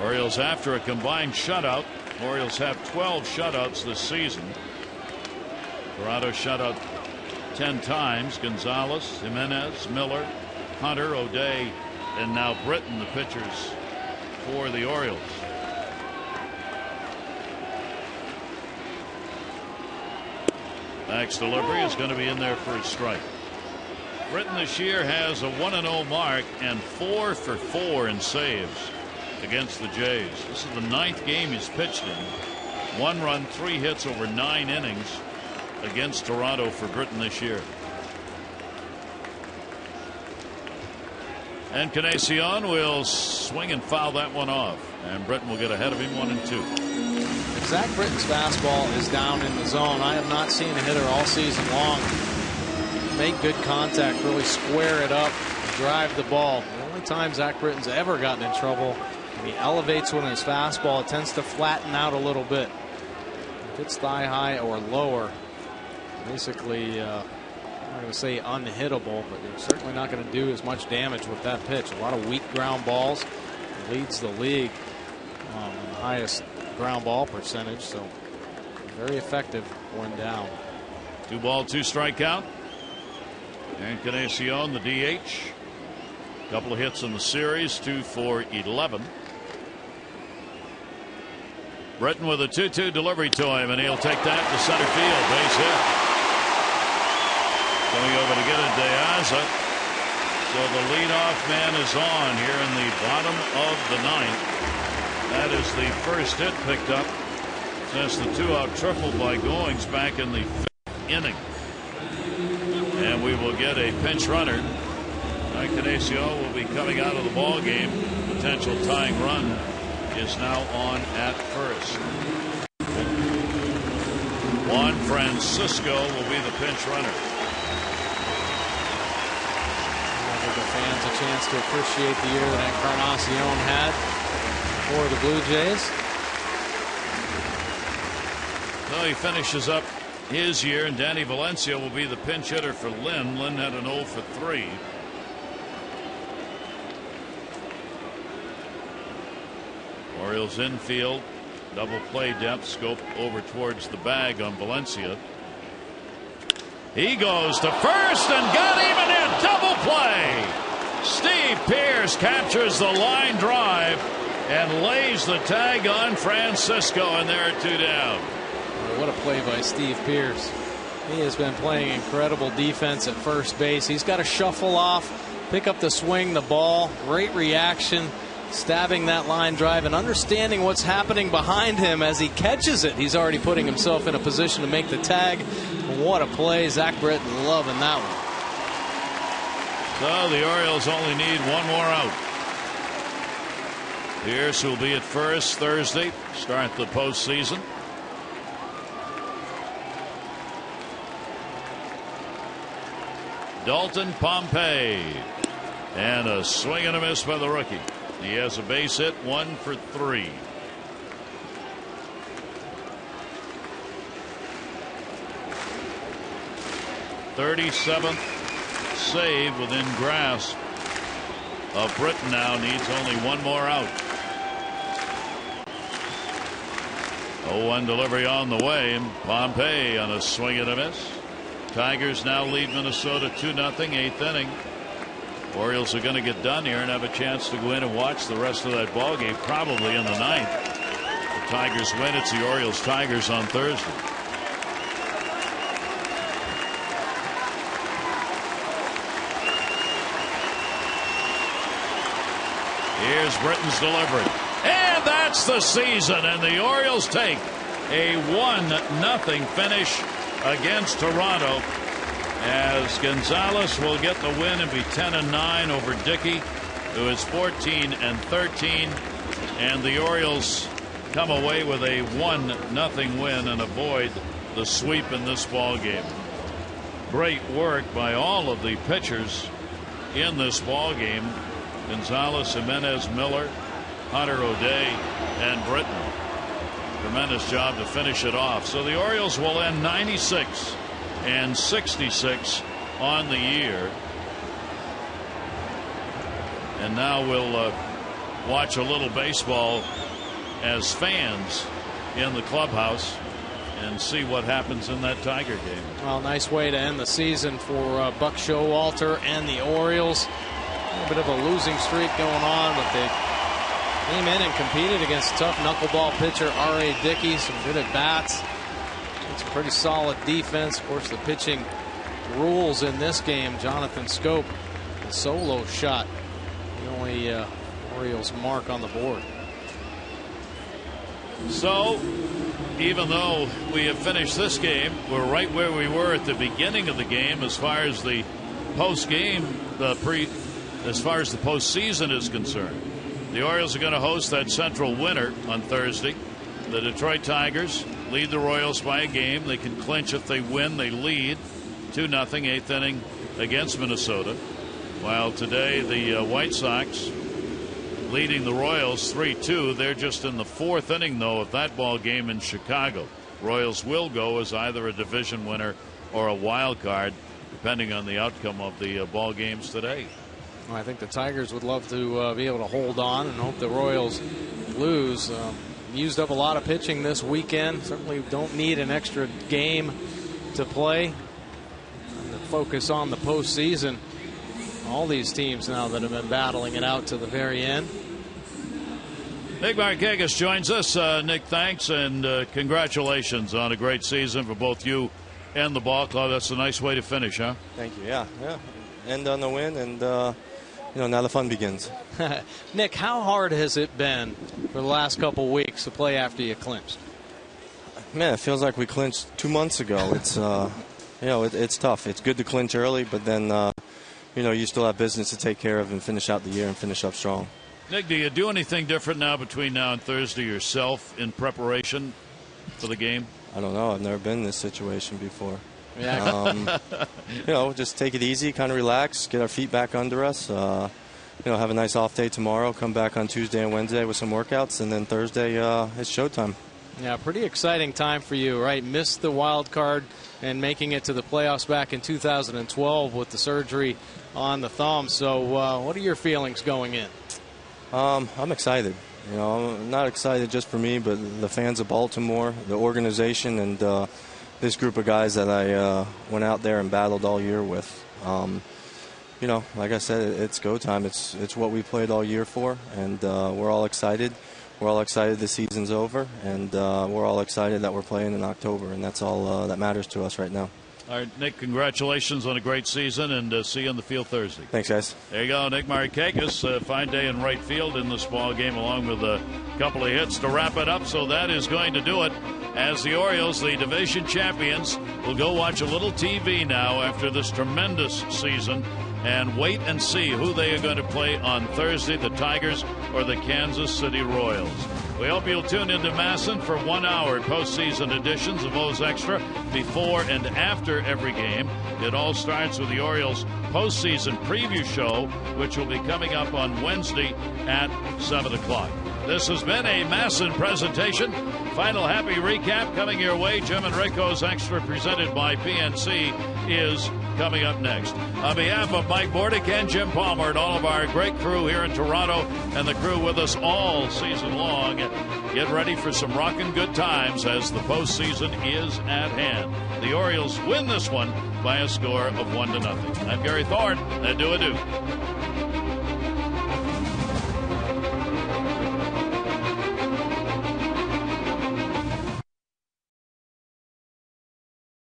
Orioles after a combined shutout. Orioles have 12 shutouts this season. Toronto shut out 10 times. Gonzalez, Jimenez, Miller, Hunter, O'Day, and now Britton, the pitchers for the Orioles. Max delivery is going to be in there for a strike. Britton this year has a 1-0 mark and 4 for 4 in saves against the Jays. This is the 9th game he's pitched in. 1 run, 3 hits over 9 innings against Toronto for Britton this year. And Encarnacion will swing and foul that one off, and Britton will get ahead of him 1-2. Zach Britton's fastball is down in the zone. I have not seen a hitter all season long make good contact, really square it up, drive the ball. The only time Zach Britton's ever gotten in trouble, when he elevates with his fastball, it tends to flatten out a little bit. If it's thigh high or lower, basically, I'm not going to say unhittable, but you're certainly not going to do as much damage with that pitch. A lot of weak ground balls. It leads the league in the highest ground ball percentage, so very effective when down. 2 ball, 2 strike count. Encarnacion, the DH. Couple of hits in the series, 2 for 11. Britton with a 2-2 delivery to him, and he'll take that to center field. Base hit. Coming over to get it, Diaz. So the leadoff man is on here in the bottom of the 9th. That is the first hit picked up since the 2-out triple by Goings back in the 5th inning. And we will get a pinch runner. Encarnacion will be coming out of the ball game. Potential tying run is now on at first. Juan Francisco will be the pinch runner. Give the fans a chance to appreciate the year that Encarnacion had for the Blue Jays. Well, he finishes up his year, and Danny Valencia will be the pinch hitter for Lynn. Lynn had an 0 for 3. Orioles infield, double play depth, scope over towards the bag on Valencia. He goes to first and got even in double play. Steve Pearce captures the line drive and lays the tag on Francisco, and there are 2 down. What a play by Steve Pearce. He has been playing incredible defense at first base. He's got to shuffle off, pick up the swing, the ball. Great reaction, stabbing that line drive and understanding what's happening behind him as he catches it. He's already putting himself in a position to make the tag. What a play. Zach Britton loving that one. So the Orioles only need 1 more out. Pearce will be at first Thursday, start the postseason. Dalton Pompey, and a swing and a miss by the rookie. He has a base hit, 1 for 3. "37th save within grasp of Britton. Now needs only 1 more out. 0-1 delivery on the way, and Pompey on a swing and a miss. Tigers now lead Minnesota 2-0, 8th inning. Orioles are going to get done here and have a chance to go in and watch the rest of that ball game, probably in the 9th. The Tigers win. It's the Orioles-Tigers on Thursday. Here's Britton's delivery, and that's the season, and the Orioles take a 1-0 finish against Toronto, as Gonzalez will get the win and be 10-9 over Dickey, who is 14-13, and the Orioles come away with a 1-0 win and avoid the sweep in this ball game. Great work by all of the pitchers in this ball game. Gonzalez, Jimenez, Miller, Hunter, O'Day, and Britton. Tremendous job to finish it off. So the Orioles will end 96-66 on the year. And now we'll watch a little baseball as fans in the clubhouse. and see what happens in that Tiger game. Well, nice way to end the season for Buck Showalter and the Orioles. A little bit of a losing streak going on, but they came in and competed against tough knuckleball pitcher R.A. Dickey. Some good at bats. It's a pretty solid defense. Of course, the pitching rules in this game. Jonathan Scope, a solo shot, the only Orioles mark on the board. So, even though we have finished this game, we're right where we were at the beginning of the game as far as the post-game, as far as the postseason is concerned. The Orioles are going to host that Central winner on Thursday. The Detroit Tigers lead the Royals by a game. They can clinch if they win. They lead 2-0, 8th inning against Minnesota. While today the White Sox leading the Royals 3-2. They're just in the 4th inning, though, of that ball game in Chicago. Royals will go as either a division winner or a wild card, depending on the outcome of the ball games today. Well, I think the Tigers would love to be able to hold on and hope the Royals lose. Used up a lot of pitching this weekend. Certainly don't need an extra game to play. And to focus on the postseason. All these teams now that have been battling it out to the very end. Nick Markakis joins us. Nick, thanks and congratulations on a great season for both you and the ball club. That's a nice way to finish, huh? Thank you. Yeah. End on the win, and now the fun begins. Nick, how hard has it been for the last couple weeks to play after you clinched? Man, it feels like we clinched 2 months ago. It's it's tough. It's good to clinch early, but then you still have business to take care of and finish out the year and finish up strong. Nick, do you do anything different now between now and Thursday yourself in preparation for the game? I don't know. I've never been in this situation before. Yeah. Just take it easy, kind of relax, get our feet back under us. Have a nice off day tomorrow. Come back on Tuesday and Wednesday with some workouts, and then Thursday it's showtime. Yeah, pretty exciting time for you, right? Missed the wild card and making it to the playoffs back in 2012 with the surgery on the thumb. So, what are your feelings going in? I'm excited. I'm not excited just for me, but the fans of Baltimore, the organization, and this group of guys that I went out there and battled all year with. Like I said, it's go time. It's what we played all year for, and we're all excited. We're all excited the season's over, and we're all excited that we're playing in October, and that's all that matters to us right now. All right, Nick, congratulations on a great season, and see you on the field Thursday. Thanks, guys. There you go, Nick Markakis. Fine day in right field in this ball game, along with a couple of hits to wrap it up. So that is going to do it. As the Orioles, the division champions, will go watch a little TV now after this tremendous season and wait and see who they are going to play on Thursday, the Tigers or the Kansas City Royals. We hope you'll tune into Masson for 1 hour postseason editions of O's Extra before and after every game. It all starts with the Orioles postseason preview show, which will be coming up on Wednesday at 7 o'clock. This has been a Masson presentation. Final happy recap coming your way. Jim and Rico's Extra presented by PNC is coming up next. On behalf of Mike Bordick and Jim Palmer and all of our great crew here in Toronto and the crew with us all season long, get ready for some rockin' good times as the postseason is at hand. The Orioles win this one by a score of 1-0. I'm Gary Thorne. Adieu, adieu.